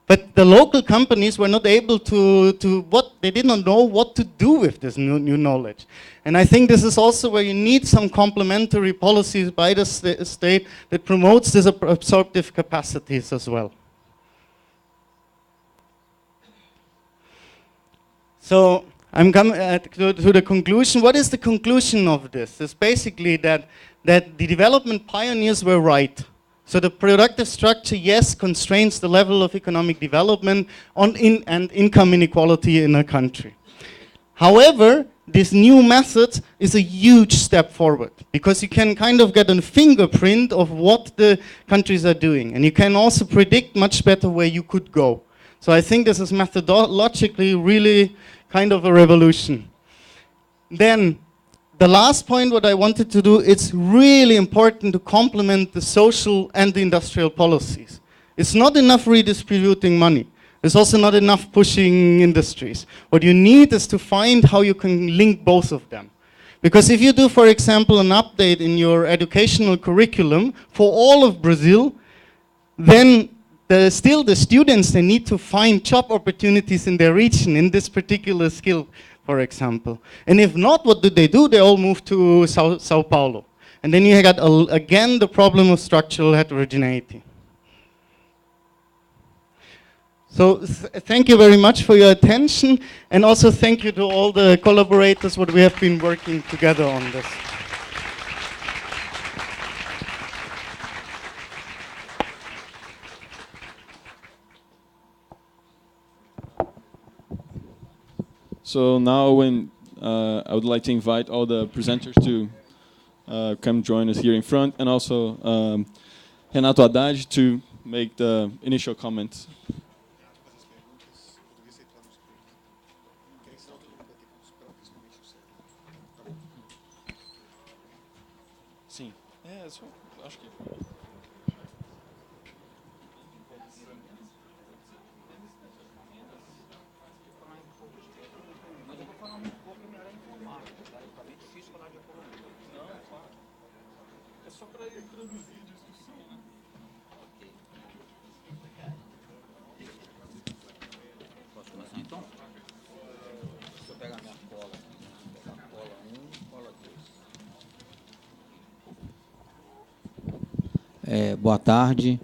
But the local companies were not able they did not know what to do with this new knowledge. And I think this is also where you need some complementary policies by the state that promotes these absorptive capacities as well. So I'm coming to the conclusion. What is the conclusion of this? It's basically that the development pioneers were right. So the productive structure, yes, constrains the level of economic development and income inequality in a country. However, this new method is a huge step forward because you can kind of get a fingerprint of what the countries are doing, and you can also predict much better where you could go. So I think this is methodologically really kind of a revolution. Then the last point what I wanted to do, it's really important to complement the social and the industrial policies. It's not enough redistributing money. It's also not enough pushing industries. What you need is to find how you can link both of them. Because if you do, for example, an update in your educational curriculum for all of Brazil, then still the students, they need to find job opportunities in their region in this particular skill, for example. And if not, what do? They all move to Sao Paulo. And then you got, again, the problem of structural heterogeneity. So thank you very much for your attention, and also thank you to all the collaborators what we have been working together on this.
So now I would like to invite all the presenters to come join us here in front, and also Renato Haddad to make the initial comments. Sim, acho que...
Boa tarde.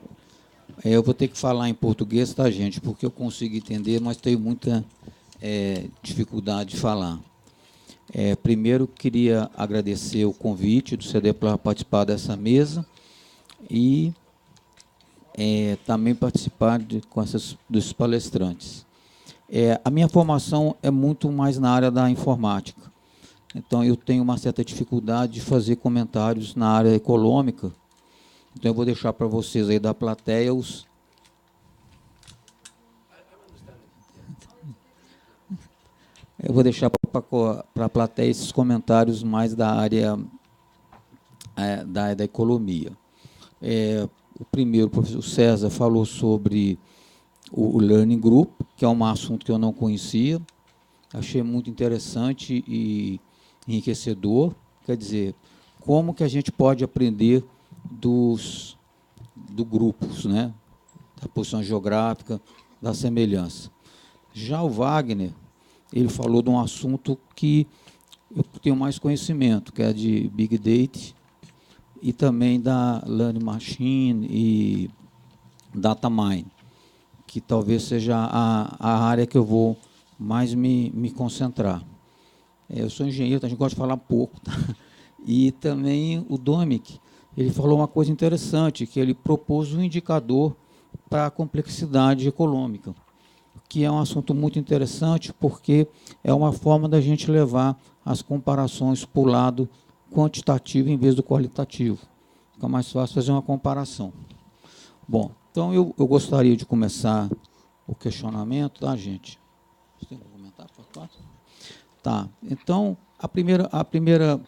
Eu vou ter que falar em português, tá, gente? Porque eu consigo entender, mas tenho muita dificuldade de falar. Primeiro, queria agradecer o convite do Cedeplar para participar dessa mesa e também participar dos palestrantes. A minha formação é muito mais na área da informática. Então, eu tenho uma certa dificuldade de fazer comentários na área econômica. Então, eu vou deixar para vocês aí da plateia os... Eu vou deixar para a plateia esses comentários mais da área da economia. O primeiro, o professor César falou sobre o Learning Group, que é um assunto que eu não conhecia. Achei muito interessante e enriquecedor. Quer dizer, como que a gente pode aprender do grupos, né? Da posição geográfica, da semelhança. Já o Wagner, ele falou de um assunto que eu tenho mais conhecimento, que é de Big Data e também da Learning Machine e Data Mine, que talvez seja a área que eu vou mais me concentrar. Eu sou engenheiro, então a gente gosta de falar pouco. Tá? E também o Dominik, ele falou uma coisa interessante, que ele propôs um indicador para a complexidade econômica, que é um assunto muito interessante, porque é uma forma da gente levar as comparações para o lado quantitativo em vez do qualitativo. Fica mais fácil fazer uma comparação. Bom, então eu gostaria de começar o questionamento, tá, gente? Você tem que comentar, por favor? Tá, então, a primeira...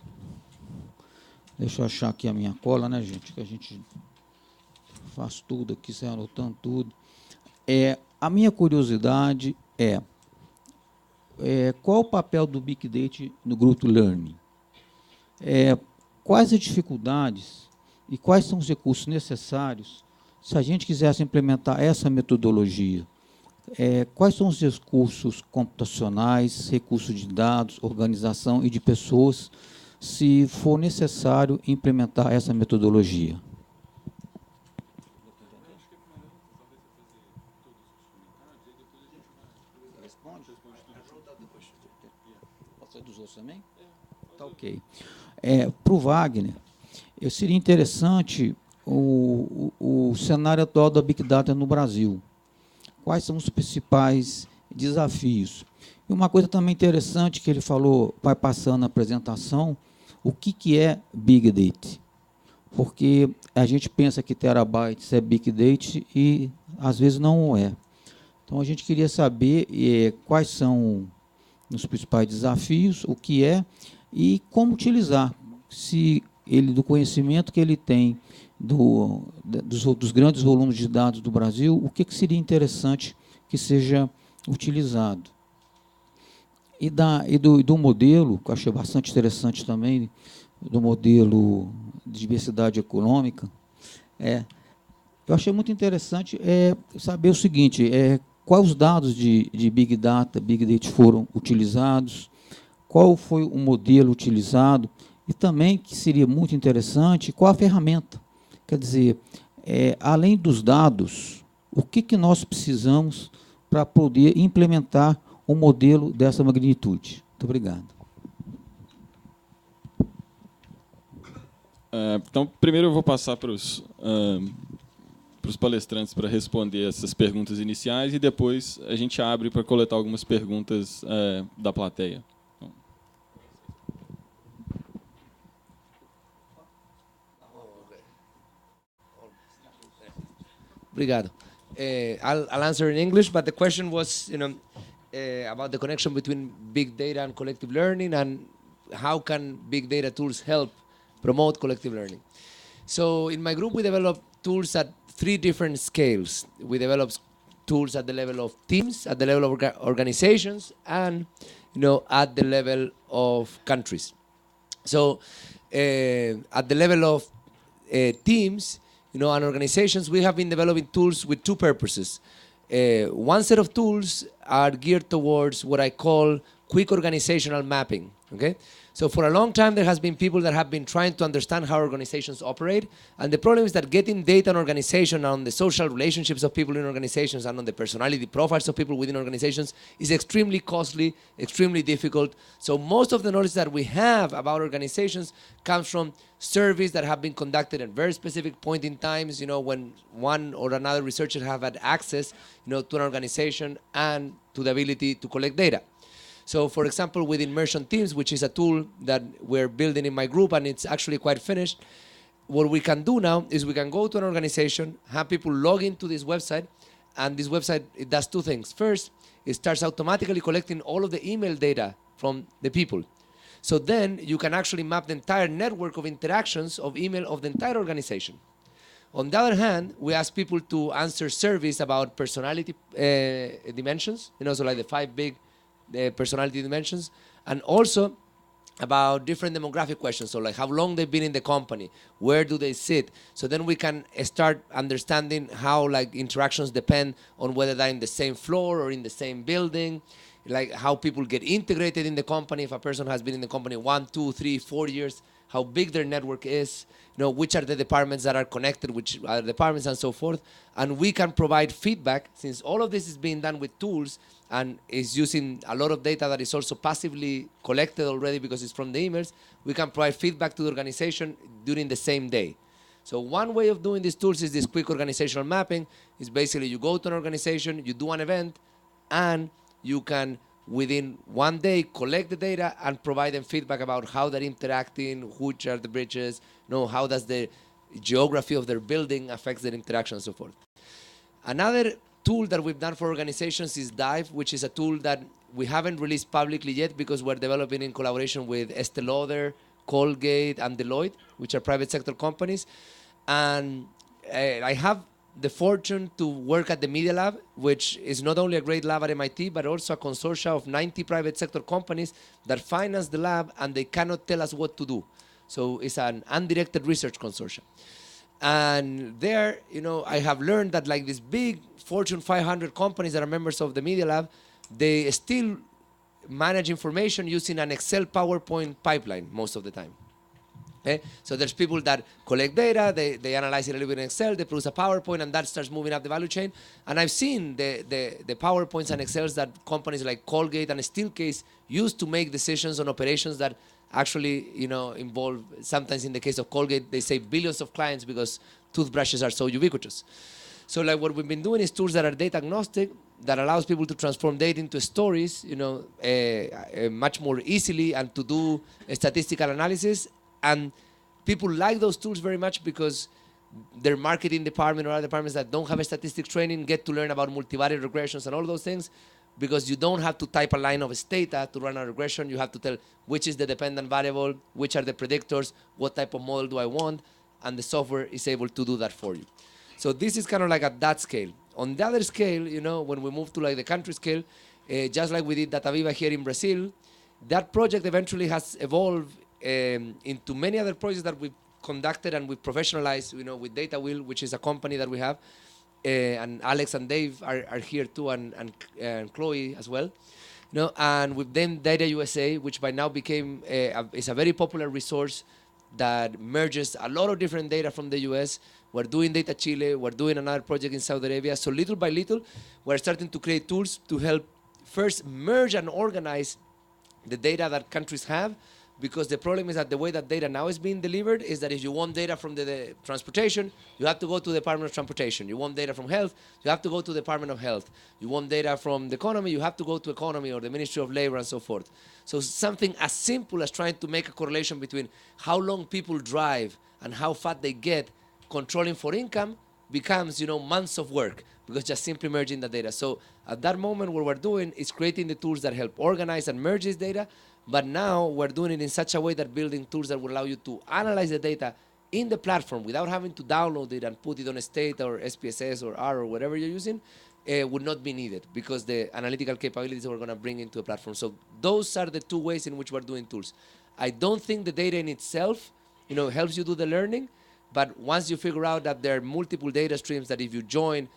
Deixa eu achar aqui a minha cola, né, gente? Que a gente faz tudo aqui, sai anotando tudo. A minha curiosidade é qual o papel do Big Data no Group Learning? Quais as dificuldades e quais são os recursos necessários se a gente quisesse implementar essa metodologia? Quais são os recursos computacionais, recursos de dados, organização e de pessoas, se for necessário implementar essa metodologia? Dos outros também? Tá ok. Para o Wagner, seria interessante o cenário atual da Big Data no Brasil. Quais são os principais desafios? E uma coisa também interessante que ele falou, vai passando na apresentação, o que é Big Data? Porque a gente pensa que terabytes é Big Data e, às vezes, não é. Então, a gente queria saber quais são os principais desafios, o que é e como utilizar, se ele, do conhecimento que ele tem dos grandes volumes de dados do Brasil, o que seria interessante que seja utilizado. E do modelo, que eu achei bastante interessante também, do modelo de diversidade econômica, eu achei muito interessante saber o seguinte, quais os dados de Big Data foram utilizados, qual foi o modelo utilizado, e também, que seria muito interessante, qual a ferramenta. Quer dizer, além dos dados, o que nós precisamos para poder implementar um modelo dessa magnitude. Muito obrigado.
Então, primeiro eu vou passar para os palestrantes para responder essas perguntas iniciais e depois a gente abre para coletar algumas perguntas da plateia.
Obrigado. I'll answer in English, but the question was, about the connection between big data and collective learning, and how can big data tools help promote collective learning. So in my group, we develop tools at 3 different scales. We develop tools at the level of teams, at the level of organizations, and at the level of countries. So at the level of teams, and organizations, we have been developing tools with 2 purposes. One set of tools are geared towards what I call quick organizational mapping. Okay? So for a long time, there has been people that have been trying to understand how organizations operate. And the problem is that getting data on organization, on the social relationships of people in organizations, and on the personality profiles of people within organizations is extremely costly, extremely difficult. So most of the knowledge that we have about organizations comes from surveys that have been conducted at very specific point in times, when one or another researcher have had access, to an organization and to the ability to collect data. So, for example, with Immersion Teams, which is a tool that we're building in my group, and it's actually quite finished, what we can do now is we can go to an organization, have people log into this website, and this website, it does 2 things. First, it starts automatically collecting all of the email data from the people. So then you can actually map the entire network of interactions of email of the entire organization. On the other hand, we ask people to answer surveys about personality dimensions, so like the 5 big personality dimensions, and also about different demographic questions. So like how long they've been in the company, where do they sit? So then we can start understanding how like interactions depend on whether they're in the same floor or in the same building, like how people get integrated in the company. If a person has been in the company 1, 2, 3, 4 years, how big their network is, which are the departments that are connected, which are departments and so forth. And we can provide feedback, since all of this is being done with tools and is using a lot of data that is also passively collected already because it's from the emails. We can provide feedback to the organization during the same day. So one way of doing these tools is this quick organizational mapping. It's basically you go to an organization, you do an event, and you can, within one day, collect the data and provide them feedback about how they're interacting, which are the bridges, how does the geography of their building affects their interaction and so forth. Another tool that we've done for organizations is Dive, which is a tool that we haven't released publicly yet because we're developing in collaboration with Estée Lauder, Colgate, and Deloitte, which are private sector companies. And I have the fortune to work at the Media Lab, which is not only a great lab at MIT, but also a consortia of 90 private sector companies that finance the lab, and they cannot tell us what to do. So it's an undirected research consortium. And there, I have learned that like these big Fortune 500 companies that are members of the Media Lab, they still manage information using an Excel PowerPoint pipeline most of the time. Okay? So there's people that collect data, they analyze it a little bit in Excel, they produce a PowerPoint, and that starts moving up the value chain. And I've seen the PowerPoints and Excels that companies like Colgate and Steelcase use to make decisions on operations that actually, involve, sometimes in the case of Colgate, they save billions of clients because toothbrushes are so ubiquitous. So like what we've been doing is tools that are data agnostic, that allows people to transform data into stories, much more easily, and to do a statistical analysis. And people like those tools very much because their marketing department or other departments that don't have a statistics training get to learn about multivariate regressions and all those things, because you don't have to type a line of data to run a regression. You have to tell which is the dependent variable, which are the predictors, what type of model do I want, and the software is able to do that for you. So this is kind of like at that scale. On the other scale, when we move to like the country scale, just like we did Data Viva here in Brazil, that project eventually has evolved into many other projects that we've conducted and we've professionalized, with Data Wheel, which is a company that we have, and Alex and Dave are here too, and Chloe as well. And with them Data USA, which by now became is a very popular resource that merges a lot of different data from the US. We're doing Data Chile, we're doing another project in Saudi Arabia. So little by little, we're starting to create tools to help first merge and organize the data that countries have, because the problem is that the way that data now is being delivered is that if you want data from the transportation, you have to go to the Department of Transportation. You want data from health, you have to go to the Department of Health. You want data from the economy, you have to go to economy or the Ministry of Labor and so forth. So something as simple as trying to make a correlation between how long people drive and how fat they get, controlling for income, becomes, months of work, because just simply merging the data. So at that moment, what we're doing is creating the tools that help organize and merge this data. But now we're doing it in such a way that building tools that will allow you to analyze the data in the platform without having to download it and put it on a state or SPSS or R or whatever you're using would not be needed, because the analytical capabilities we're going to bring into the platform. So those are the two ways in which we're doing tools. I don't think the data in itself, helps you do the learning. But once you figure out that there are multiple data streams that if you join,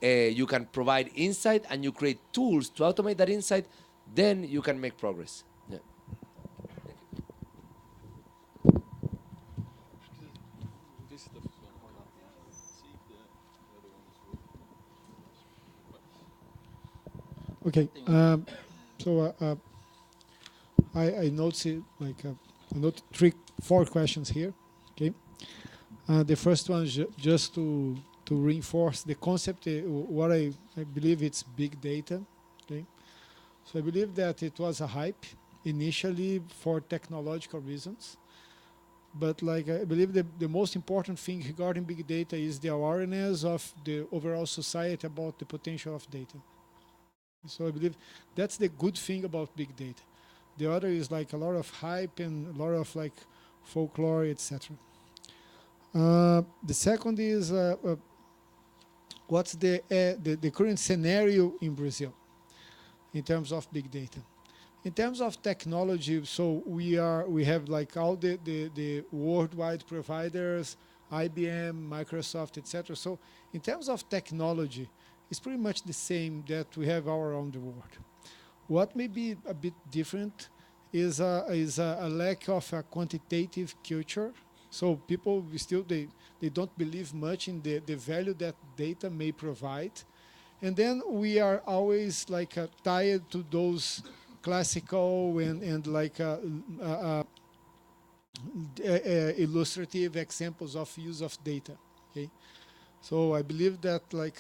you can provide insight and you create tools to automate that insight, then you can make progress.
Okay, so I noticed I note 4 questions here. Okay, the first one is just to reinforce the concept. What I believe it's big data. Okay, so I believe that it was a hype initially for technological reasons, but I believe the most important thing regarding big data is the awareness of the overall society about the potential of data. So I believe that's the good thing about big data. The other is a lot of hype and a lot of folklore, etc. The second is what's the current scenario in Brazil in terms of big data? In terms of technology, so we have like all the worldwide providers, IBM, Microsoft, etc. So in terms of technology, it's pretty much the same that we have all around the world. What may be a bit different is a lack of a quantitative culture. So people still they don't believe much in the value that data may provide, and then we are always like tied to those classical and like illustrative examples of use of data. Okay, so I believe that like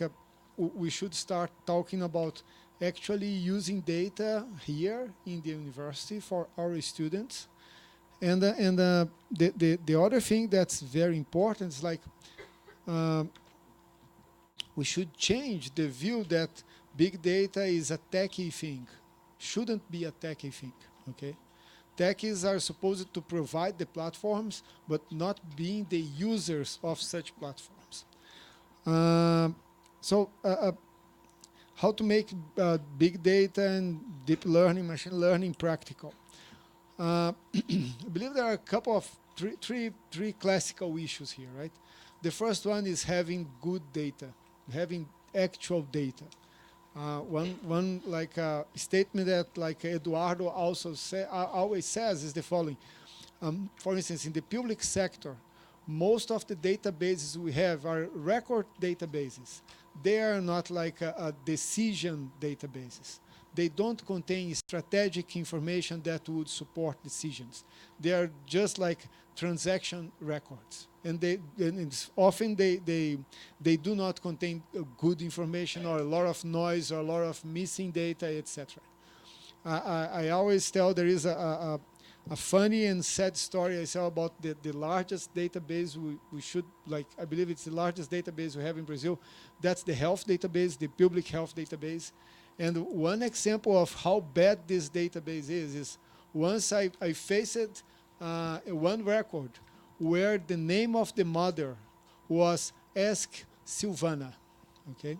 we should start talking about actually using data here in the university for our students. And the other thing that's very important is like we should change the view that big data is a techie thing. Shouldn't be a techie thing. Okay, techies are supposed to provide the platforms, but not being the users of such platforms. How to make big data and deep learning, machine learning practical? I believe there are a couple of three classical issues here, right? The first one is having good data, having actual data. One like statement that like Eduardo also always says is the following. For instance, in the public sector, most of the databases we have are record databases. They are not like a decision databases. They don't contain strategic information that would support decisions. They are just like transaction records, and often they do not contain good information or a lot of noise or a lot of missing data, etc. I always tell there is a funny and sad story I saw about the largest database we should, like, I believe it's the largest database we have in Brazil. That's the health database, the public health database. And one example of how bad this database is once I faced one record where the name of the mother was Ask Silvana, okay?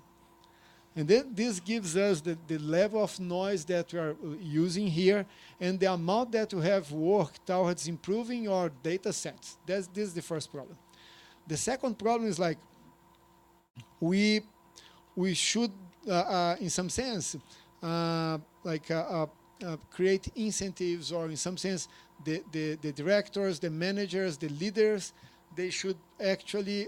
And then this gives us the level of noise that we are using here and the amount that we have worked towards improving our data sets. This is the first problem. The second problem is like we should, in some sense, create incentives, or in some sense, the directors, the managers, the leaders, they should actually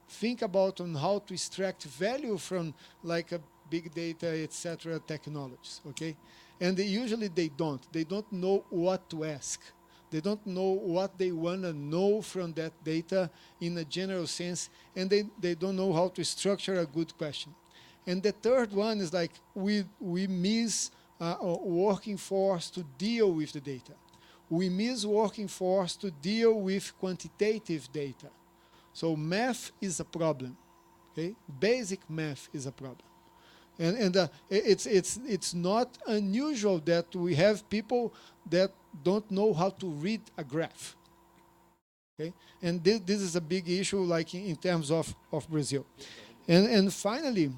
think about on how to extract value from like a big data, etc. technologies. Okay, and usually they don't know what to ask. They don't know what they want to know from that data in a general sense, and they don't know how to structure a good question. And the third one is like we miss a working force to deal with the data. We miss working force to deal with quantitative data. So math is a problem. Okay, basic math is a problem, and it's not unusual that we have people that don't know how to read a graph. Okay, and this is a big issue, like in terms of Brazil, and finally,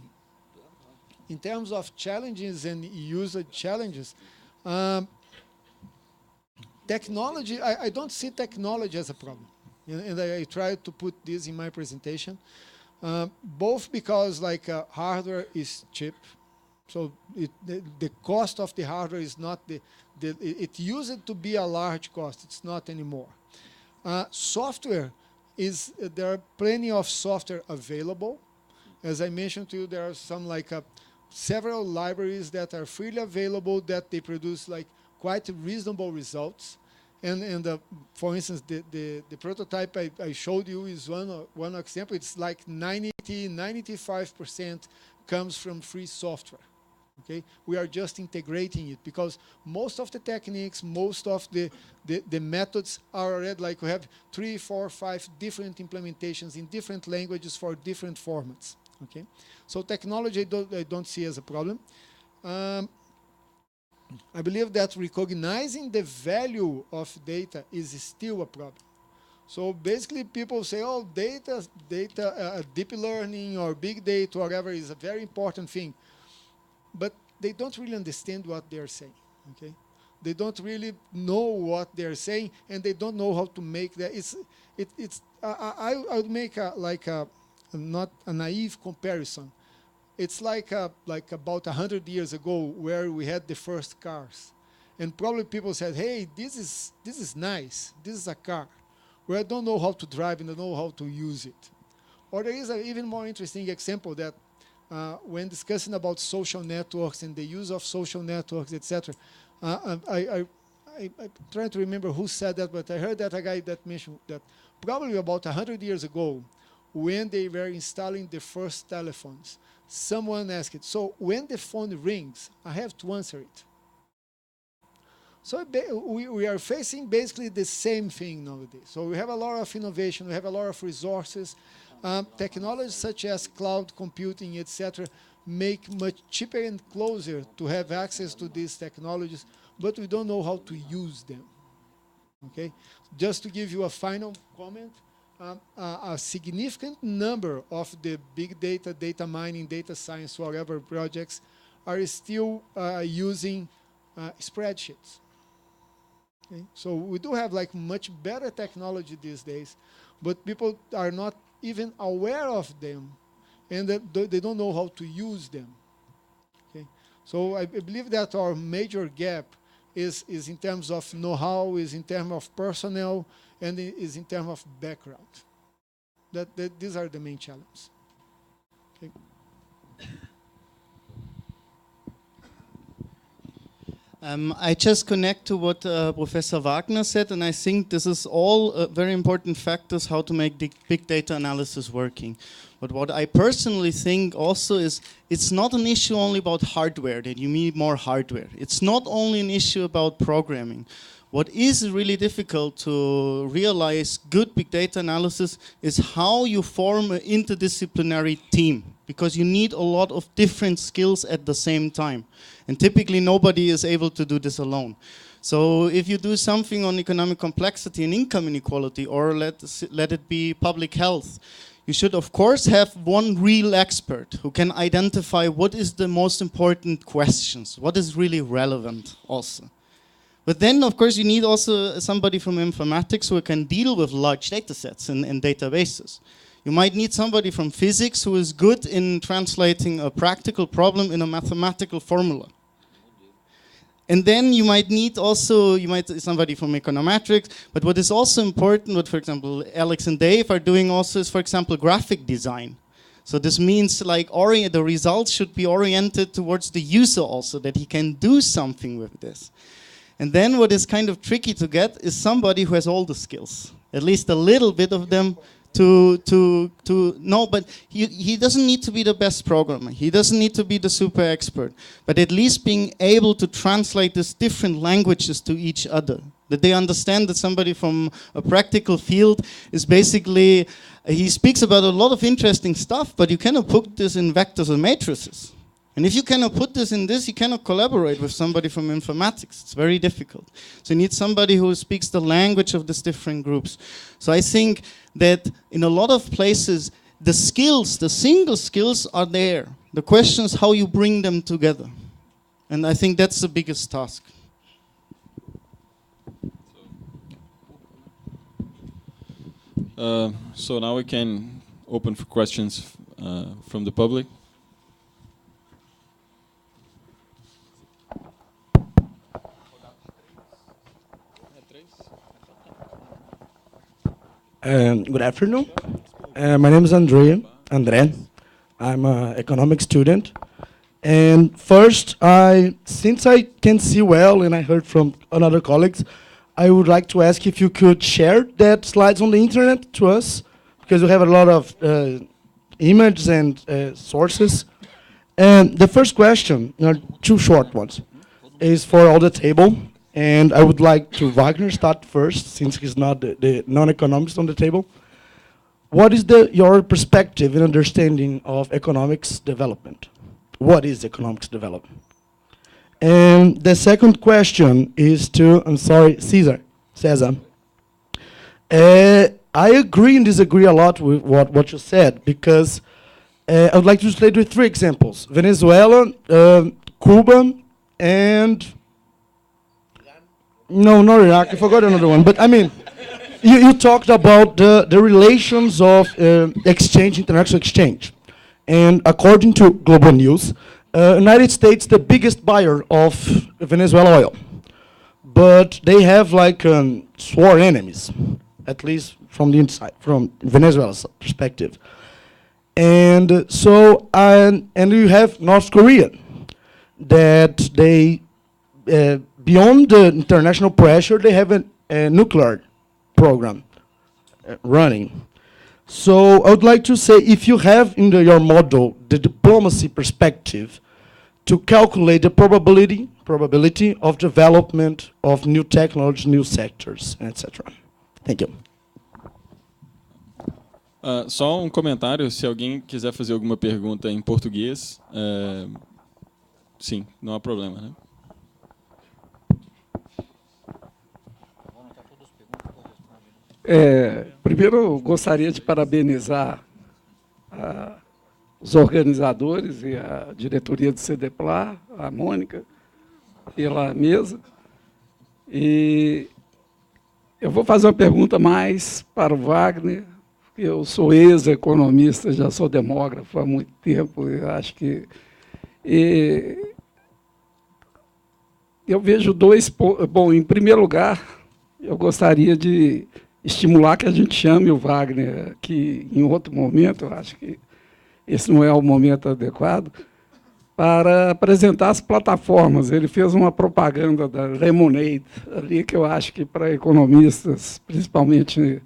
in terms of challenges and user challenges. Technology, I don't see technology as a problem. And I tried to put this in my presentation, both because like hardware is cheap, so the cost of the hardware is not it used to be a large cost, it's not anymore. Software there are plenty of software available. As I mentioned to you, there are some like several libraries that are freely available that they produce like quite reasonable results. And for instance, the prototype I showed you is one example. It's like 95% comes from free software. Okay, we are just integrating it because most of the techniques, most of the methods are already like we have 3, 4, 5 different implementations in different languages for different formats. Okay, so technology I don't see as a problem. I believe that recognizing the value of data is still a problem. So basically people say, oh, data, deep learning or big data, whatever, is a very important thing. But they don't really understand what they're saying. Okay, They don't really know what they're saying, and they don't know how to make that. I would make not a naive comparison. It's like about 100 years ago, where we had the first cars, and probably people said, "Hey, this is nice. This is a car." Where I don't know how to drive and I don't know how to use it. Or there is an even more interesting example that when discussing about social networks and the use of social networks, etc., I'm trying to remember who said that, but I heard that a guy that mentioned that probably about 100 years ago, when they were installing the first telephones, someone asked, so when the phone rings, I have to answer it. So we are facing basically the same thing nowadays. So we have a lot of innovation, we have a lot of resources. Technologies such as cloud computing, etc., make much cheaper and closer to have access to these technologies, but we don't know how to use them. Okay? Just to give you a final comment, a significant number of the big data, data mining, data science, whatever projects are still using spreadsheets. Okay? So we do have like much better technology these days, but people are not even aware of them, and they don't know how to use them. Okay? So I believe that our major gap is in terms of know-how, is in terms of personnel, and is in terms of background. These are the main challenges. Okay.
I just connect to what Professor Wagner said, and I think this is all very important factors how to make the big data analysis working. But what I personally think also is it's not an issue only about hardware, that you need more hardware. It's not only an issue about programming. What is really difficult to realize good big data analysis is how you form an interdisciplinary team, because you need a lot of different skills at the same time. And typically nobody is able to do this alone. So if you do something on economic complexity and income inequality, or let it be public health, you should of course have one real expert who can identify what is the most important questions, what is really relevant also. But then, of course, you need also somebody from informatics who can deal with large data sets and databases. You might need somebody from physics who is good in translating a practical problem in a mathematical formula. And then you might need also, somebody from econometrics, but what is also important, what for example Alex and Dave are doing also is, for example, graphic design. So this means like the results should be oriented towards the user also, that he can do something with this. And then what is kind of tricky to get is somebody who has all the skills, at least a little bit of them, to know, but he doesn't need to be the best programmer. He doesn't need to be the super expert, but at least being able to translate these different languages to each other. That they understand that somebody from a practical field is basically, he speaks about a lot of interesting stuff, but you cannot put this in vectors or matrices. And if you cannot put this in this, you cannot collaborate with somebody from informatics. It's very difficult. So you need somebody who speaks the language of these different groups. So I think that in a lot of places, the skills, the single skills are there. The question is how you bring them together. And I think that's the biggest task.
So now we can open for questions from the public.
Good afternoon. My name is Andrade. I'm an economics student. And first, since I can see well and I heard from other colleagues, I would like to ask if you could share that slides on the internet to us, because we have a lot of images and sources. And the first question, two short ones, is for all the table. And I would like to Wagner start first, since he's not the non-economist on the table. What is your perspective and understanding of economics development? What is economics development? And the second question is to, Cesar. I agree and disagree a lot with what you said, because I would like to illustrate with 3 examples. Venezuela, Cuba, and No, not Iraq. I forgot another one. But I mean, you talked about the relations of exchange, international exchange. And according to Global News, United States the biggest buyer of Venezuela oil. But they have like sworn enemies, at least from the inside, from Venezuela's perspective. And so, and you have North Korea, that they, beyond the international pressure, they have a nuclear program running. So I would like to say, if you have in your model the diplomacy perspective to calculate the probability of development of new technology, new sectors, etc. Thank you.
Só um comentário, se alguém quiser fazer alguma pergunta em português, sim, não há problema, né?
Primeiro, eu gostaria de parabenizar os organizadores e a diretoria do Cedeplar, a Mônica, pela mesa. E eu vou fazer uma pergunta mais para o Wagner. Eu sou ex-economista, já sou demógrafo há muito tempo. Eu acho que eu vejo dois pontos. Bom, em primeiro lugar, eu gostaria de estimular que a gente chame o Wagner aqui em outro momento. Eu acho que esse não é o momento adequado para apresentar as plataformas. Ele fez uma propaganda da Lemonade ali que eu acho que para economistas, principalmente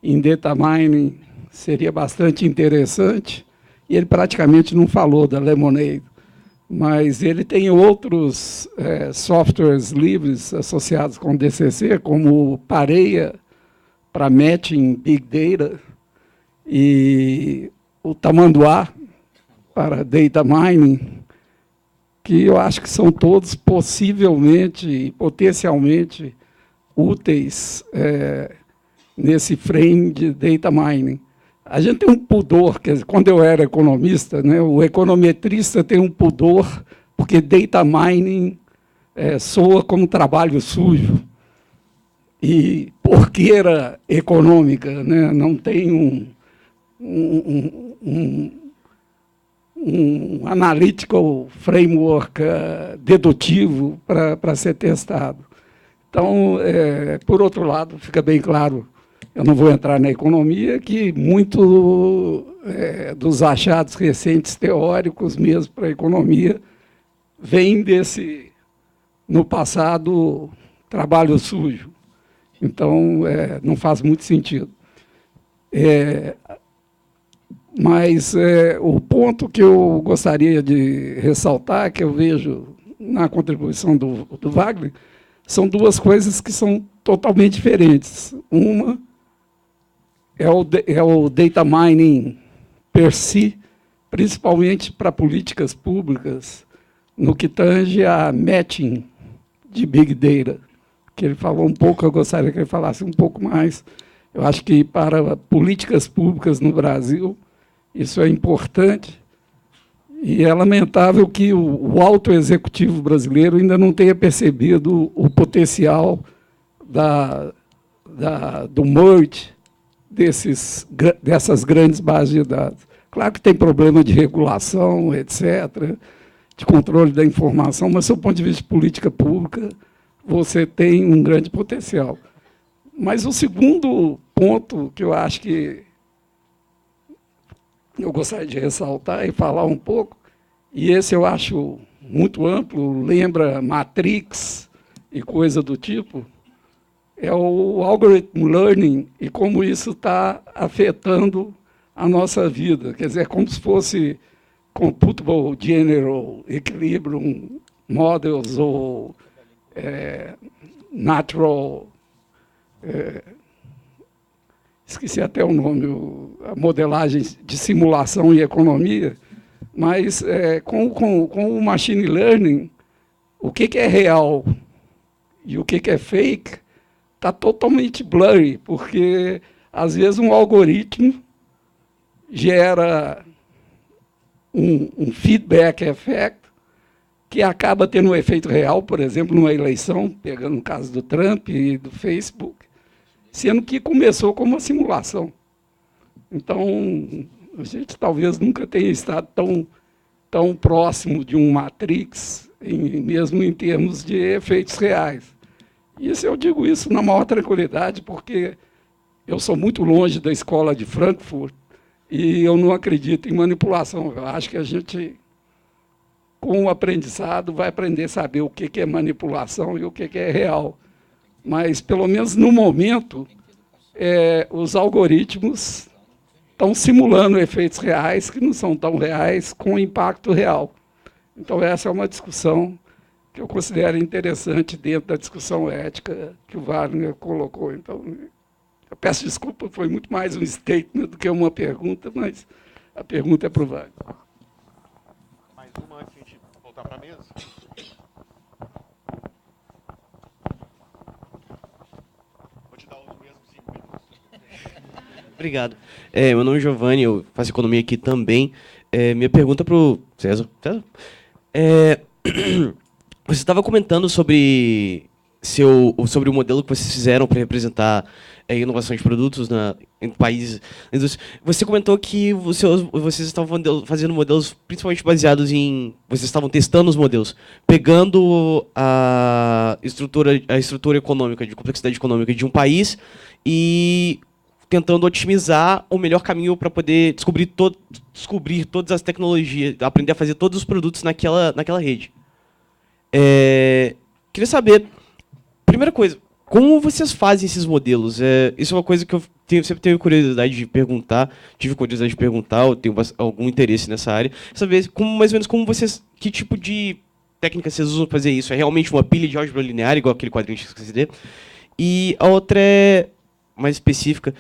em data mining, seria bastante interessante, e ele praticamente não falou da Lemonade, mas ele tem outros softwares livres associados com o DCC, como o Pareia, para matching Big Data, e o Tamanduá, para Data Mining, que eu acho que são todos possivelmente e potencialmente úteis nesse frame de data mining. A gente tem um pudor, quer dizer, quando eu era economista, né, o econometrista tem um pudor, porque data mining soa como trabalho sujo e porqueira econômica, né, não tem um analytical framework dedutivo para ser testado. Então, por outro lado, fica bem claro, eu não vou entrar na economia, que muito dos achados recentes teóricos mesmo para a economia vem desse, no passado, trabalho sujo. Então, não faz muito sentido. Mas o ponto que eu gostaria de ressaltar, que eu vejo na contribuição do Wagner, são duas coisas que são totalmente diferentes. Uma é o data mining per si, principalmente para políticas públicas, no que tange a matching de Big Data, que ele falou um pouco, eu gostaria que ele falasse um pouco mais. Eu acho que para políticas públicas no Brasil, isso é importante, e é lamentável que o alto executivo brasileiro ainda não tenha percebido o potencial do merge dessas grandes bases de dados. Claro que tem problema de regulação, etc., de controle da informação, mas, do ponto de vista de política pública, você tem um grande potencial. Mas o segundo ponto que eu acho que eu gostaria de ressaltar e falar um pouco, e esse eu acho muito amplo, lembra Matrix e coisa do tipo, é o algorithm learning e como isso está afetando a nossa vida. Quer dizer, é como se fosse computable general equilibrium models ou natural... esqueci até o nome, a modelagem de simulação e economia, mas com o machine learning, o que é real e o que é fake está totalmente blurry, porque, às vezes, um algoritmo gera um feedback effect que acaba tendo um efeito real, por exemplo, numa eleição, pegando o caso do Trump e do Facebook, sendo que começou como uma simulação. Então, a gente talvez nunca tenha estado tão próximo de um Matrix, mesmo em termos de efeitos reais. Isso, eu digo isso na maior tranquilidade, porque eu sou muito longe da escola de Frankfurt e eu não acredito em manipulação. Eu acho que a gente, com o aprendizado, vai aprender a saber o que é manipulação e o que é real. Mas, pelo menos no momento, os algoritmos estão simulando efeitos reais que não são tão reais com impacto real. Então, essa é uma discussão que eu considero interessante dentro da discussão ética que o Wagner colocou. Então, eu peço desculpa, foi muito mais um statement do que uma pergunta, mas a pergunta é para o Wagner.
Mais uma antes de a gente voltar para a mesa. Vou te dar os mesmos 5 minutos.
Obrigado. Meu nome é Giovanni, eu faço economia aqui também. Minha pergunta para o César. Você estava comentando sobre o modelo que vocês fizeram para representar inovação de produtos em países. Você comentou que vocês estavam fazendo modelos principalmente baseados em... Vocês estavam testando os modelos, pegando a estrutura econômica, de complexidade econômica de um país e tentando otimizar o melhor caminho para poder descobrir todas as tecnologias, aprender a fazer todos os produtos naquela rede. Queria saber, primeira coisa, como vocês fazem esses modelos? Isso é uma coisa que eu sempre tenho curiosidade de perguntar, eu tenho algum interesse nessa área, saber mais ou menos que tipo de técnica vocês usam para fazer isso? É realmente uma pilha de álgebra linear, igual aquele quadrinho que eu esqueci? E a outra é mais específica.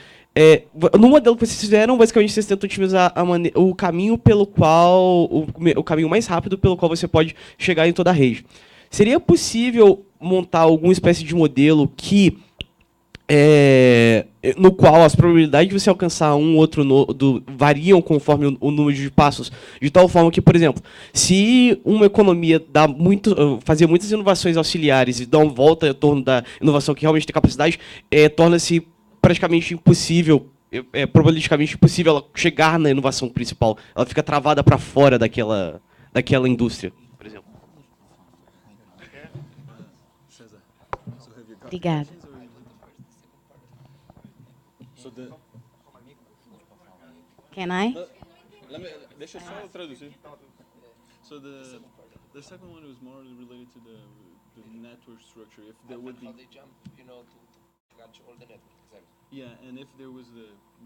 No modelo que vocês fizeram, basicamente vocês tentam otimizar o caminho pelo qual o caminho mais rápido pelo qual você pode chegar em toda a rede. Seria possível montar alguma espécie de modelo no qual as probabilidades de você alcançar um outro nodo variam conforme o número de passos, de tal forma que, por exemplo, se uma economia fazia muitas inovações auxiliares e dá uma volta em torno da inovação que realmente tem capacidade, torna-se praticamente impossível, probabilisticamente impossível ela chegar na inovação principal. Ela fica travada para fora daquela indústria, por exemplo.
Obrigada. Can I?
Deixa eu só traduzir. So the second one was more related to the network structure. If there would be
how they jump, to all the network. Exactly.
Yeah, and if there was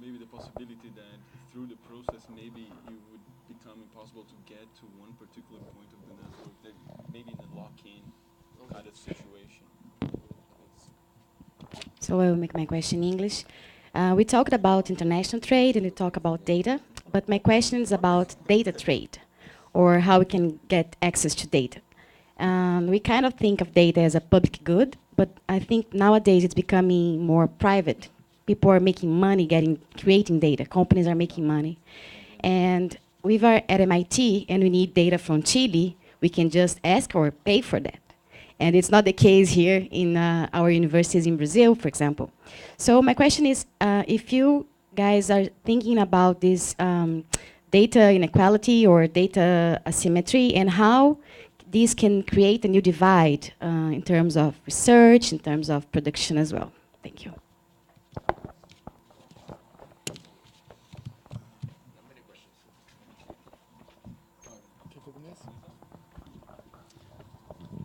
maybe the possibility that through the process maybe it would become impossible to get to one particular point of the network, that maybe in a lock-in kind of situation.
So I will make my question in English. We talked about international trade and we talked about data, but my question is about data trade, or how we can get access to data. We kind of think of data as a public good, but I think nowadays it's becoming more private. People are making money creating data. Companies are making money. And we are at MIT and we need data from Chile, we can just ask or pay for that. And it's not the case here in our universities in Brazil, for example. So my question is, if you guys are thinking about this data inequality or data asymmetry, and how these can create a new divide in terms of research, in terms of production as well. Thank you.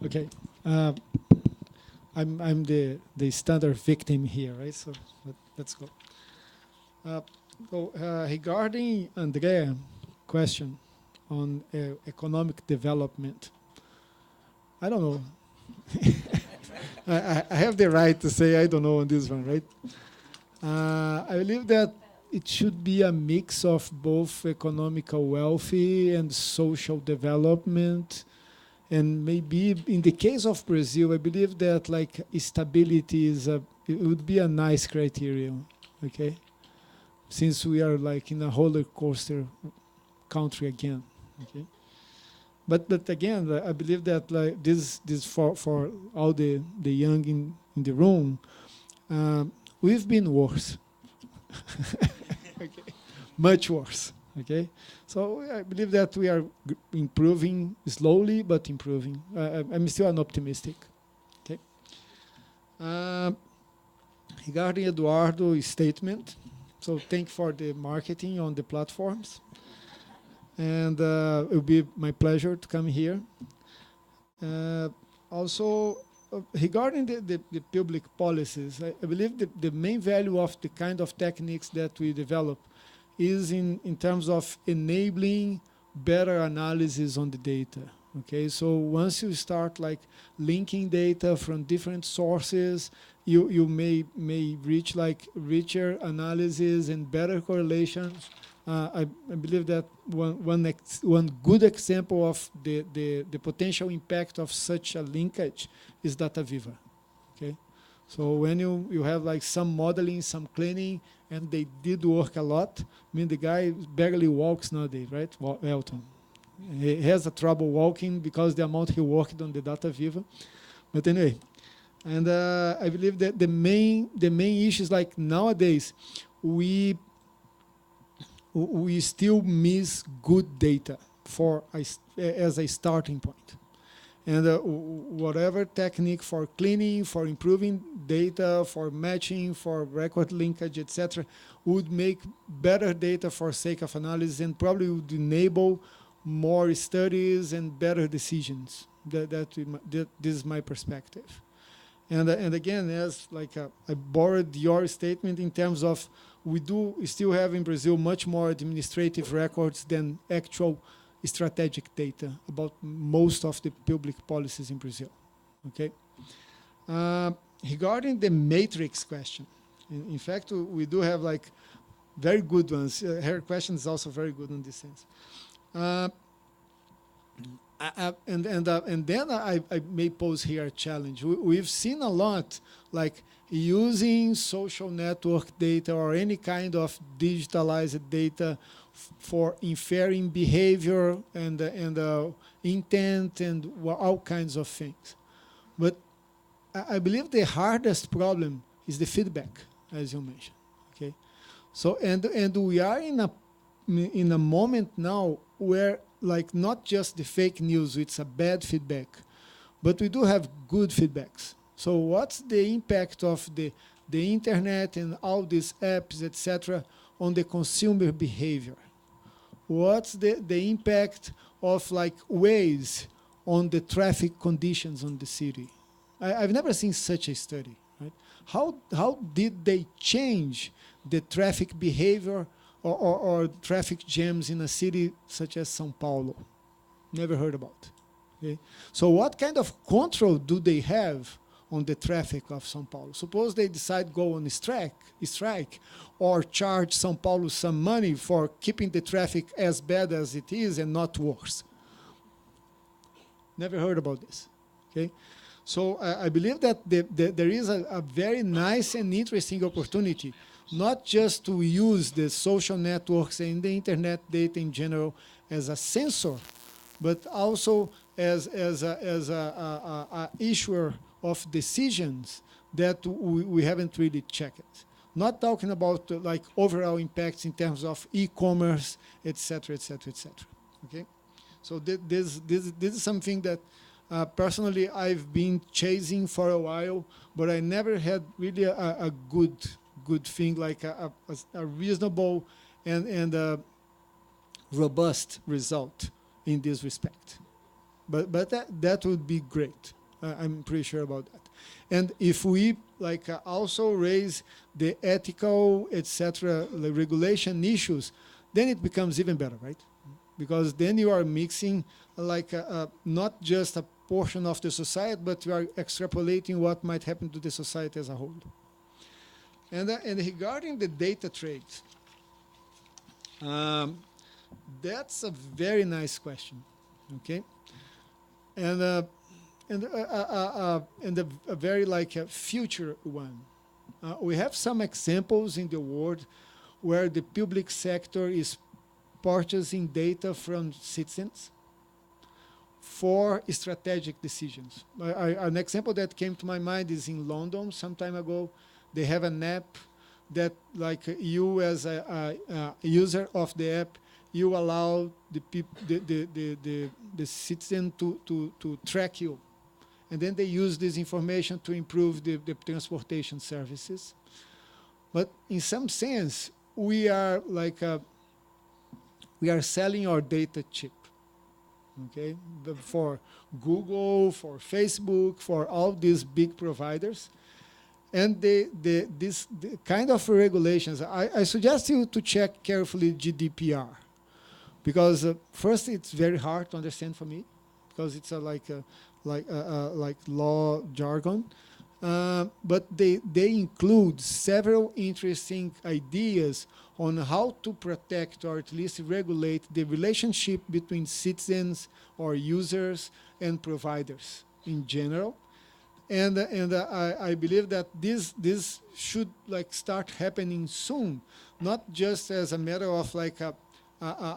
Okay. I'm the standard victim here, right? So let's go. Regarding Andrea's question on economic development, I don't know. I have the right to say I don't know on this one, right? I believe that it should be a mix of both economical wealthy and social development. And maybe in the case of Brazil, I believe that like stability it would be a nice criterion, okay? Since we are like in a roller coaster country again, okay? But again, I believe that like this for all the young in the room, we've been worse. Okay. Much worse. Okay, so I believe that we are improving slowly, but improving. I'm still an optimistic. Okay. Regarding Eduardo's statement, so thank you for the marketing on the platforms, and it will be my pleasure to come here. Also, regarding the public policies, I believe the main value of the kind of techniques that we develop is in terms of enabling better analysis on the data. Okay, so once you start like linking data from different sources, you may reach like richer analysis and better correlations. I believe that one good example of the potential impact of such a linkage is Data Viva. Okay, so when you have like some modeling, some cleaning, and they did work a lot. I mean, the guy barely walks nowadays, right? Elton. He has a trouble walking because the amount he worked on the Data Viva. But anyway, and I believe that the main issue is like nowadays we still miss good data as a starting point. And whatever technique for cleaning, for improving data, for matching, for record linkage, etc., would make better data for sake of analysis and probably would enable more studies and better decisions. This is my perspective. And again, as like I borrowed your statement in terms of we still have in Brazil much more administrative records than actual strategic data about most of the public policies in Brazil. Okay. Regarding the matrix question, in fact, we do have like very good ones. Her question is also very good in this sense. And then I may pose here a challenge. We've seen a lot like using social network data or any kind of digitalized data for inferring behavior and intent and all kinds of things. But I believe the hardest problem is the feedback, as you mentioned. Okay, so and we are in a moment now where like not just the fake news, it's a bad feedback, but we do have good feedbacks. So what's the impact of the internet and all these apps, etc., on the consumer behavior? What's the impact of like Waze on the traffic conditions on the city? I've never seen such a study. Right? How did they change the traffic behavior or traffic jams in a city such as São Paulo? Never heard about. Okay? So what kind of control do they have on the traffic of São Paulo? Suppose they decide go on a strike or charge São Paulo some money for keeping the traffic as bad as it is and not worse. Never heard about this. Okay, so I believe that there is a very nice and interesting opportunity, not just to use the social networks and the internet data in general as a sensor, but also as a issuer of decisions that we haven't really checked. Not talking about like overall impacts in terms of e-commerce, etc., etc., etc. Okay, so this is something that personally I've been chasing for a while, but I never had really a good thing like a reasonable and robust result in this respect. But that would be great. I'm pretty sure about that. And if we like also raise the ethical, etc., the regulation issues, then it becomes even better, right? Because then you are mixing like not just a portion of the society, but you are extrapolating what might happen to the society as a whole. And regarding the data trade, that's a very nice question. Okay, and a very like a future one. We have some examples in the world where the public sector is purchasing data from citizens, for strategic decisions. An example that came to my mind is in London some time ago. They have an app that, like, you as a user of the app, you allow the citizen to track you. And then they use this information to improve the transportation services. But in some sense, we are like we are selling our data cheap. Okay, for Google, for Facebook, for all these big providers. And this kind of regulations, I suggest you to check carefully GDPR. Because first, it's very hard to understand for me, because it's like law jargon. But they include several interesting ideas on how to protect or at least regulate the relationship between citizens or users and providers in general. And I believe that this should like start happening soon, not just as a matter of like a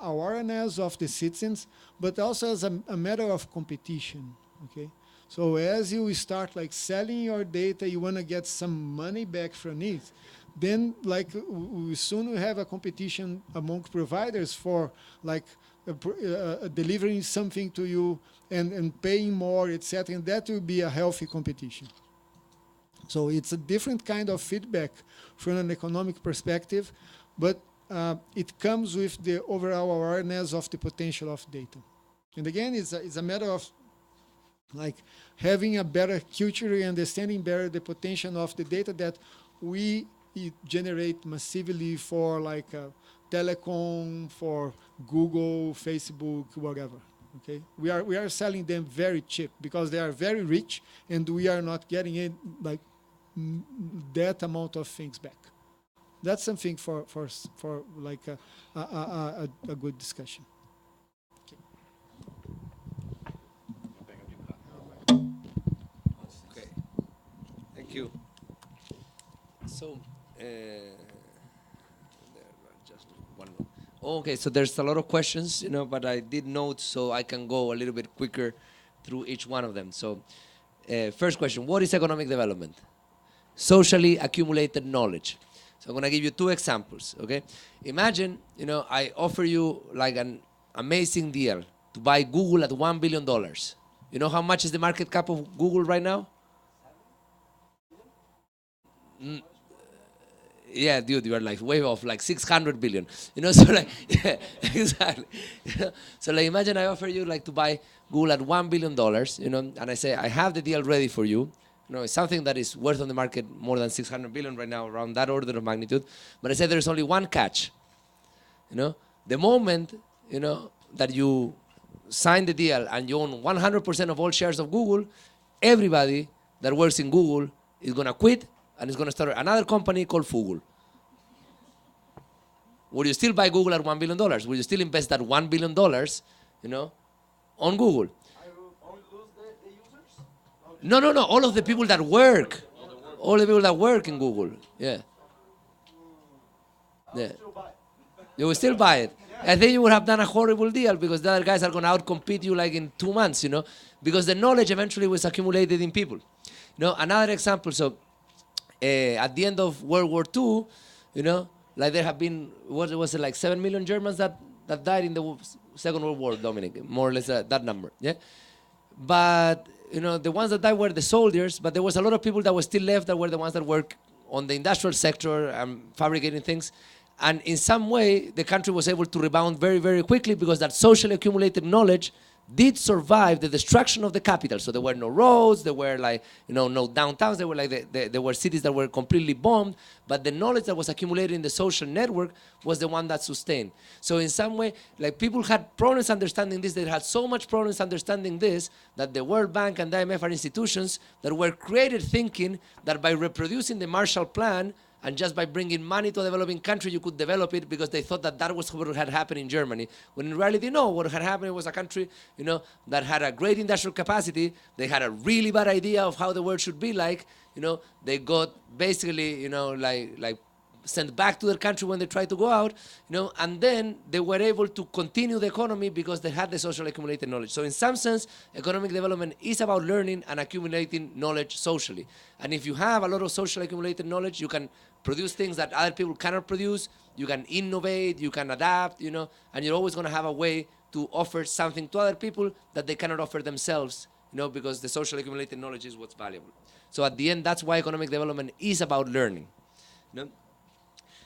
awareness of the citizens, but also as a matter of competition. Okay, so as you start like selling your data, you want to get some money back from it. Then like we soon have a competition among providers for like delivering something to you and paying more, etc. And that will be a healthy competition. So it's a different kind of feedback from an economic perspective, but it comes with the overall awareness of the potential of data. And again, it's a matter of like having a better culture and understanding better the potential of the data that we generate massively for like telecom, for Google, Facebook, whatever. Okay, we are selling them very cheap because they are very rich, and we are not getting it like that amount of things back. That's something for like a good discussion.
Okay, thank you. So, just one more. Okay, so there's a lot of questions, you know, but I did note so I can go a little bit quicker through each one of them. So, first question: what is economic development? Socially accumulated knowledge. So I'm going to give you two examples, okay? Imagine, you know, I offer you like an amazing deal to buy Google at $1 billion. You know how much is the market cap of Google right now? Yeah, dude, you are like way off, like 600 billion. You know, so like, yeah, exactly. So like, imagine I offer you like to buy Google at $1 billion, you know, and I say, I have the deal ready for you. You know, it's something that is worth on the market more than 600 billion right now, around that order of magnitude. But I said there's only one catch. You know, the moment, you know, that you sign the deal and you own 100% of all shares of Google, everybody that works in Google is going to quit and is going to start another company called Fugle. Will you still buy Google at $1 billion? Will you still invest that $1 billion, you know, on Google? No, all of the people that work. All the people that work in Google. Yeah. Yeah. You will still buy it. I think you would have done a horrible deal because the other guys are going to outcompete you like in 2 months, you know, because the knowledge eventually was accumulated in people. You know, another example, so at the end of World War II, you know, like there have been, what was it, like 7 million Germans that died in the Second World War, Dominik, more or less that number, yeah? But you know, the ones that died were the soldiers, but there was a lot of people that were still left that were the ones that worked on the industrial sector and fabricating things. And in some way, the country was able to rebound very, very quickly because that socially accumulated knowledge did survive the destruction of the capital. So there were no roads, there were like, you know, no downtowns, there were like there were cities that were completely bombed, but the knowledge that was accumulated in the social network was the one that sustained. So in some way, like people had problems understanding this, they had so much problems understanding this that the World Bank and the IMF are institutions that were created thinking that by reproducing the Marshall Plan and just by bringing money to a developing country, you could develop it because they thought that that was what had happened in Germany. When in reality, no, what had happened was a country, you know, that had a great industrial capacity. They had a really bad idea of how the world should be like. You know, they got basically, you know, like sent back to their country when they tried to go out, and then they were able to continue the economy because they had the social accumulated knowledge. So in some sense, economic development is about learning and accumulating knowledge socially. And if you have a lot of social accumulated knowledge, you can produce things that other people cannot produce, you can innovate, you can adapt, and you're always going to have a way to offer something to other people that they cannot offer themselves, because the social accumulated knowledge is what's valuable. So at the end, that's why economic development is about learning.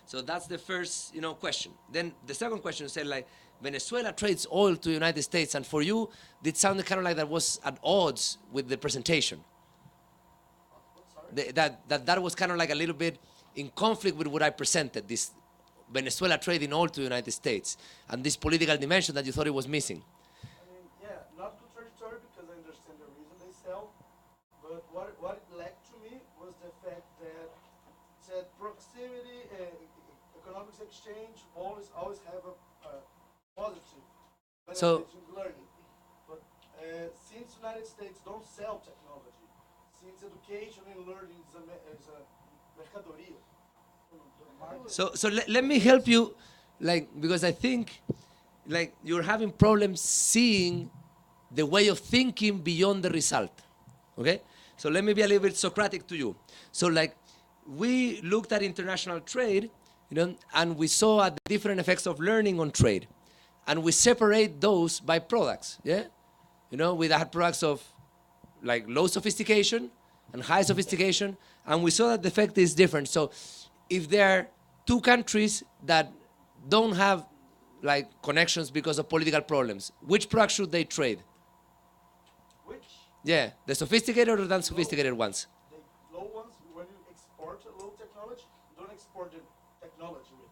So that's the first, question. Then the second question said, like, Venezuela trades oil to the United States, and for you, it sounded kind of like that was at odds with the presentation. That was kind of like a little bit in conflict with what I presented, this Venezuela trading oil to the United States, and this political dimension that you thought it was missing.
Yeah, not contradictory because I understand the reason they sell, but what it lacked to me was the fact that said proximity, economics exchange always have a positive benefit in learning. But since the United States don't sell technology, since education and learning is a mercadoria.
So let me help you, because I think, you're having problems seeing the way of thinking beyond the result, okay? So let me be a little bit Socratic to you. So, we looked at international trade, and we saw the different effects of learning on trade, and we separate those by products, yeah? We had products of, low sophistication and high sophistication, and we saw that the effect is different. So if there are two countries that don't have connections because of political problems, which products should they trade?
Which?
Yeah, the sophisticated or the unsophisticated ones?
The low ones, when you export a low technology, you don't export the technology with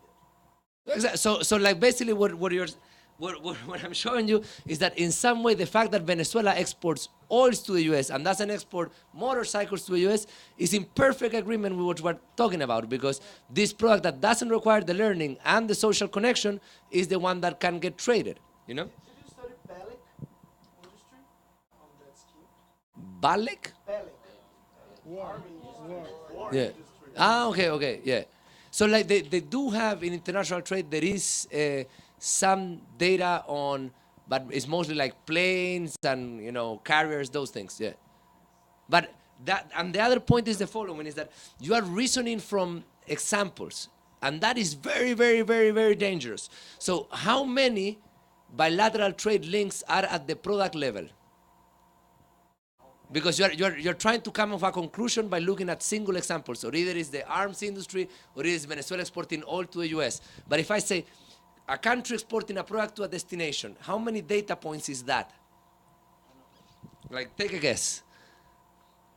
it.
Exactly. So basically what I'm showing you is that in some way the fact that Venezuela exports oils to the US and doesn't export motorcycles to the US is in perfect agreement with what we're talking about, because this product that doesn't require the learning and the social connection is the one that can get traded,
Did you study Balek industry on that scheme?
Balek?
Balek. War
Yeah.
industry.
Okay, yeah. So they do have in international trade, there is some data on, but it's mostly planes and carriers, those things, yeah. But and the other point is the following, is that you are reasoning from examples, and that is very, very, very, very dangerous. So how many bilateral trade links are at the product level? Because you're trying to come up with a conclusion by looking at single examples, or either it's the arms industry or it is Venezuela exporting oil to the US. But if I say a country exporting a product to a destination, how many data points is that? Take a guess.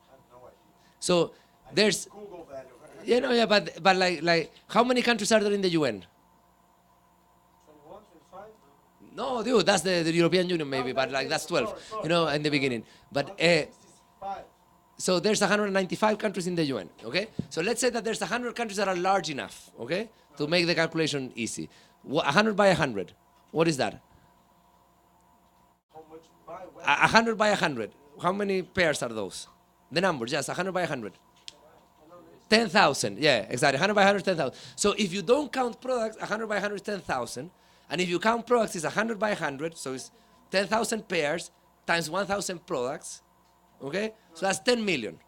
I have no idea.
So there's
Google value.
but how many countries are there in the UN?
21, 25?
No, dude, that's the European Union maybe, but that's 12,
sorry.
in the beginning. But
165.
so there's 195 countries in the UN, okay? So let's say that there's 100 countries that are large enough, okay, to make the calculation easy. 100 by 100, what is that?
How much by when?
100 by 100, how many pairs are those? The numbers, yes, 100 by 100. 10,000, yeah, exactly, 100 by 100 is 10,000. So if you don't count products, 100 by 100 is 10,000, and if you count products, it's 100 by 100, so it's 10,000 pairs times 1,000 products, okay? So that's 10 million,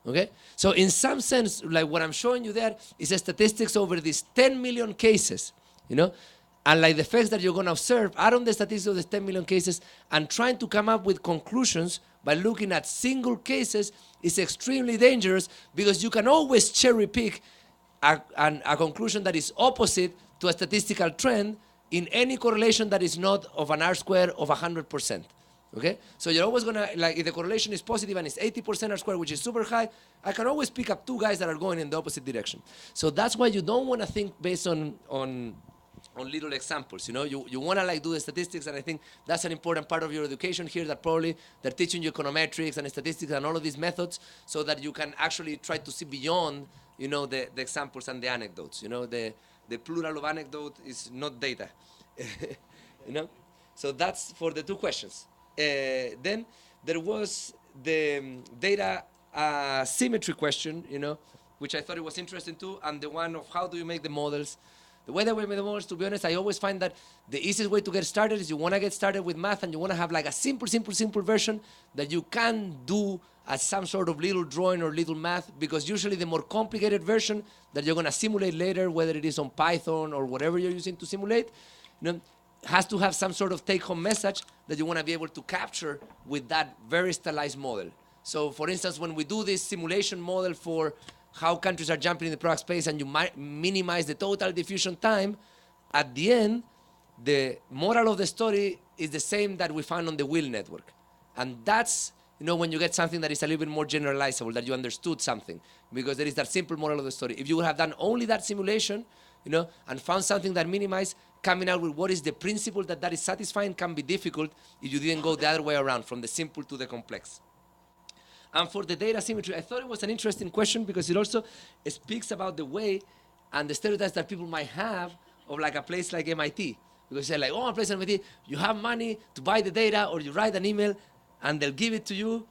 okay? So in some sense, what I'm showing you there is a statistics over these 10 million cases, and the effects that you're going to observe are on the statistics of the 10 million cases, and trying to come up with conclusions by looking at single cases is extremely dangerous, because you can always cherry pick a conclusion that is opposite to a statistical trend in any correlation that is not of an R-square of 100%. Okay? So you're always going to, if the correlation is positive and it's 80% R-square, which is super high, I can always pick up two guys that are going in the opposite direction. So that's why you don't want to think based on little examples, You want to do the statistics, and I think that's an important part of your education here, that probably they're teaching you econometrics and statistics and all of these methods so that you can actually try to see beyond, the examples and the anecdotes. The plural of anecdote is not data, So that's for the two questions. Then there was the data symmetry question, which I thought it was interesting too, and the one of how do you make the models. The way that we make the models, to be honest, I always find that the easiest way to get started is you want to get started with math and you want to have like a simple version that you can do as some sort of little drawing or little math, because usually the more complicated version that you're going to simulate later, whether it is on Python or whatever you're using to simulate, has to have some sort of take-home message that you want to be able to capture with that very stylized model. So for instance, when we do this simulation model for how countries are jumping in the product space and you minimize the total diffusion time, at the end, the moral of the story is the same that we found on the wheel network. And that's, when you get something that is a little bit more generalizable, that you understood something, because there is that simple moral of the story. If you would have done only that simulation, and found something that minimized, coming out with what is the principle that is satisfying can be difficult if you didn't go the other way around, from the simple to the complex. And for the data symmetry, I thought it was an interesting question because it also speaks about the way and the stereotypes that people might have of like a place like MIT. Because they're like, a place like MIT, you have money to buy the data, or you write an email and they'll give it to you.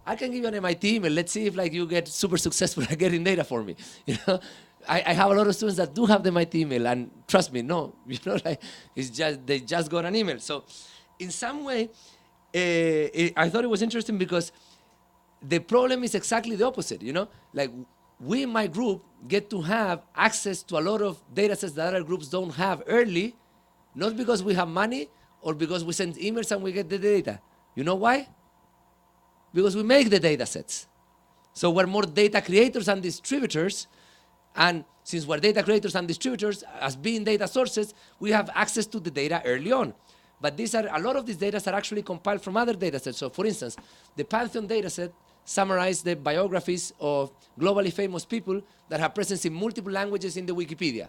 I can give you an MIT email. Let's see if like you get super successful at getting data for me. I have a lot of students that do have the MIT email, and trust me, no, it's just they just got an email. So in some way, I thought it was interesting because the problem is exactly the opposite, Like we in my group get to have access to a lot of data sets that other groups don't have early, not because we have money or because we send emails and we get the data. You know why? Because we make the data sets. So we're more data creators and distributors. And since we're data creators and distributors, as being data sources, we have access to the data early on. But a lot of these data are actually compiled from other data sets. So for instance, the Pantheon data set summarized the biographies of globally famous people that have presence in multiple languages in the Wikipedia.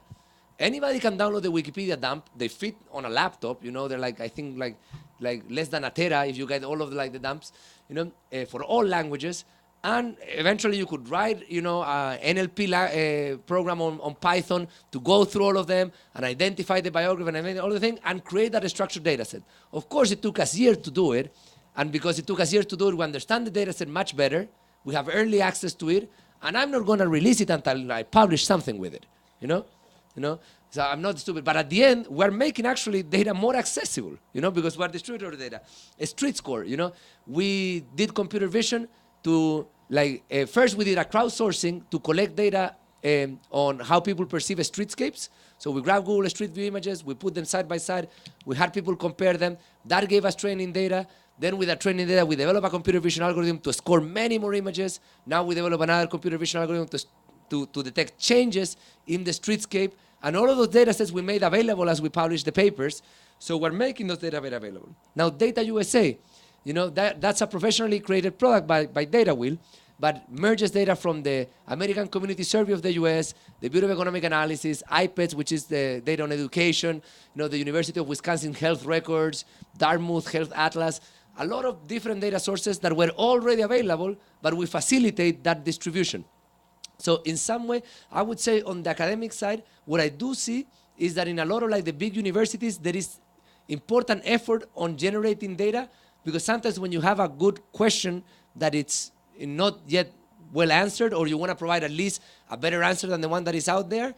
Anybody can download the Wikipedia dump. They fit on a laptop, they're like, I think like less than a tera if you get all of the dumps, for all languages. And eventually you could write, a NLP program on Python to go through all of them and identify the biography and all the thing and create that structured data set. Of course, it took us years to do it. And because it took us years to do it, we understand the data set much better. We have early access to it. And I'm not going to release it until I publish something with it, So I'm not stupid. But at the end, we're making actually data more accessible, because we're distributor of data. A street score, we did computer vision to, first we did a crowdsourcing to collect data on how people perceive streetscapes. So we grabbed Google Street View images, we put them side by side, we had people compare them. That gave us training data. Then with that training data, we developed a computer vision algorithm to score many more images. Now we develop another computer vision algorithm to detect changes in the streetscape. And all of those data sets we made available as we published the papers. So we're making those data very available. Now Data USA, that's a professionally created product by DataWheel, but merges data from the American Community Survey of the US, the Bureau of Economic Analysis, IPEDS, which is the data on education, the University of Wisconsin Health Records, Dartmouth Health Atlas, a lot of different data sources that were already available, but we facilitate that distribution. So in some way, I would say on the academic side, what I do see is that in a lot of the big universities, there is important effort on generating data, because sometimes when you have a good question that it's not yet well answered, or you want to provide at least a better answer than the one that is out there,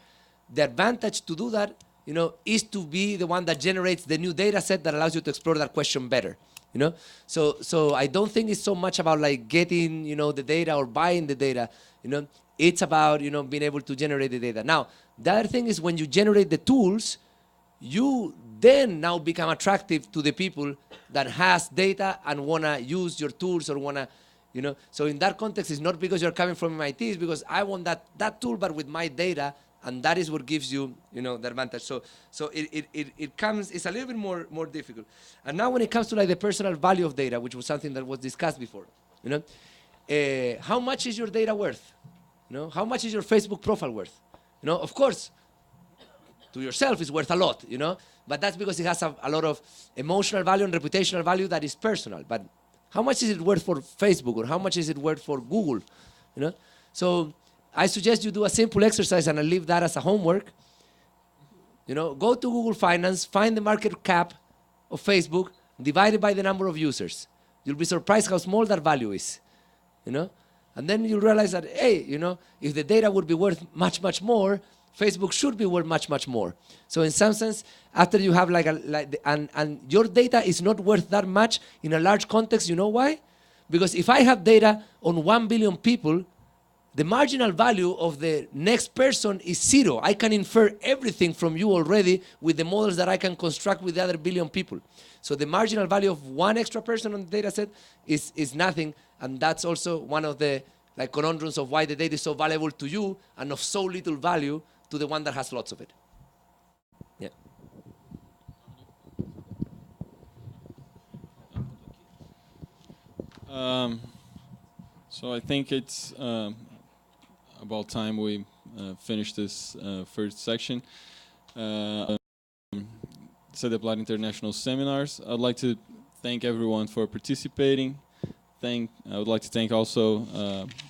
the advantage to do that, is to be the one that generates the new data set that allows you to explore that question better. So I don't think it's so much about getting, the data or buying the data, It's about, being able to generate the data. Now, the other thing is when you generate the tools, you then now become attractive to the people that has data and want to use your tools or want to, So in that context, it's not because you're coming from MIT, it's because I want that tool, but with my data, and that is what gives you, the advantage. So it comes, it's a little bit more difficult. And now when it comes to the personal value of data, which was something that was discussed before, how much is your data worth? How much is your Facebook profile worth? Of course, to yourself it's worth a lot, but that's because it has a lot of emotional value and reputational value that is personal. But how much is it worth for Facebook, or how much is it worth for Google? So I suggest you do a simple exercise, and I leave that as a homework. Go to Google Finance, find the market cap of Facebook, divide it by the number of users. You'll be surprised how small that value is. And then you realize that, hey, you know, if the data would be worth much, much more, Facebook should be worth much, much more. So in some sense, after you have and your data is not worth that much in a large context, you know why? Because if I have data on 1 billion people, the marginal value of the next person is 0. I can infer everything from you already with the models that I can construct with the other billion people. So the marginal value of one extra person on the data set is nothing, and that's also one of the conundrums of why the data is so valuable to you and of so little value to the one that has lots of it. Yeah.
So I think it's about time we finish this first section. Cedeplar International Seminars. I'd like to thank everyone for participating. I would like to thank also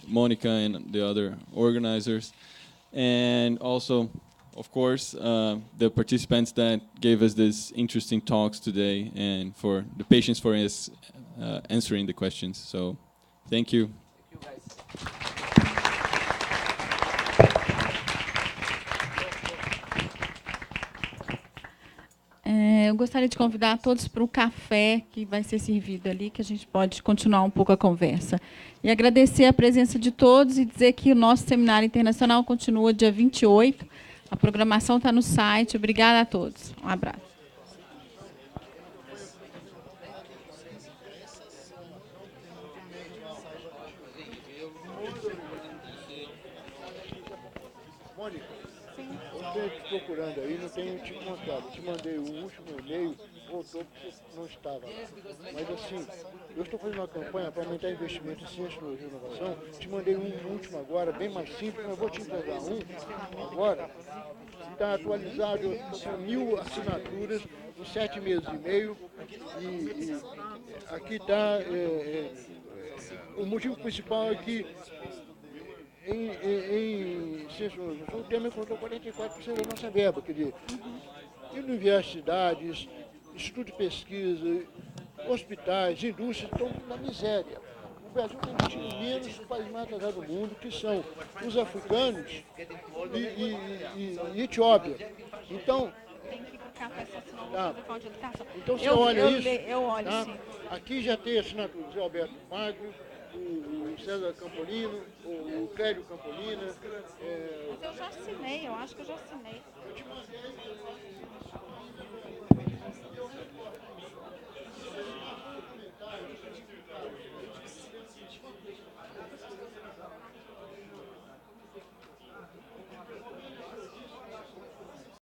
Mônica and the other organizers, and also, of course, the participants that gave us these interesting talks today, and for the patience for us answering the questions. So, thank you.
Thank you, guys.
Eu gostaria de convidar todos para o café que vai ser servido ali, que a gente pode continuar um pouco a conversa. E agradecer a presença de todos e dizer que o nosso Seminário Internacional continua dia 28. A programação está no site. Obrigada a todos. Um abraço.
Mônica, eu estou te procurando aí, não tenho te encontrado. Eu te mandei o último e-mail, voltou porque não estava lá. Mas assim, eu estou fazendo uma campanha para aumentar investimento em ciência, tecnologia e inovação. Te mandei um último agora, bem mais simples, mas vou te entregar um agora. Está atualizado, eu estou com 1000 assinaturas em 7 meses e meio. E aqui está o motivo principal é que em ciência, o tema encontrou 44% da nossa verba, quer dizer, universidades, instituto de pesquisa, hospitais, indústrias estão na miséria. O Brasil tem investido menos que o país mais atrasado do mundo, que são os africanos e Etiópia. Então, então você olha isso.
Eu olho,
tá?
sim.
Aqui já tem assinatura do Zé Alberto Magno, o César Campolino, o Clério Campolina.
Mas eu já assinei, eu acho que eu já assinei.
Eu te mandei.